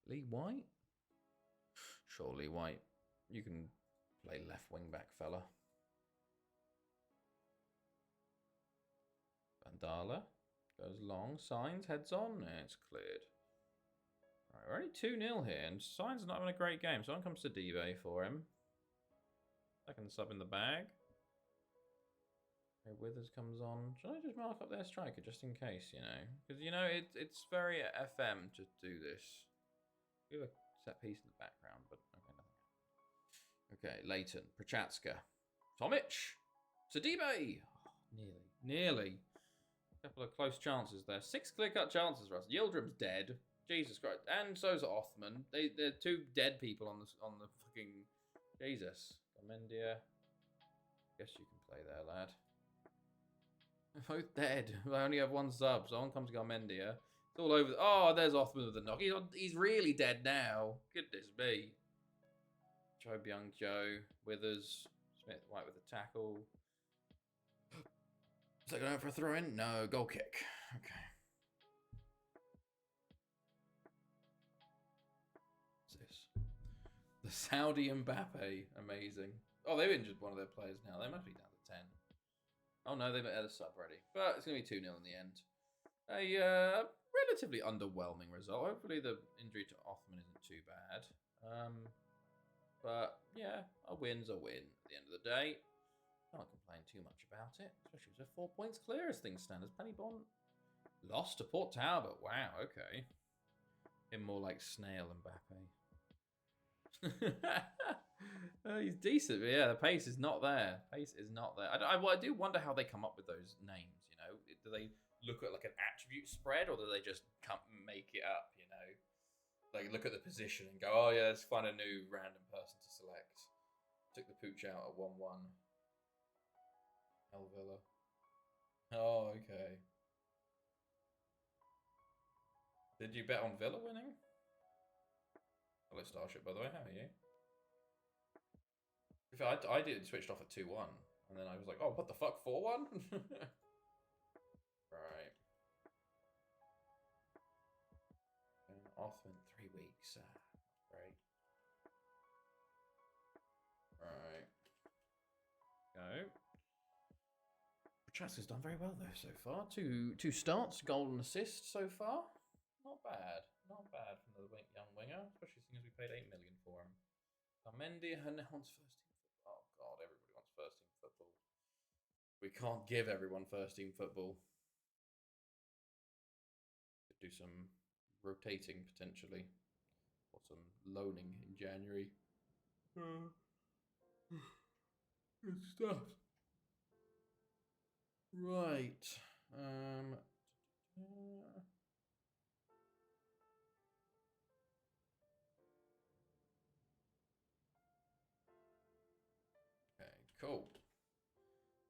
Lee White. Sure, Lee White. You can play left wing back, fella. Vandala goes long. Signs heads on. It's cleared. Right, we're only 2-0 here, and Signs not having a great game. Someone comes to Dive for him. Second sub in the bag. Okay, Withers comes on. Should I just mark up their striker just in case, you know? Because, you know, it's very FM to do this. We have a set piece in the background, but okay, nothing. Okay, Leighton, Prochatska, Tomic, Sidibe. Oh, nearly. A couple of close chances there. 6 clear-cut chances, Russ. Yildirim's dead. Jesus Christ. And so's Othman. They're 2 dead people on the fucking... Jesus. Gomendia. Guess you can play there, lad. They're both dead. I only have 1 sub. So on comes Garmendia. It's all over. Oh, there's Othman with the knock. He's really dead now. Goodness me. Joe Young, Joe, Withers, Smith, White with the tackle. Is that going for a throw in? No, goal kick. Okay. What's this? The Saudi Mbappe. Amazing. Oh, they've injured one of their players now. They must be down to 10. Oh no, they've had a sub ready. But it's going to be 2-0 in the end. A relatively underwhelming result. Hopefully the injury to Othman isn't too bad. But yeah, a win's a win at the end of the day. Can't complain too much about it, especially if they're 4 points clear as things stand. As Pennybon lost to Port Talbot. Wow, okay. Him more like Snail and Mbappe. He's decent, but yeah, the pace is not there. Pace is not there. I do wonder how they come up with those names, you know. Do they look at like an attribute spread, or do they just make it up, you know? Like look at the position and go, oh yeah, let's find a new random person to select. Took the pooch out at 1-1. El Villa. Oh, okay. Did you bet on Villa winning? Hello, Starship, by the way. How are you? I did switched off at 2-1, and then I was like, oh, what the fuck, 4-1? Right. Off in 3 weeks. Great. Right. Go. Prochatska's done very well though so far. Two starts, goal and assist so far. Not bad. Not bad from the young winger, especially seeing as we paid 8 million for him. Mendy and wants first team football. Oh god, everybody wants first team football. We can't give everyone first team football. Could do some rotating potentially, or some loaning in January. Good stuff. Right. Okay, cool.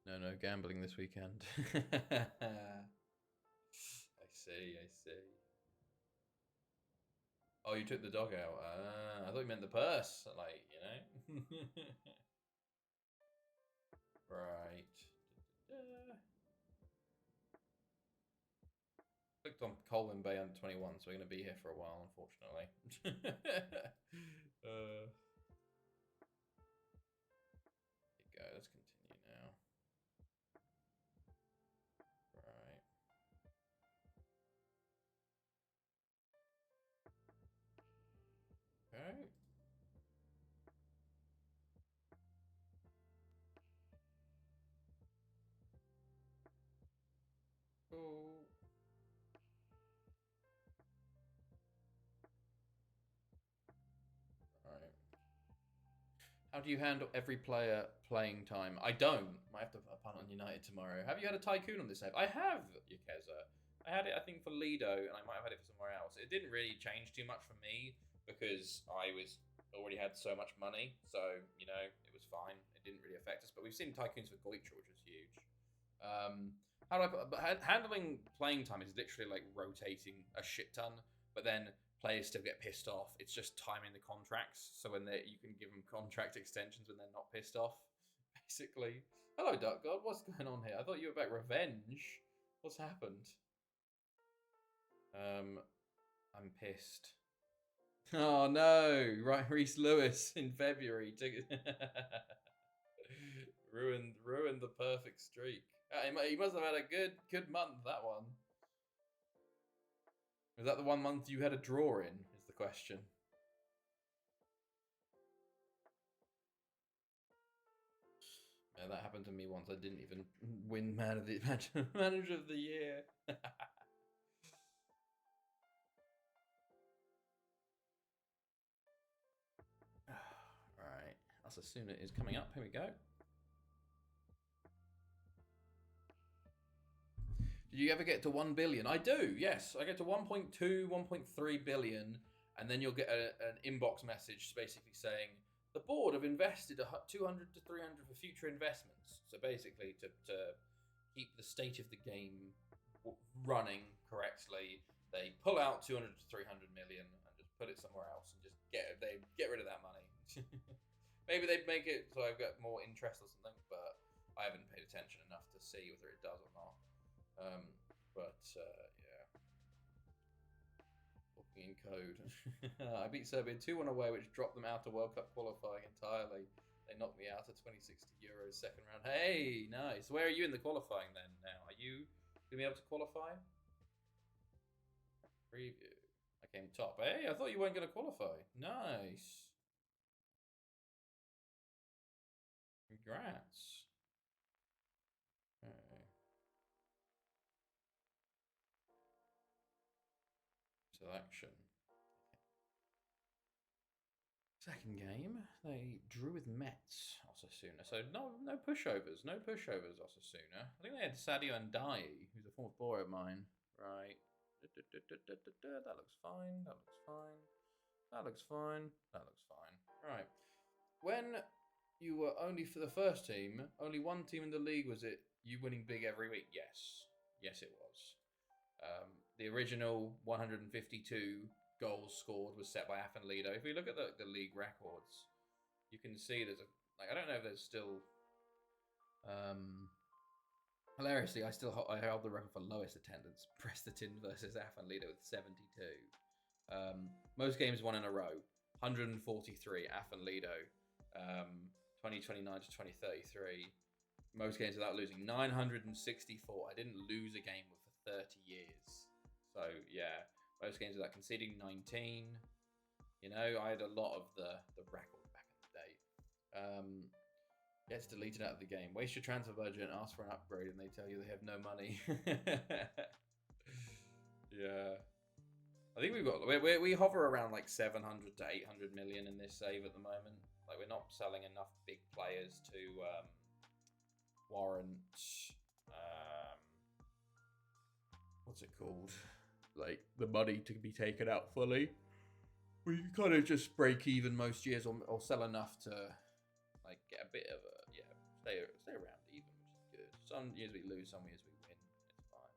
No gambling this weekend. I see. Oh, you took the dog out. I thought you meant the purse. Like, you know. Right. Clicked on Colwyn Bay under 21, so we're going to be here for a while, unfortunately. There you go. Let's continue now. Right. Okay. Cool. Right. How do you handle every player playing time? I don't. Might have to punt on United tomorrow. Have you had a tycoon on this save? I have, Yukeza. I had it, I think, for Lido, and I might have had it for somewhere else. It didn't really change too much for me because I was already had so much money, so you know it was fine. It didn't really affect us. But we've seen tycoons for Goitra, which was huge. How do I put? But handling playing time is literally like rotating a shit ton, but then players still get pissed off. It's just timing the contracts, so when you can give them contract extensions when they're not pissed off. Basically, hello, Duck God. What's going on here? I thought you were about revenge. What's happened? I'm pissed. Oh no! Right, Reese Lewis in February ruined the perfect streak. He must have had a good month. That one. Was that the one month you had a draw in? Is the question. Yeah, that happened to me once. I didn't even win manager of the year. Right, Osasuna is coming up. Here we go. Did you ever get to 1 billion? I do, yes. I get to 1.2, 1.3 billion, and then you'll get an inbox message basically saying, the board have invested 200 to 300 for future investments. So basically to keep the state of the game running correctly, they pull out 200 to 300 million and just put it somewhere else and just get rid of that money. Maybe they'd make it so I've got more interest or something, but I haven't paid attention enough to see whether it does or not. Yeah. Talking in code. I beat Serbia 2-1 away, which dropped them out of World Cup qualifying entirely. They knocked me out of 2060 Euros second round. Hey, nice. Where are you in the qualifying then now? Are you going to be able to qualify? Preview. I came top. Hey, I thought you weren't going to qualify. Nice. Congrats. Selection. Second game, they drew with Mets, Osasuna. So no pushovers, Osasuna. I think they had Sadio Ndiaye, who's a former boy of mine. Right. That looks fine. That looks fine. Right. When you were only for the first team, only one team in the league, was it you winning big every week? Yes. Yes, it was. The original 152 goals scored was set by Afan Lido. If we look at the league records, you can see there's I don't know if there's still hilariously I held the record for lowest attendance. Prestatyn versus Afan Lido with 72. Most games won in a row. 143 Afan Lido. 2029 to 2033. Most games without losing. 964. I didn't lose a game for 30 years. So yeah, most games without conceding. 19. You know, I had a lot of the record back in the day. Gets deleted out of the game. Waste your transfer budget and ask for an upgrade, and they tell you they have no money. Yeah. I think we hover around like 700 to 800 million in this save at the moment. Like, we're not selling enough big players to warrant what's it called? Like, the money to be taken out fully. We kind of just break even most years, or sell enough to like get a bit of a stay around even, which is good. Some years we lose, some years we win. It's fine.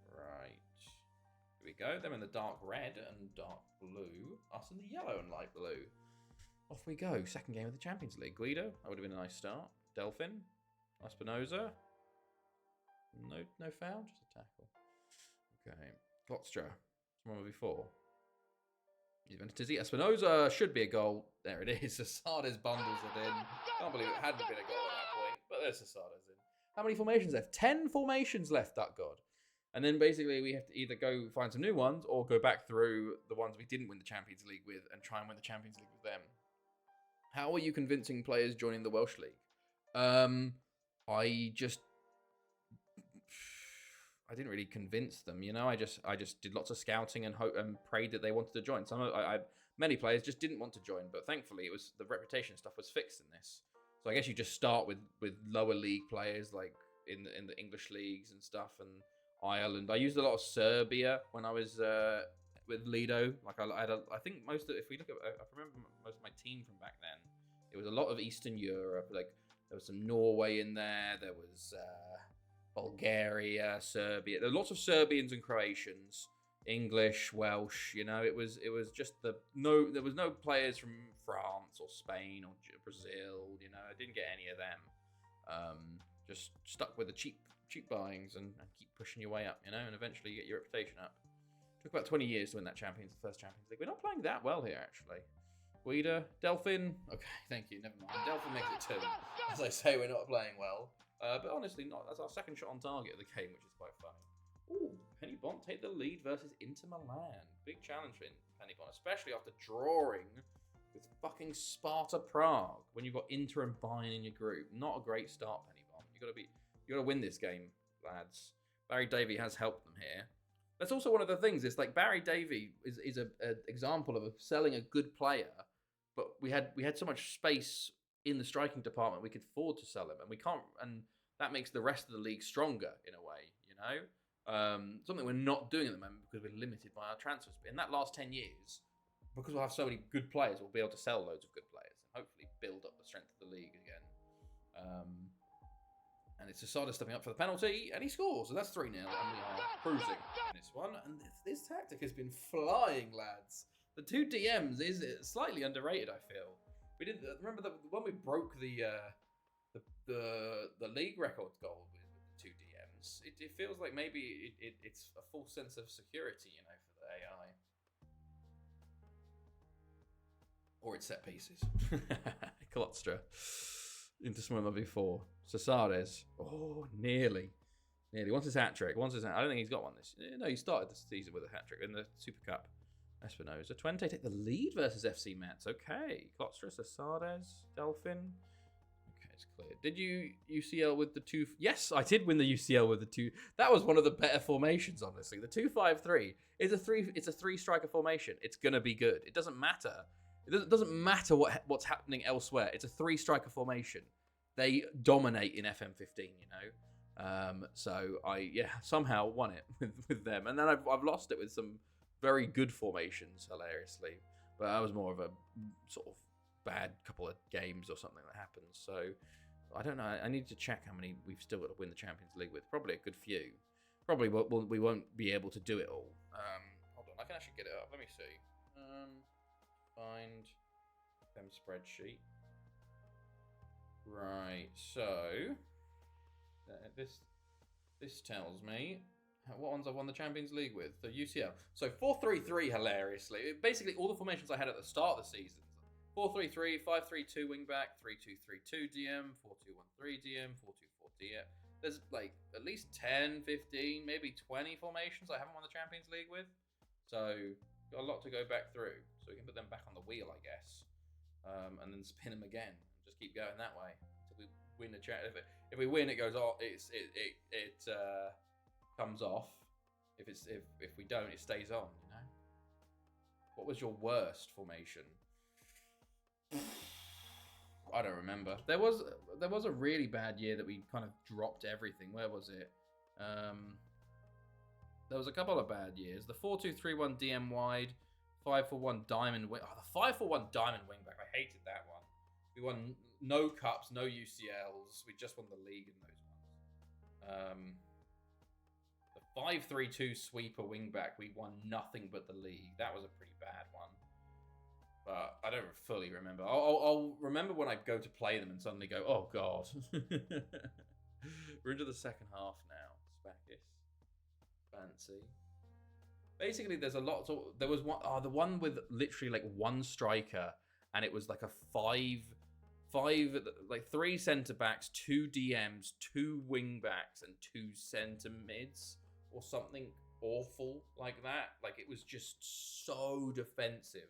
Right. Here we go. Them in the dark red and dark blue. Us in the yellow and light blue. Off we go. Second game of the Champions League. Guido. That would have been a nice start. Delphin. Espinoza. No foul. Just a tackle. Okay. Klotstra. Someone before. Tizzy. Espinoza should be a goal. There it is. Asada's bundles it in. Can't believe it hadn't been a goal at that point. But there's Asada's in. How many formations left? 10 formations left, duck god. And then basically we have to either go find some new ones or go back through the ones we didn't win the Champions League with and try and win the Champions League with them. How are you convincing players joining the Welsh League? I didn't really convince them, you know. I just did lots of scouting and prayed that they wanted to join. Many players just didn't want to join, but thankfully it was the reputation stuff was fixed in this. So I guess you just start with lower league players, like in the English leagues and stuff, and Ireland. I used a lot of Serbia when I was with Lido. Like I think most of, if we look at, I remember most of my team from back then. It was a lot of Eastern Europe. Like there was some Norway in there. There was Bulgaria, Serbia. There were lots of Serbians and Croatians, English, Welsh. You know, it was just there was no players from France or Spain or Brazil. You know, I didn't get any of them. Just stuck with the cheap buyings and keep pushing your way up. You know, and eventually you get your reputation up. Took about 20 years to win that first Champions League. We're not playing that well here, actually. Guida, Delphin. Okay, thank you. Never mind. Delphin makes it 2. As I say, we're not playing well. But honestly, not. That's our second shot on target of the game, which is quite funny. Ooh, Penny Bont take the lead versus Inter Milan. Big challenge for Penny Bont, especially after drawing with fucking Sparta Prague when you've got Inter and Bayern in your group. Not a great start, Penny Bont. You gotta win this game, lads. Barry Davey has helped them here. That's also one of the things. It's like Barry Davey is an example of selling a good player, but we had so much space in the striking department we could afford to sell him, and we can't, and that makes the rest of the league stronger in a way, you know. Something we're not doing at the moment because we're limited by our transfers. But in that last 10 years, because we'll have so many good players, we'll be able to sell loads of good players and hopefully build up the strength of the league again. And it's Asada stepping up for the penalty, and he scores, and that's 3-0, and we are cruising in this one. And this tactic has been flying, lads. The 2 DMs is slightly underrated, I feel. We did remember when we broke the league record goal with the 2 DMs. It feels like maybe it's a false sense of security, you know, for the AI. Or it's set pieces. Klotstra. Into Swimmer before. Cesares. Oh, nearly. Once his hat-trick. I don't think he's got one this. No, he started the season with a hat-trick in the Super Cup. Espinoza. Twente take the lead versus FC Metz. Okay. Klotstra, Cesares, Delphin. Okay, it's clear. Did you UCL with the 2... Yes, I did win the UCL with the 2... That was one of the better formations, honestly. The 2-5-3 is it's a 3-striker formation. It's going to be good. It doesn't matter. It doesn't matter what's happening elsewhere. It's a 3-striker formation. They dominate in FM15, you know. So I somehow won it with them, and then I've lost it with some very good formations, hilariously. But that was more of a sort of bad couple of games or something that happened. So I don't know. I need to check how many we've still got to win the Champions League with. Probably a good few. Probably we won't be able to do it all. Hold on, I can actually get it up. Let me see. Find them spreadsheet. Right, so this tells me what ones I've won the Champions League with. The UCL. So 4-3-3, hilariously. Basically, all the formations I had at the start of the season. 4-3-3, 5-3-2 wing back, 3-2-3-2 DM, 4-2-1-3 DM, 4-2-4 DM. There's like at least 10, 15, maybe 20 formations I haven't won the Champions League with. So got a lot to go back through. So we can put them back on the wheel, I guess. And then spin them again and Just keep going that way until we win the chat. If we win, it goes off. It comes off. If we don't, it stays on. You know. What was your worst formation? I don't remember. There was a really bad year that we kind of dropped everything. Where was it? There was a couple of bad years. The 4-2-3-1 DM wide, 5-4-1 diamond wing. Oh, the 5-4-1 diamond wingback. I hated that one. We won no cups, no UCLs. We just won the league in those ones. The 5-3-2 sweeper wingback. We won nothing but the league. That was a pretty bad one. But I don't fully remember. I'll remember when I go to play them and suddenly go, oh god. We're into the second half now. Spackis. Fancy. Basically, there's a lot. There was one. The one with literally like one striker, and it was like a like 3 centre backs, 2 DMs, 2 wing backs, and 2 centre mids, or something awful like that. Like it was just so defensive.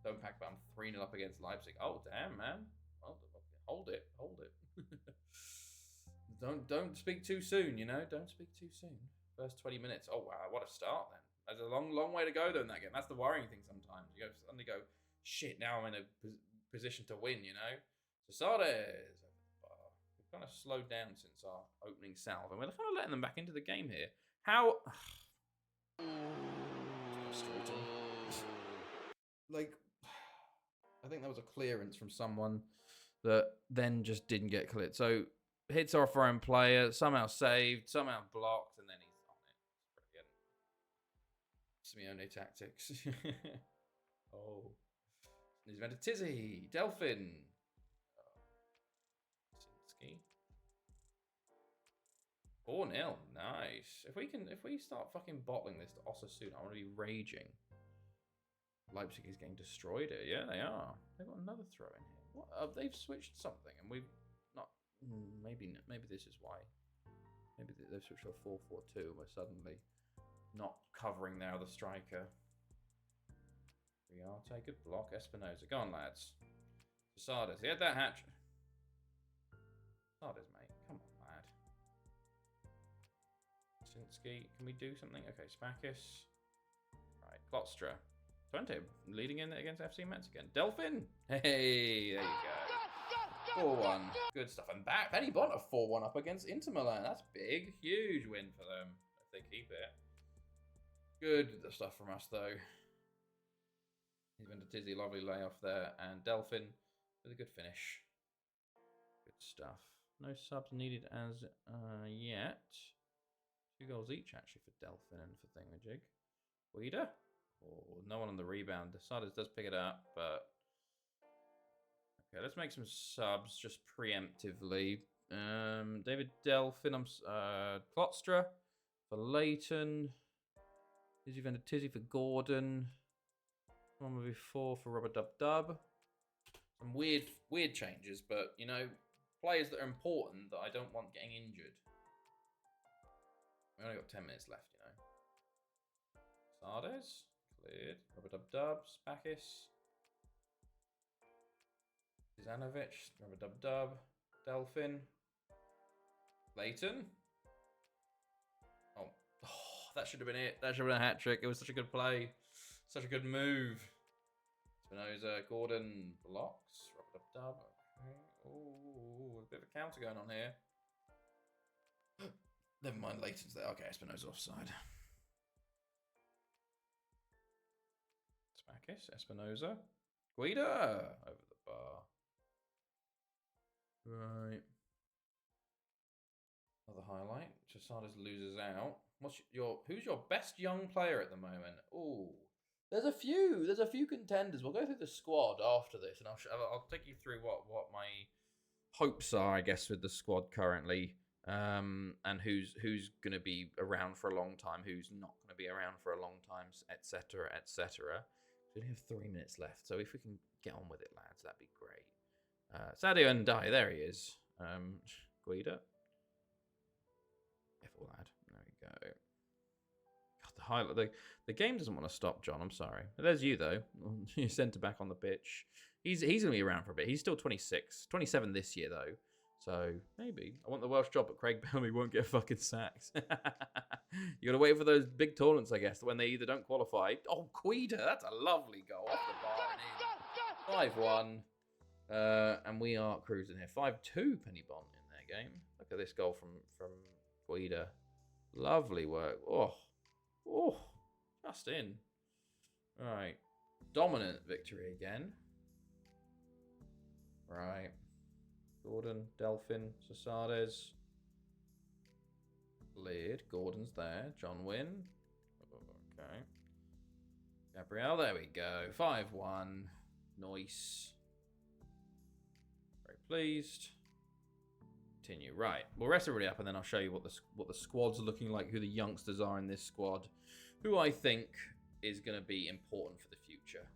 Don't pack, but I'm 3-0 up against Leipzig. Oh damn, man! Hold it. Don't speak too soon. You know, don't speak too soon. First 20 minutes. Oh wow, what a start then. There's a long way to go though in that game. That's the worrying thing sometimes. You suddenly go, shit, now I'm in a position to win, you know? So Sardes. We've kind of slowed down since our opening salve, and we're kind of letting them back into the game here. How... frustrating. Like, I think that was a clearance from someone that then just didn't get cleared. So, hits off our own player, somehow saved, somehow blocked, and then he's on it. Brilliant. Simeone tactics. Oh. He's meant to Tizzy. Delphin. Sinski. 4-0. Nice. If we start fucking bottling this to Osasuna, I want to be raging. Leipzig is getting destroyed here. Yeah, they are. They've got another throw in here. What? They've switched something, and we've not. Maybe this is why. Maybe they've switched to a 4-4-2. We're suddenly not covering their other striker. We are. Take a block. Espinoza. Go on, lads. Sardes. He had that hatch. Sardes, mate. Come on, lad. Sinski. Can we do something? Okay, Spackis. Right. Klotstra. Twente leading in against FC Metz again. Delphin. Hey, there you go. 4-1. Good stuff. And back. Benny Bont a 4-1 up against Inter Milan. That's big. Huge win for them. If they keep it. Good stuff from us, though. He's been to Tizzy. Lovely layoff there. And Delphin with a good finish. Good stuff. No subs needed as yet. 2 goals each, actually, for Delphin and for Thingamajig. Guida. Oh, no one on the rebound. Sardes does pick it up, but... Okay, let's make some subs just preemptively. David Delphin, Klotstra for Leighton. Tizzy Van der Tizzy for Gordon. One before for Rubber Dub Dub. Some weird changes, but, you know, players that are important that I don't want getting injured. We only got 10 minutes left, you know. Sardes. Cleared. Rubber Dub Dub. Spackis. Zanovic. Rubber Dub Dub. Delphin. Leighton. Oh, that should have been it. That should have been a hat trick. It was such a good play. Such a good move. Spinoza. Gordon blocks. Rubber Dub Dub. Okay. Oh, a bit of a counter going on here. Never mind, Leighton's there. Okay, Espinoza offside. Spackis, Espinoza. Guida over the bar. Right. Another highlight. Chasades loses out. Who's your best young player at the moment? Oh, there's a few contenders. We'll go through the squad after this, and I'll take you through what my hopes are, I guess, with the squad currently. And who's going to be around for a long time, who's not going to be around for a long time, etc., etc. We only have 3 minutes left, so if we can get on with it, lads, that'd be great. Sadio Ndai, there he is. Guida. Careful, lad. There we go. God, the highlight. The game doesn't want to stop, John. I'm sorry. There's you, though. You're centre back on the pitch. He's going to be around for a bit. He's still 26. 27 this year, though. So, maybe. I want the Welsh job, but Craig Bellamy won't get fucking sacked. You got to wait for those big tournaments, I guess, when they either don't qualify. Oh, Quida, that's a lovely goal off the bar. 5-1. And we are cruising here. 5-2 Penny Bont in their game. Look at this goal from Quida. Lovely work. Oh, just in. All right. Dominant victory again. Right. Gordon, Delphin, Sasades. Lead. Gordon's there. John Wynn. Okay. Gabrielle, there we go. 5-1. Nice. Very pleased. Continue. Right. We'll rest everybody up and then I'll show you what the squad's looking like, who the youngsters are in this squad, who I think is going to be important for the future.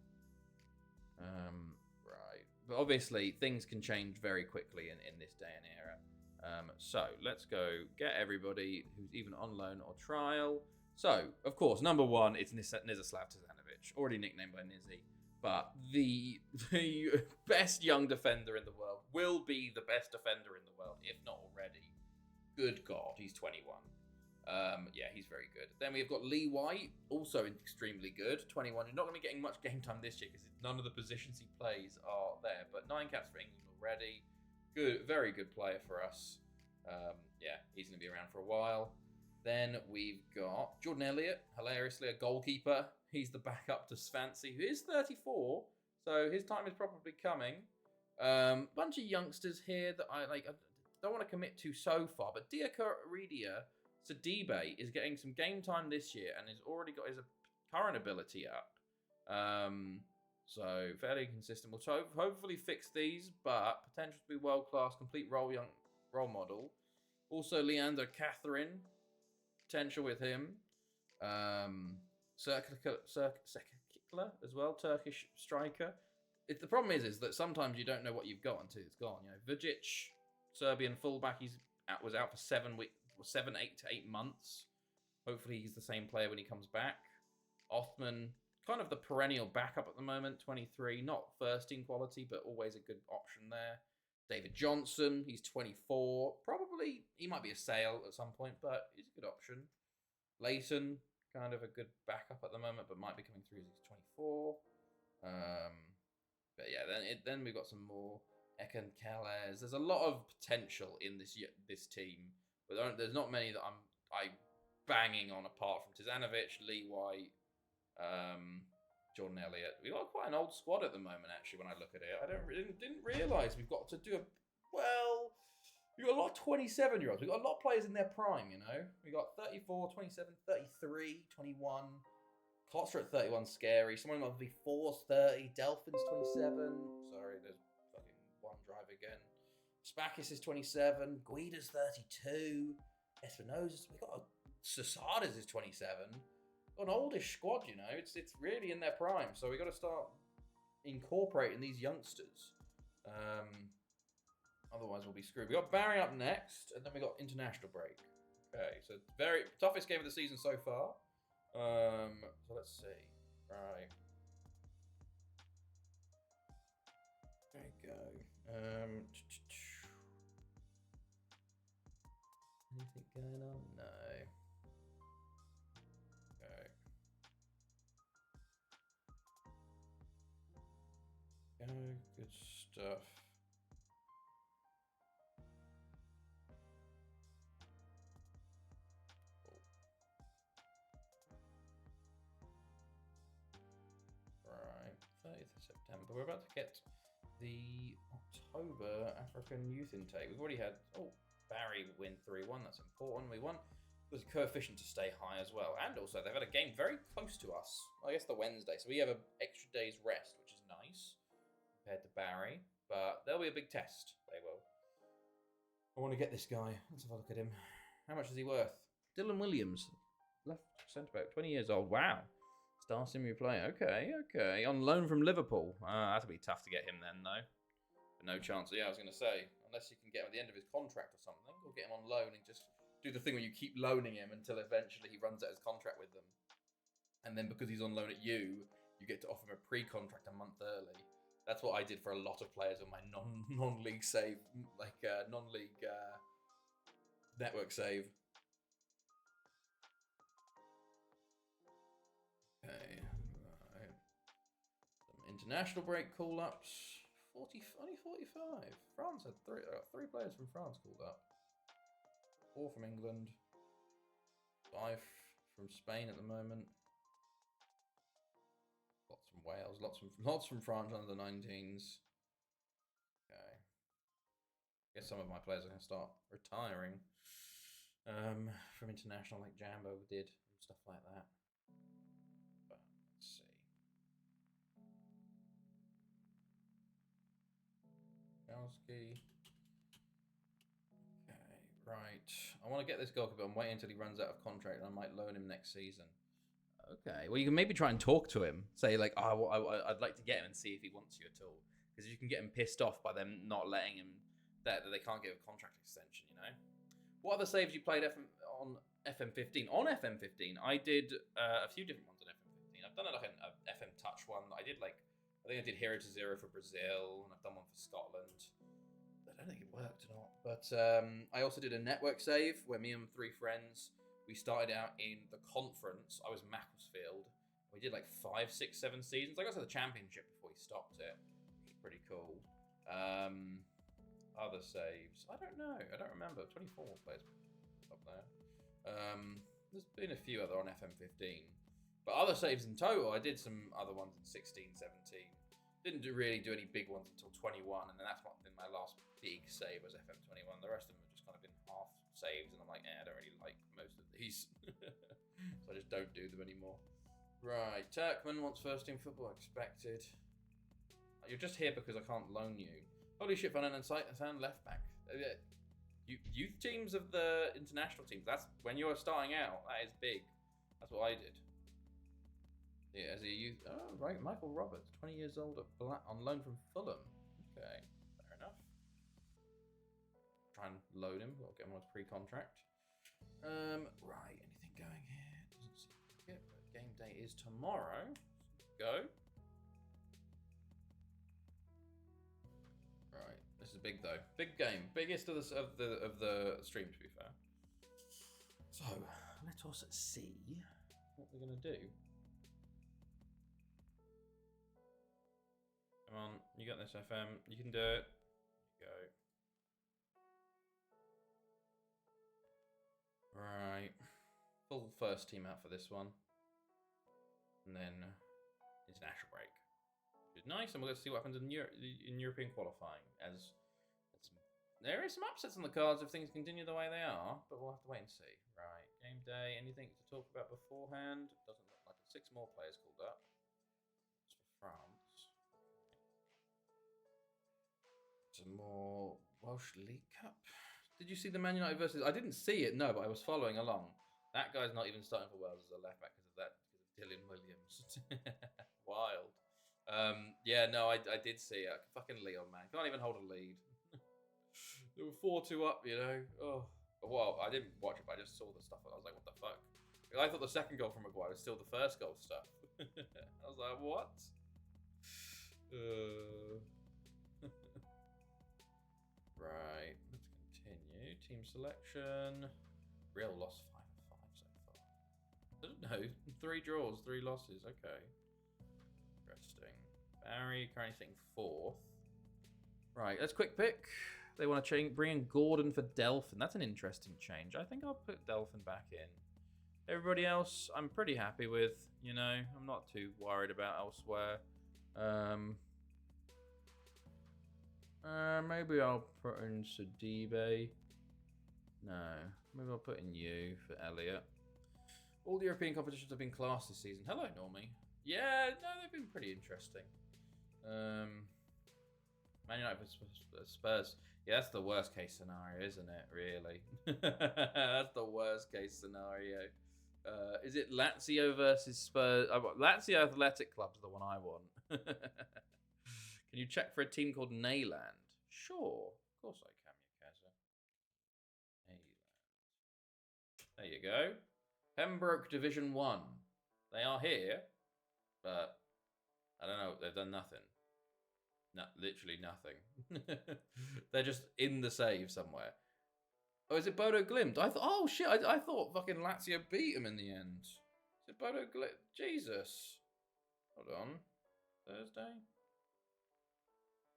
Right. But obviously, things can change very quickly in this day and era. So, let's go get everybody who's even on loan or trial. So, of course, number one, it's Nizislav Tizanovic, already nicknamed by Nizzy. But the best young defender in the world will be the best defender in the world, if not already. Good God, he's 21. Yeah, he's very good. Then we've got Lee White, also extremely good. 21. You're not going to be getting much game time this year because none of the positions he plays are there. But 9 caps for England already. Good, very good player for us. Yeah, he's going to be around for a while. Then we've got Jordan Elliott, hilariously a goalkeeper. He's the backup to Svancy, who is 34, so his time is probably coming. Bunch of youngsters here that I don't want to commit to so far, but Diakaridia Sidibe is getting some game time this year and has already got his current ability up. So fairly consistent. We'll hopefully fix these, but potential to be world-class, complete role model. Also, Leander Catherine, potential with him. Serkikler as well, Turkish striker. The problem is that sometimes you don't know what you've got until it's gone. You know, Vujic, Serbian fullback, was out for 7 weeks, 7, 8 to 8 months. Hopefully, he's the same player when he comes back. Othman, kind of the perennial backup at the moment, 23, not first team quality, but always a good option there. David Johnson, he's 24. Probably, he might be a sale at some point, but he's a good option. Leighton, kind of a good backup at the moment, but might be coming through as he's 24. But yeah, then we've got some more. Ekan Kellers. There's a lot of potential in this team, but there's not many that I'm banging on apart from Tizanovic, Lee White, Jordan Elliott. We've got quite an old squad at the moment, actually, when I look at it. I didn't realise we've got to do we've got a lot of 27-year-olds. We've got a lot of players in their prime, you know. We've got 34, 27, 33, 21. Klotzer at 31, scary. Someone might be 30. Delphin's 27. Sorry, there's fucking one drive again. Spakis is 27. Guida's 32. Espinosa's... We've got... Sasades is 27. Got an oldish squad, you know. It's really in their prime. So we've got to start incorporating these youngsters. Otherwise, we'll be screwed. We got Barry up next, and then we got international break. Okay, so very toughest game of the season so far. So let's see. Right. There you go. Anything going on? No. Okay. Good stuff. Right, 30th of September. We're about to get the October African Youth Intake. We've already had, Barry win 3-1. That's important. We won. There's a coefficient to stay high as well. And also, they've had a game very close to us. I guess the Wednesday. So we have an extra day's rest, which is nice compared to Barry. But there'll be a big test. They will. I want to get this guy. Let's have a look at him. How much is he worth? Dylan Williams. Left centre-back. 20 years old. Wow. Star Simi player. Okay. On loan from Liverpool. That'll be tough to get him then, though. But no chance. Yeah, I was going to say. Unless you can get him at the end of his contract or something. Or get him on loan and just do the thing where you keep loaning him until eventually he runs out his contract with them. And then because he's on loan at you get to offer him a pre-contract a month early. That's what I did for a lot of players on my non-league save, like non-league network save. Okay, right. Some international break call-ups. Only 45. France had three players from France called up. 4 from England. 5 from Spain at the moment. Lots from Wales. Lots from France under 19s. Okay. I guess some of my players are going to start retiring from international, like Jambo did and stuff like that. But let's see. Kowski. Okay, right. I want to get this goalkeeper. I'm waiting until he runs out of contract, and I might loan him next season. Okay. Well, you can maybe try and talk to him. Say like, oh, I'd like to get him and see if he wants you at all. Because you can get him pissed off by them not letting him, that they can't give a contract extension, you know? What other saves you played on FM15? On FM15, I did a few different ones on FM15. I've done like an FM Touch one. I think I did Hero to Zero for Brazil, and I've done one for Scotland. I don't think it worked or not. But I also did a network save where me and 3 friends, we started out in the conference. I was Macclesfield. We did like 5, 6, 7 seasons. I got to the championship before we stopped it. Pretty cool. Other saves. I don't know. I don't remember. 24 players up there. There's been a few other on FM15. But other saves in total, I did some other ones in 16, 17. Didn't really do any big ones until 21. And then that's been my last big save was FM21. The rest of them have just kind of been half saves. And I'm like, I don't really like most of these. So I just don't do them anymore. Right. Turkman wants first team football. Expected. You're just here because I can't loan you. Holy shit, Van and Sound left back. Youth teams of the international teams. That's when you're starting out. That is big. That's what I did. Yeah, as a youth. Oh, right. Michael Roberts, 20 years old, on loan from Fulham. Okay, fair enough. Try and loan him. We'll get him on his pre-contract. Right. Anything going here? Doesn't seem like it. But game day is tomorrow. Go. This is big though. Big game. Biggest of the stream, to be fair. So let us see what we're gonna do. Come on, you got this, FM. You can do it. Go. Right. Full first team out for this one. And then international break. Which is nice, and we're going to see what happens in European qualifying. As there is some upsets on the cards if things continue the way they are, but we'll have to wait and see. Right, game day. Anything to talk about beforehand? Doesn't look like it. 6 more players called up. It's for France. Some more Welsh League Cup. Did you see the Man United versus? I didn't see it, no, but I was following along. That guy's not even starting for Wales as a left back because of Dylan Williams. Wild. Yeah, no, I did see it. Fucking Leon, man. Can't even hold a lead. They were 4-2 up, you know. Oh, well, I didn't watch it, but I just saw the stuff. I was like, what the fuck? I thought the second goal from Maguire was still the first goal stuff. I was like, what? Right, let's continue. Team selection. Real loss 5 of 5 so far. I don't know. 3 draws, 3 losses. Okay. Interesting. Barry currently sitting 4th. Right, let's quick pick. They want to bring in Gordon for Delphin. That's an interesting change. I think I'll put Delphin back in. Everybody else, I'm pretty happy with. You know, I'm not too worried about elsewhere. Maybe I'll put in Sidibe. No, maybe I'll put in you for Elliot. All the European competitions have been classed this season. Hello, Normie. Yeah, no, they've been pretty interesting. Man United versus Spurs. Yeah, that's the worst case scenario, isn't it? Really, that's the worst case scenario. Is it Lazio versus Spurs? Lazio Athletic Club's the one I want. Can you check for a team called Neyland? Sure, of course I can, Yakaza. Neyland. There you go. Pembroke Division 1. They are here, but I don't know. They've done nothing. No, literally nothing. They're just in the save somewhere. Oh, is it Bodo Glimt? Oh shit! I thought fucking Lazio beat him in the end. Is it Bodo Glimt? Jesus. Hold on. Thursday.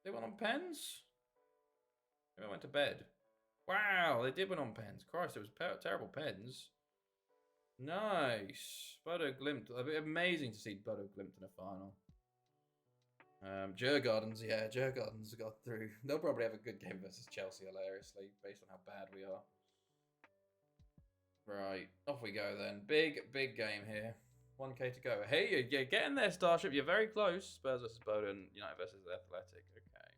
They went on pens. Maybe I went to bed. Wow, they did win on pens. Christ, it was terrible pens. Nice. Bodo Glimt. It'd be amazing to see Bodo Glimt in a final. Djurgårdens, yeah, Djurgårdens got through. They'll probably have a good game versus Chelsea, hilariously, based on how bad we are. Right, off we go then. Big game here. 1K to go. Hey, you're getting there, Starship. You're very close. Spurs versus Bowden, United versus Athletic. Okay.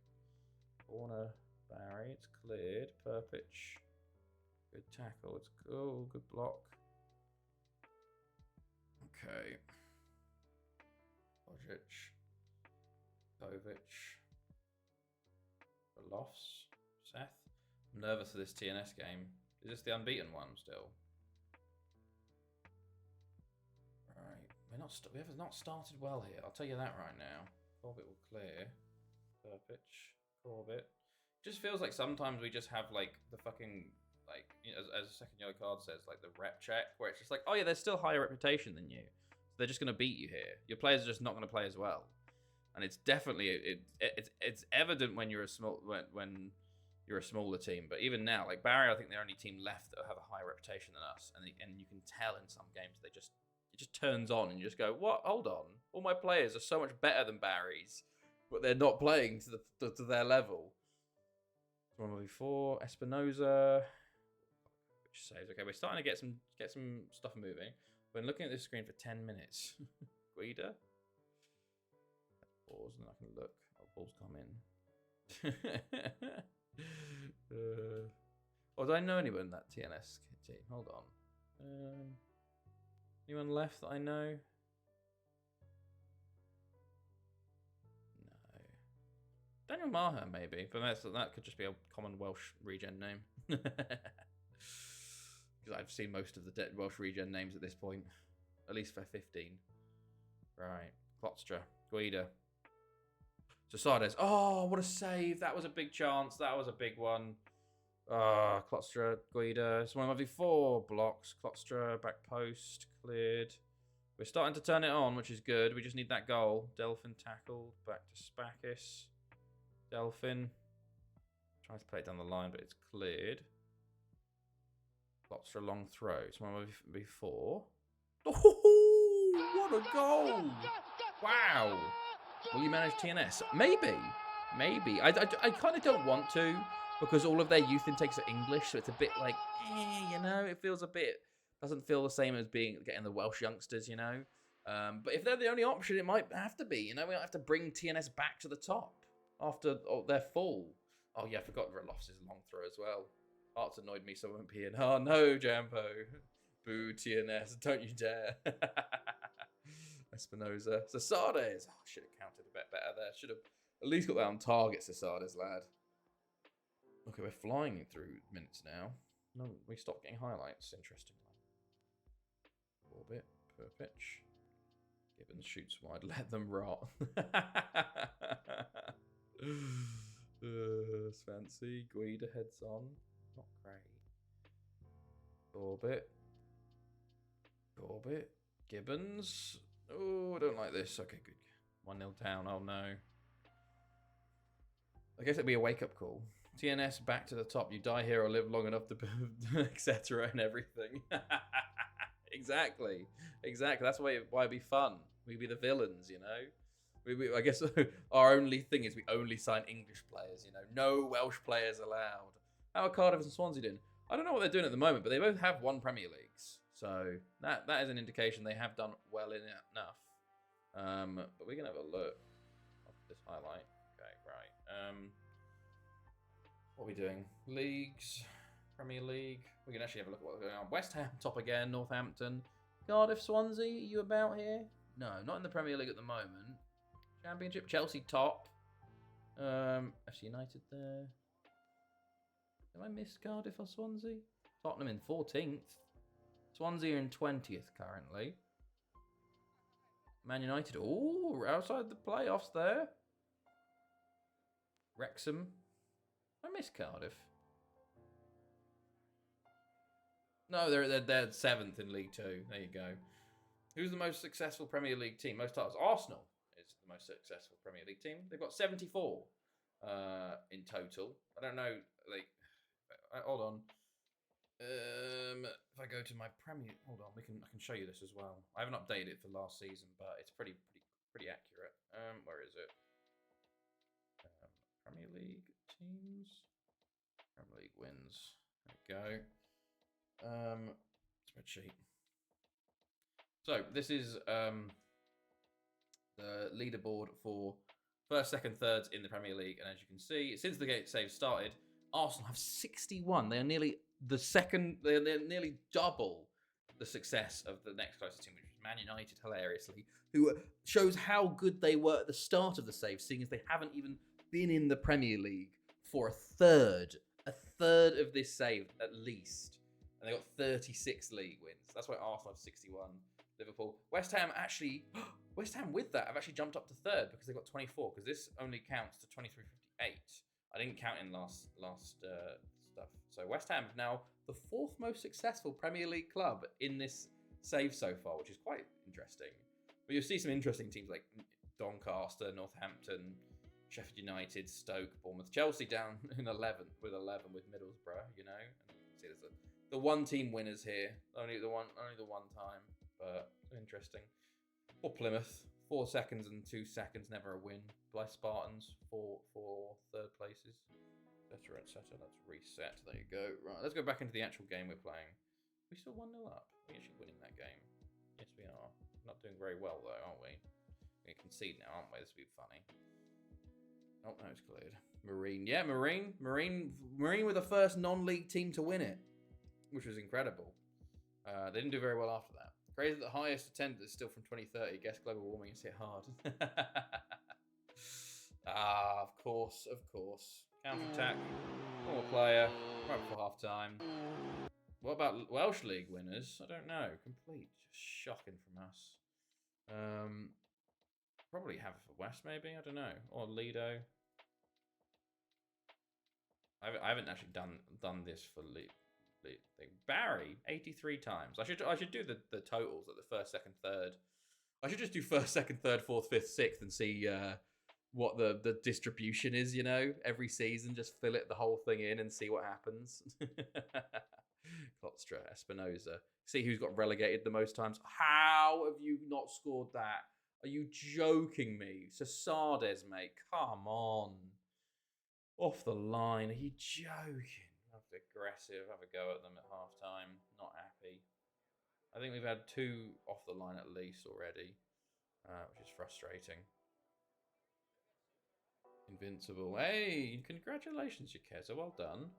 Corner, Barry. It's cleared. Perpich. Good tackle. It's cool. Good block. Okay. Bojic. Kovic. Lofts. Seth. I'm nervous for this TNS game. Is this the unbeaten one still? Right. We have not started well here. I'll tell you that right now. Corbett will clear. Perpich. Corbett. Just feels like sometimes we just have like the fucking like, you know, as a second yellow card says, like the rep check, where it's just like, oh yeah, there's still higher reputation than you. So they're just going to beat you here. Your players are just not going to play as well. And it's definitely it's evident when you're a when you're a smaller team. But even now, like Barry, I think they're the only team left that have a higher reputation than us. And you can tell in some games it just turns on and you just go, what? Hold on, all my players are so much better than Barry's, but they're not playing to their level. 1v4 Espinoza, which saves. Okay, we're starting to get some stuff moving. We've been looking at this screen for 10 minutes. Guida. Pause and then I can look. Oh, balls come in. Do I know anyone in that TNS team? Hold on. Anyone left that I know? No. Daniel Maher, maybe, but that could just be a common Welsh regen name. Because I've seen most of the Welsh regen names at this point, at least for 15. Right, Klotstra, Guida. Sasades. Oh, what a save. That was a big chance. That was a big one. Klotstra, Guida. It's 1v4. Blocks. Klotstra, back post. Cleared. We're starting to turn it on, which is good. We just need that goal. Delphin tackled. Back to Spakis. Delphin. Tries to play it down the line, but it's cleared. Klotstra, long throw. It's 1v4. Oh, what a goal. Wow. Will you manage TNS? Maybe. I kind of don't want to, because all of their youth intakes are English, so it's a bit like, you know, it feels a bit, doesn't feel the same as getting the Welsh youngsters, you know. But if they're the only option, it might have to be, you know. We don't have to bring TNS back to the top after they're full. Oh yeah, I forgot Relofs' long throw as well. Hearts annoyed me, so I won't be in. Oh no, Jampo. Boo, TNS, don't you dare. Espinoza. Sasades. Oh, should have counted a bit better there. Should have at least got that on target, Sasades, lad. Okay, we're flying through minutes now. No, we stopped getting highlights, interestingly. Orbit, Perpich. Gibbons shoots wide, let them rot. Fancy. Guida heads on. Not great. Orbit. Gibbons. Oh, I don't like this. Okay, good. 1-0 down. Oh, no. I guess it'd be a wake-up call. TNS back to the top. You die here or live long enough to... etc. and everything. Exactly. That's why it'd be fun. We'd be the villains, you know? I guess our only thing is we only sign English players, you know? No Welsh players allowed. How are Cardiff and Swansea doing? I don't know what they're doing at the moment, but they both have won Premier Leagues. So that is an indication they have done well enough. But we're going to have a look at this highlight. Okay, right. What are we doing? Leagues, Premier League. We can actually have a look at what's going on. West Ham top again, Northampton. Cardiff, Swansea, are you about here? No, not in the Premier League at the moment. Championship, Chelsea top. FC United there. Did I miss Cardiff or Swansea? Tottenham in 14th. Swansea in 20th currently. Man United, outside the playoffs there. Wrexham. I miss Cardiff. No, they're 7th in League Two. There you go. Who's the most successful Premier League team? Most titles. Arsenal is the most successful Premier League team. They've got 74 in total. I don't know. Like, hold on. If I go to my Premier, hold on. I can show you this as well. I haven't updated it for last season, but it's pretty accurate. Where is it? Premier League teams. Premier League wins. There we go. Spreadsheet. So this is the leaderboard for first, second, thirds in the Premier League, and as you can see, since the gate save started, Arsenal have 61. They are nearly the second. They're nearly double the success of the next closest team, which is Man United, hilariously, who shows how good they were at the start of the save, seeing as they haven't even been in the Premier League for a third of this save at least, and they got 36 league wins. That's why Arsenal have 61. Liverpool, West Ham West Ham with that have actually jumped up to third because they got 24. Because this only counts to 23.58. I didn't count in last stuff. So West Ham is now the 4th most successful Premier League club in this save so far, which is quite interesting. But you'll see some interesting teams like Doncaster, Northampton, Sheffield United, Stoke, Bournemouth, Chelsea down in 11th with Middlesbrough. You know, and you can see there's the one team winners here. Only the one time, but interesting. Or Plymouth, 4 seconds and 2 seconds, never a win. By Spartans, for third places, etc. etc. Let's reset. There you go. Right, let's go back into the actual game we're playing. We still 1-0 up. We're actually winning that game. Yes, we are. Not doing very well though, aren't we? We're gonna concede now, aren't we? This will be funny. Oh, no, it's cleared. Marine, yeah, Marine were the first non-league team to win it, which was incredible. They didn't do very well after that. Crazy that the highest attendance is still from 2030. Guess global warming has hit hard. Of course. Counter-attack. Former player. Right before half-time. What about Welsh League winners? I don't know. Complete. Just shocking from us. Probably have it for West, maybe. I don't know. Or Lido. I haven't actually done this for League. Barry 83 times. I should do the totals at the first, second, third. I should just do first, second, third, fourth, fifth, sixth, and see what the distribution is. You know, every season, just fill it the whole thing in and see what happens. Klostra, Espinoza. See who's got relegated the most times. How have you not scored that? Are you joking me? Sasades, mate. Come on. Off the line. Are you joking? Aggressive, have a go at them at half time. Not happy. I think we've had 2 off the line at least already, which is frustrating. Invincible. Hey, congratulations, Chiqueza. Well done.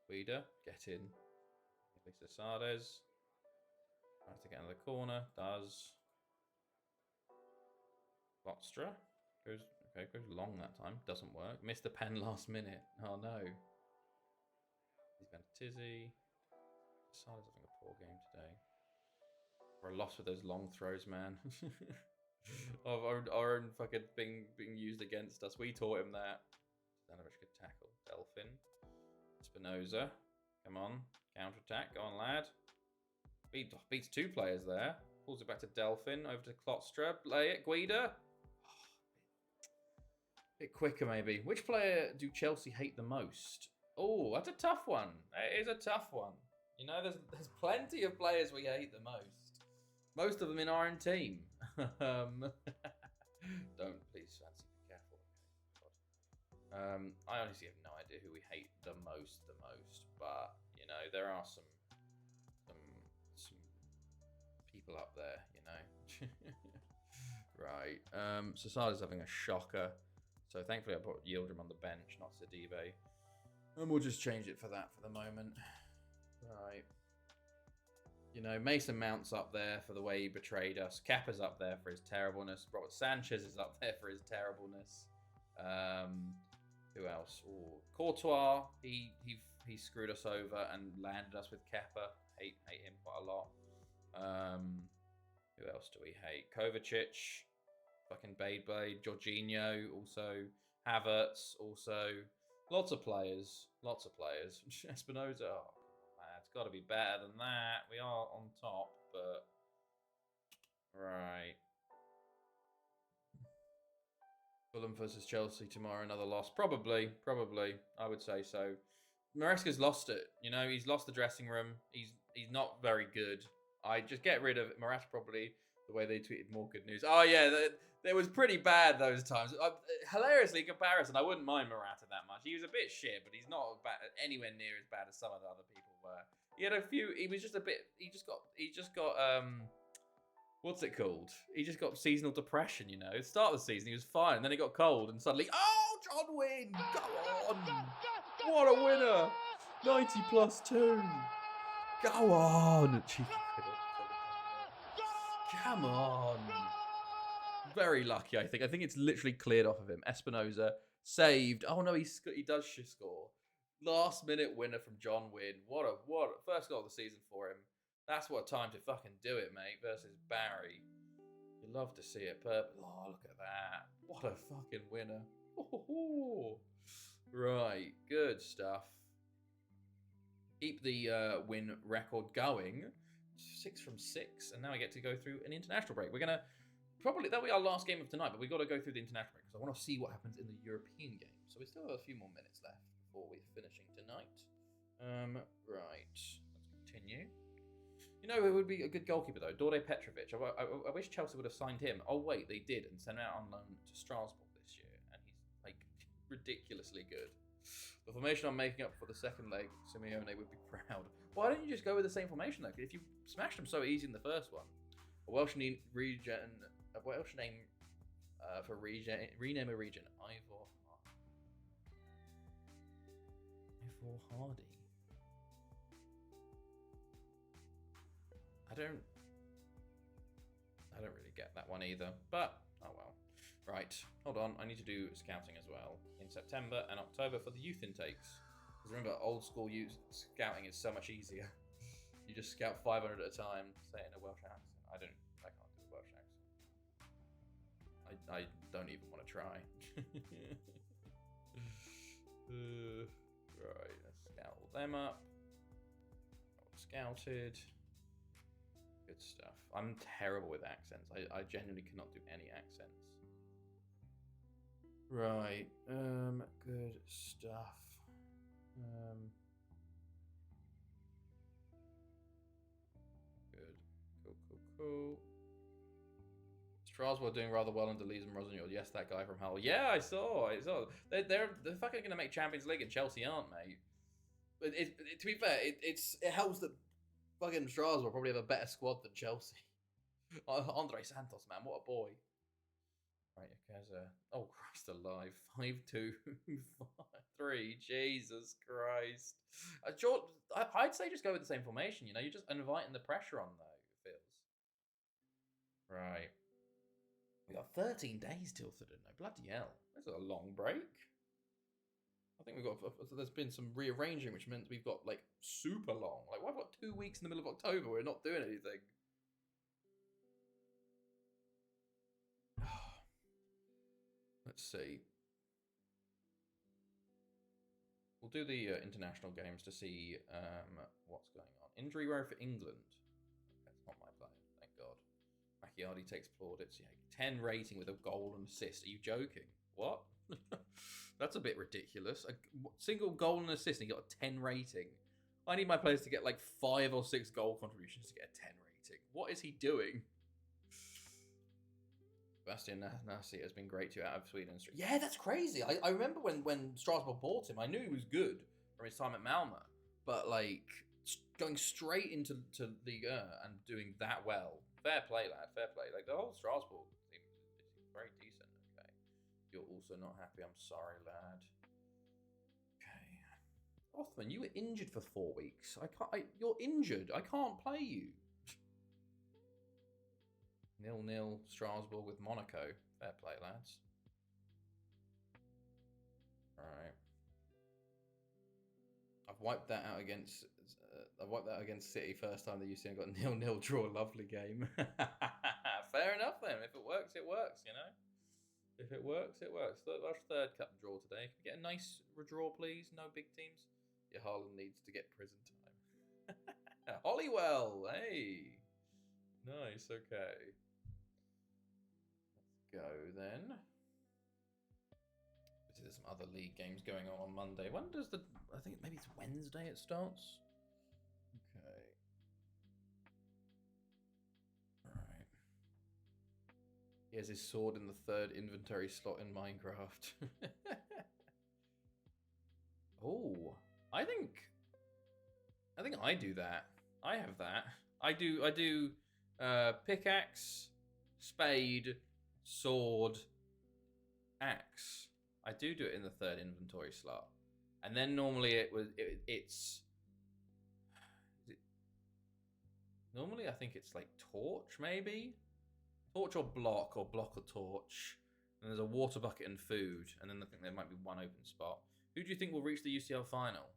Guida, get in. Lisa Sardes. Tries to get into the corner. Does. Klostra. Goes long that time. Doesn't work. Missed the pen last minute. Oh no. He's been Tizzy. Salah's having a poor game today. We're a loss with those long throws, man. Of our own fucking thing being used against us. We taught him that. Stanovic could tackle. Delphin. Espinoza. Come on. Counter attack. Go on, lad. Beats 2 players there. Pulls it back to Delphin. Over to Klostra. Play it. Guida. Bit quicker, maybe. Which player do Chelsea hate the most? Oh, that's a tough one. It is a tough one. You know, there's plenty of players we hate the most. Most of them in our own team. Don't, please, Fancy, be careful. God. I honestly have no idea who we hate the most. But, you know, there are some people up there, you know. Right. Sasada's having a shocker. So thankfully I put Yildirim on the bench, not Sidibe. And we'll just change it for that for the moment. Right. You know, Mason Mount's up there for the way he betrayed us. Kappa's up there for his terribleness. Robert Sanchez is up there for his terribleness. Who else? Ooh, Courtois, he screwed us over and landed us with Kappa. Hate him quite a lot. Who else do we hate? Kovacic, fucking Beyblade, Jorginho, also Havertz also. Lots of players. Lots of players. Espinoza. Oh, man, it's got to be better than that. We are on top, but... Right. Fulham versus Chelsea tomorrow, another loss. Probably. I would say so. Maresca's lost it. You know, he's lost the dressing room. He's not very good. I just get rid of Maresca probably the way they tweeted more good news. Oh yeah, they was pretty bad those times. Hilariously, in comparison, I wouldn't mind Morata that much. He was a bit shit, but he's not anywhere near as bad as some of the other people were. He had a few. He was just a bit. He just got. What's it called? He just got seasonal depression. You know, start of the season he was fine, and then he got cold, and suddenly, oh, John Wynn, go on! What a winner! 90+2. Go on, cheeky critic. Come on. Very lucky, I think. I think it's literally cleared off of him. Espinoza saved. Oh no, he does score. Last minute winner from John Wynn. What a first goal of the season for him. That's what time to fucking do it, mate. Versus Barry. You love to see it, but oh, look at that. What a fucking winner. Right, good stuff. Keep the win record going. 6 from 6, and now we get to go through an international break. We're gonna that'll be our last game of tonight, but we got to go through the international break because I want to see what happens in the European game. So we still have a few more minutes left before we're finishing tonight. Right, let's continue. You know, it would be a good goalkeeper though, Dorde Petrovic. I wish Chelsea would have signed him. Oh wait, they did, and sent him out on loan to Strasbourg this year, and he's like ridiculously good. The formation I'm making up for the second leg, Simeone would be proud. Why don't you just go with the same formation though? If you smashed them so easy in the first one, a Welsh name for rename a region. Ivor Hardy. I don't really get that one either, but oh well. Right, hold on. I need to do scouting as well in September and October for the youth intakes. Because remember, old school youth scouting is so much easier. You just scout 500 at a time, say it in a Welsh accent. I can't do a Welsh accent. I don't even want to try. Right, let's scout them up. Scouted. Good stuff. I'm terrible with accents. I genuinely cannot do any accents. Right. Good stuff. Good. Cool. Strasbourg doing rather well under Leeds and Rossignol. Yes, that guy from Hull. Yeah, I saw. They're fucking gonna make Champions League and Chelsea aren't, mate. But to be fair, it helps that fucking Strasbourg probably have a better squad than Chelsea. Andre Santos, man, what a boy. Right, oh Christ alive, 5-2, 5-3. Jesus Christ. I'd say just go with the same formation. You know, you're just inviting the pressure on though. It feels right. We got 13 days till today. No, bloody hell, this is a long break. I think there's been some rearranging, which meant we've got like super long. Like, why have we got 2 weeks in the middle of October? We're not doing anything. Let's see. We'll do the international games to see what's going on. Injury row for England. That's not my player, thank God. Macchiardi takes plaudits. Yeah, 10 rating with a goal and assist. Are you joking? What? That's a bit ridiculous. A single goal and assist and he got a 10 rating. I need my players to get like 5 or 6 goal contributions to get a 10 rating. What is he doing? Bastian Nasi has been great to out of Sweden. Yeah, that's crazy. I remember when Strasbourg bought him, I knew he was good from his time at Malmö. But like going straight into Ligue 1 and doing that well. Fair play, lad. Fair play. Like the whole Strasbourg team is very decent. Okay. You're also not happy. I'm sorry, lad. Okay. Othman, you were injured for 4 weeks. You're injured. I can't play you. 0-0 Strasbourg with Monaco. Fair play, lads. Alright. I've wiped that out against City first time they used to and got 0-0 draw. Lovely game. Fair enough then. If it works, it works, you know? If it works, it works. Our third cup draw today. Can we get a nice redraw, please? No big teams. Yeah, Haaland needs to get prison time. Hollywell, hey. Nice, okay. Let's go then. There's some other league games going on Monday. When does I think maybe it's Wednesday it starts? Okay. Alright. He has his sword in the third inventory slot in Minecraft. Oh, I think I do that. I have that. I do pickaxe, spade, sword, axe. I do it in the third inventory slot. And then normally normally I think it's like torch maybe? Torch or block or torch. And there's a water bucket and food. And then I think there might be one open spot. Who do you think will reach the UCL final?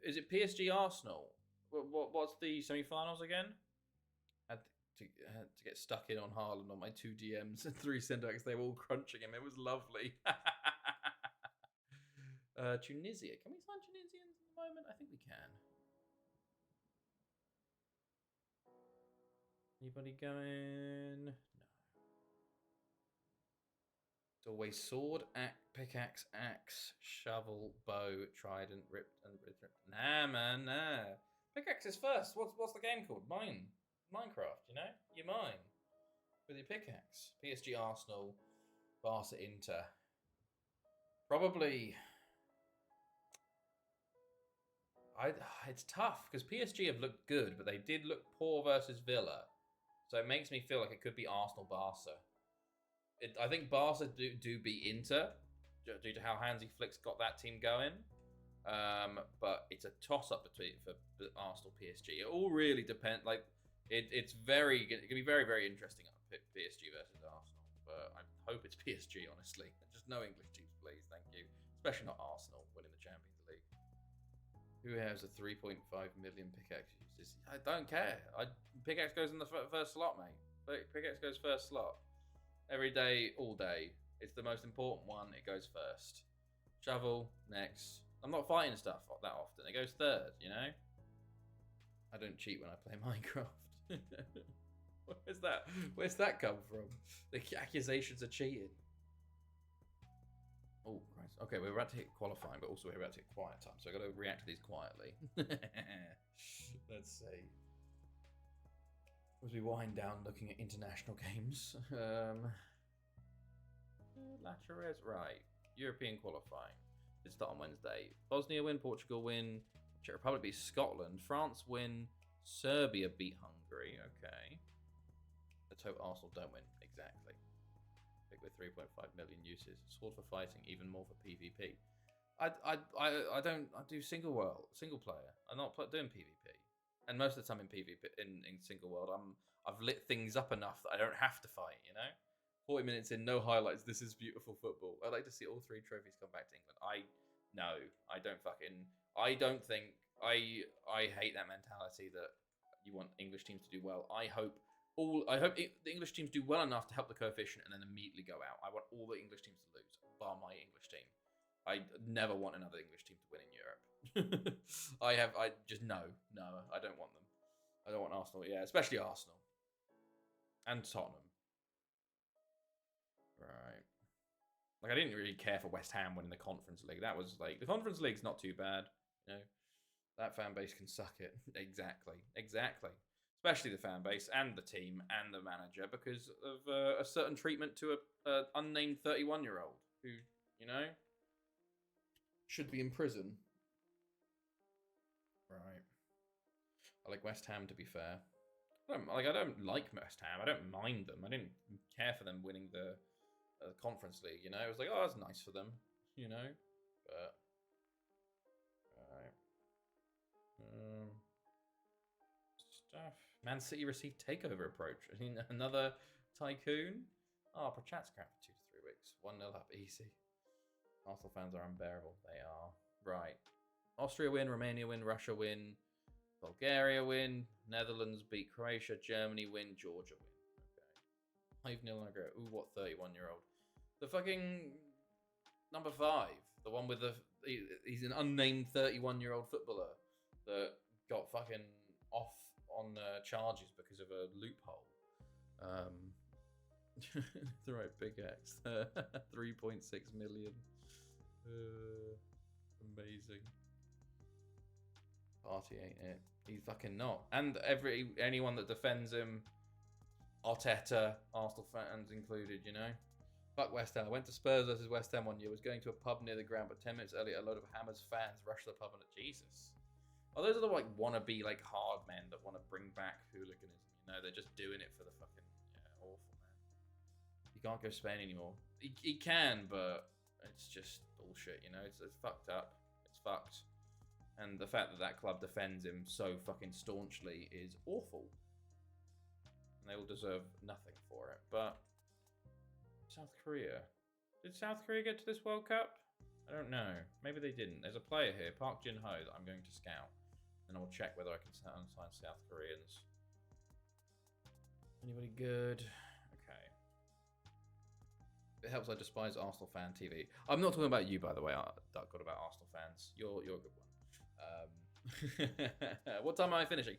Is it PSG Arsenal? What's the semi-finals again? Had to get stuck in on Haaland on my 2 DMs and 3 centre-backs. They were all crunching him. It was lovely. Tunisia. Can we sign Tunisians at the moment? I think we can. Anybody going? No. It's always sword, pickaxe, axe, shovel, bow, trident, ripped. Nah, man, nah. Pickaxe is first. What's the game called? Minecraft, you know? You're mine. With your pickaxe. PSG Arsenal, Barca Inter. Probably. It's tough because PSG have looked good, but they did look poor versus Villa. So it makes me feel like it could be Arsenal Barca. I think Barca do beat Inter due to how Hansi Flick's got that team going. But it's a toss-up for Arsenal PSG. It all really depends. Like it can be very, very interesting PSG versus Arsenal. But I hope it's PSG, honestly. Just no English teams, please. Thank you. Especially not Arsenal winning the Champions League. Who has a 3.5 million pickaxe uses? I don't care. Pickaxe goes in the first slot, mate. Pickaxe goes first slot. Every day, all day. It's the most important one. It goes first. Shovel, next. I'm not fighting stuff that often. It goes third, you know? I don't cheat when I play Minecraft. Where's that come from? The accusations of cheating. Oh, Christ. Okay, we're about to hit qualifying, but also we're about to hit quiet time, so I've got to react to these quietly. Let's see. As we wind down looking at international games. Lachares, right. European qualifying. It start on Wednesday. Bosnia win, Portugal win, Czech Republic beat Scotland, France win, Serbia beat Hungary. Okay. Let's hope Arsenal don't win. Exactly. Pick with 3.5 million uses. Sword for fighting, even more for PvP. I do single player. I'm not doing PvP. And most of the time in PvP in single world, I've lit things up enough that I don't have to fight, you know? 40 minutes in, no highlights. This is beautiful football. I'd like to see all 3 trophies come back to England. I hate that mentality that you want English teams to do well. I hope the English teams do well enough to help the coefficient and then immediately go out. I want all the English teams to lose, bar my English team. I never want another English team to win in Europe. I don't want them. I don't want Arsenal. Yeah, especially Arsenal and Tottenham. Right. Like I didn't really care for West Ham winning the Conference League. That was like the Conference League's not too bad. You know, that fan base can suck it. Exactly. Especially the fan base and the team and the manager because of a certain treatment to a unnamed 31-year-old who, you know, should be in prison. Right. I like West Ham, to be fair. I don't like West Ham. I don't mind them. I didn't care for them winning the Conference League, you know? It was like, oh, that's nice for them, you know? But, alright. Stuff. Man City received takeover approach. I mean, another tycoon? Oh, Prachat's crap for 2 to 3 weeks. 1-0 up, easy. Arsenal fans are unbearable. They are. Right. Austria win, Romania win, Russia win, Bulgaria win, Netherlands beat Croatia, Germany win, Georgia win. Okay. 5-0 and I go, ooh, what 31-year-old? The fucking number 5, the one with he's an unnamed 31-year-old footballer that got fucking off on charges because of a loophole. The right big X. 3.6 million. Amazing. Party ain't it? He's fucking not. And anyone that defends him, Arteta, Arsenal fans included, you know. Fuck West Ham. I went to Spurs versus West Ham one year. Was going to a pub near the ground, but 10 minutes earlier, a load of Hammers fans rushed the pub and Jesus. Oh, those are the like wannabe like hard men that want to bring back hooliganism. You know, they're just doing it for the fucking awful man. You can't go to Spain anymore. He can, but it's just bullshit. You know, it's fucked up. It's fucked. And the fact that that club defends him so fucking staunchly is awful. And they will deserve nothing for it. But South Korea. Did South Korea get to this World Cup? I don't know. Maybe they didn't. There's a player here, Park Jin-ho, that I'm going to scout. And I'll check whether I can sign South Koreans. Anybody good? Okay. It helps I despise Arsenal fan TV. I'm not talking about you, by the way, Duck, about Arsenal fans. You're a good one. What time am I finishing?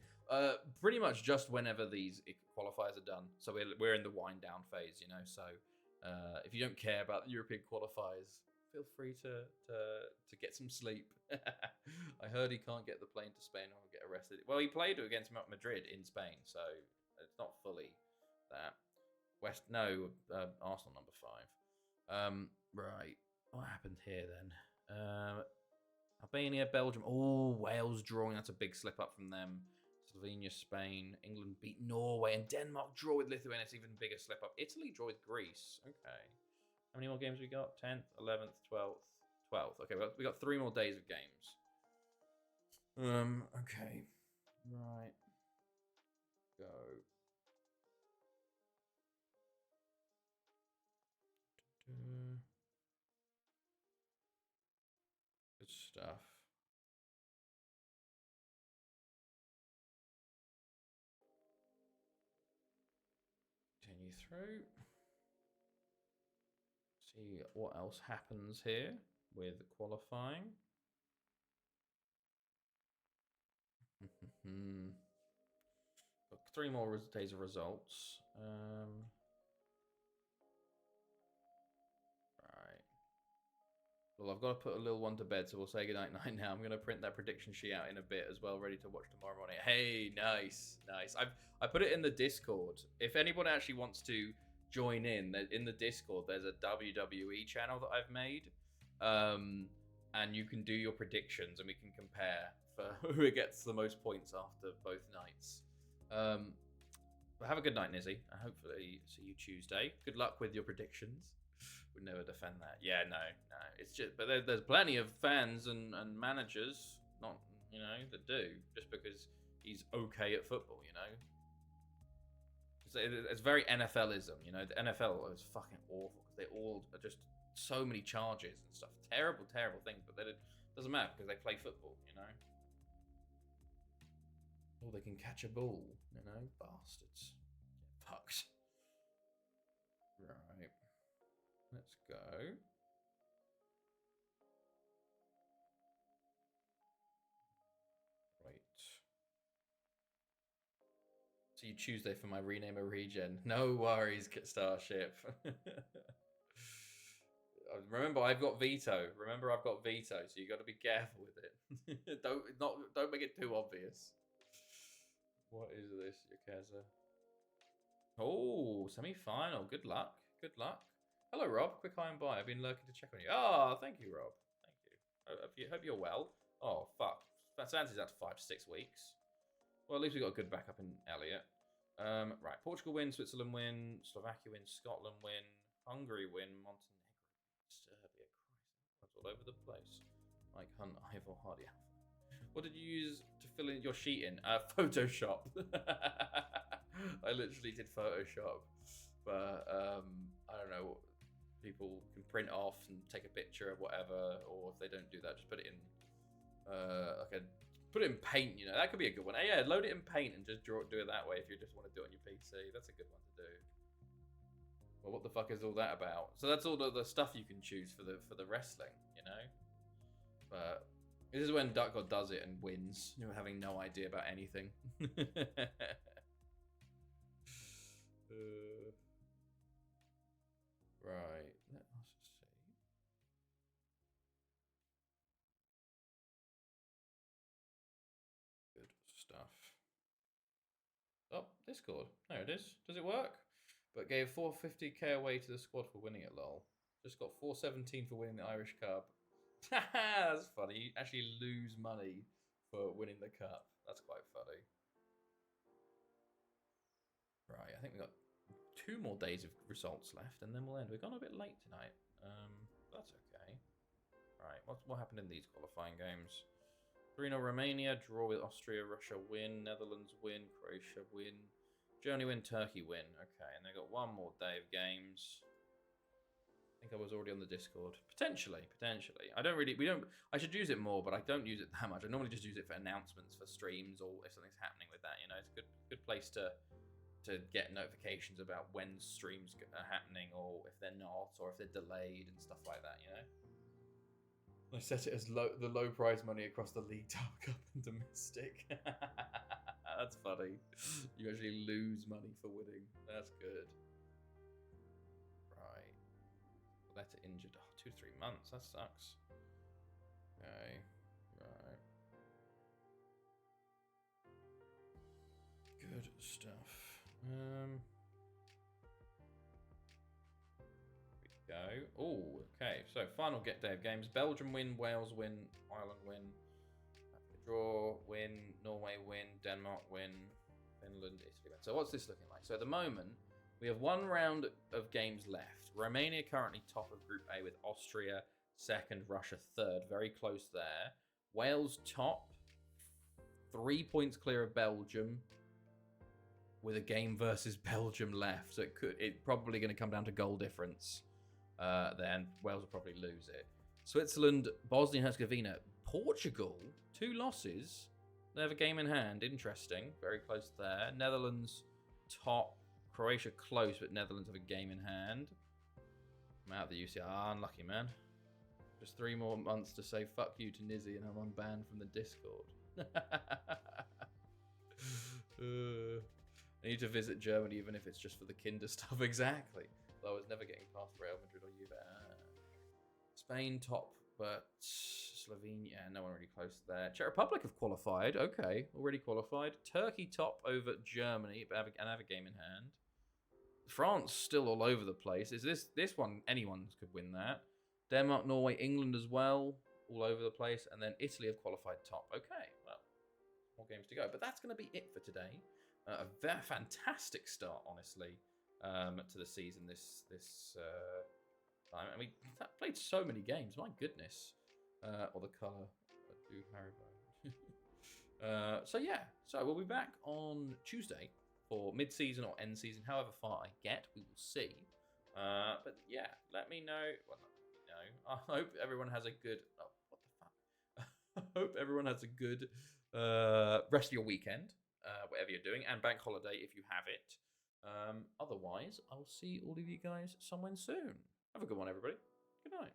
Pretty much just whenever these qualifiers are done. So we're in the wind down phase, you know. So if you don't care about the European qualifiers, feel free to get some sleep. I heard he can't get the plane to Spain or get arrested. Well, he played against Madrid in Spain, so it's not fully that. Arsenal number 5. Right, what happened here then? Albania, Belgium. Oh, Wales drawing. That's a big slip up from them. Slovenia, Spain. England beat Norway. And Denmark draw with Lithuania. It's even bigger slip up. Italy draw with Greece. Okay. How many more games we got? 10th, 11th, 12th, 12th. Okay, we got 3 more days of games. Okay. Right. Go. Good stuff. Continue through. See what else happens here with qualifying. Got 3 more days of results. Well, I've got to put a little one to bed, so we'll say goodnight night now. I'm going to print that prediction sheet out in a bit as well, ready to watch tomorrow morning. Hey, nice. I put it in the Discord. If anyone actually wants to join in the Discord, there's a WWE channel that I've made. And you can do your predictions, and we can compare for who gets the most points after both nights. But have a good night, Nizzy. I hopefully see you Tuesday. Good luck with your predictions. Would never defend that. Yeah, no. It's just, but there's plenty of fans and managers, not that do just because he's okay at football. It's very NFLism. The NFL is fucking awful because they all are just so many charges and stuff. Terrible things, but it doesn't matter because they play football. Oh, they can catch a ball. Bastards. Get fucked. Right. Let's go. Right. See you Tuesday for my rename a regen. No worries, Starship. Remember, I've got veto. So you got to be careful with it. Don't make it too obvious. What is this, Yakaza? Oh, semi-final. Good luck. Hello, Rob. Quick hi and bye. I've been lurking to check on you. Oh, thank you, Rob. Thank you. Hope you're well. Oh, fuck. Santi's out to 5 to 6 weeks. Well, at least we got a good backup in Elliot. Right. Portugal win, Switzerland win, Slovakia win, Scotland win, Hungary win, Montenegro, Serbia. Christ, that's all over the place. Mike Hunt, Ivor Hardy. What did you use to fill in your sheet in? Photoshop. I literally did Photoshop. But I don't know. People can print off and take a picture or whatever, or if they don't do that, just put it in put it in Paint. That could be a good one. Yeah, load it in Paint and just do it that way if you just want to do it on your PC. That's a good one to do. Well, what the fuck is all that about? So that's all the stuff you can choose for the wrestling, you know. But this is when Duck God does it and wins, having no idea about anything. Right. Let us see. Good stuff. Oh, Discord. There it is. Does it work? But gave 450k away to the squad for winning it, lol. Just got 417 for winning the Irish Cup. That's funny. You actually lose money for winning the cup. That's quite funny. Right, I think we've got 2 more days of results left, and then we'll end. We've gone a bit late tonight. That's okay. Right, what happened in these qualifying games? 3-0 Romania, draw with Austria, Russia win, Netherlands win, Croatia win, Germany win, Turkey win. Okay, and they've got 1 more day of games. I think I was already on the Discord. Potentially. I should use it more, but I don't use it that much. I normally just use it for announcements for streams or if something's happening with that. You know, it's a good place to get notifications about when streams are happening or if they're not or if they're delayed and stuff like that, you know. I set it as the low prize money across the League Cup and domestic. That's funny. You actually lose money for winning. That's good. Right. Letter injured. Oh, 2 to 3 months. That sucks. Okay. Right. Good stuff. Go. Oh, okay. So final day of games. Belgium win, Wales win, Ireland win, draw, win, Norway win, Denmark win, Finland, Italy win. So what's this looking like? So at the moment, we have 1 round of games left. Romania currently top of Group A with Austria second, Russia third. Very close there. Wales top, 3 points clear of Belgium, with a game versus Belgium left. So it's probably going to come down to goal difference. Then Wales will probably lose it. Switzerland, Bosnia and Herzegovina, Portugal, 2 losses. They have a game in hand. Interesting. Very close there. Netherlands, top. Croatia, close, but Netherlands have a game in hand. I'm out of the UCR. Unlucky, man. Just 3 more months to say fuck you to Nizzy and I'm unbanned from the Discord. I need to visit Germany, even if it's just for the kinder stuff. Exactly. Though I was never getting past Real Madrid or Juve. Spain top, but Slovenia, no one really close there. Czech Republic have qualified. Okay, already qualified. Turkey top over Germany, but have a game in hand. France still all over the place. Is this one? Anyone could win that. Denmark, Norway, England as well, all over the place, and then Italy have qualified top. Okay, well, more games to go, but that's going to be it for today. A very fantastic start, honestly, to the season this time. I mean, that played so many games. My goodness. Or the colour. Do Haribo. So yeah. So we'll be back on Tuesday for mid-season or end-season, however far I get. We will see. But yeah, let me know. Well, not let me know. I hope everyone has a good. Oh, what the fuck? I hope everyone has a good rest of your weekend. Whatever you're doing, and bank holiday if you have it. Otherwise, I'll see all of you guys somewhere soon. Have a good one, everybody. Good night.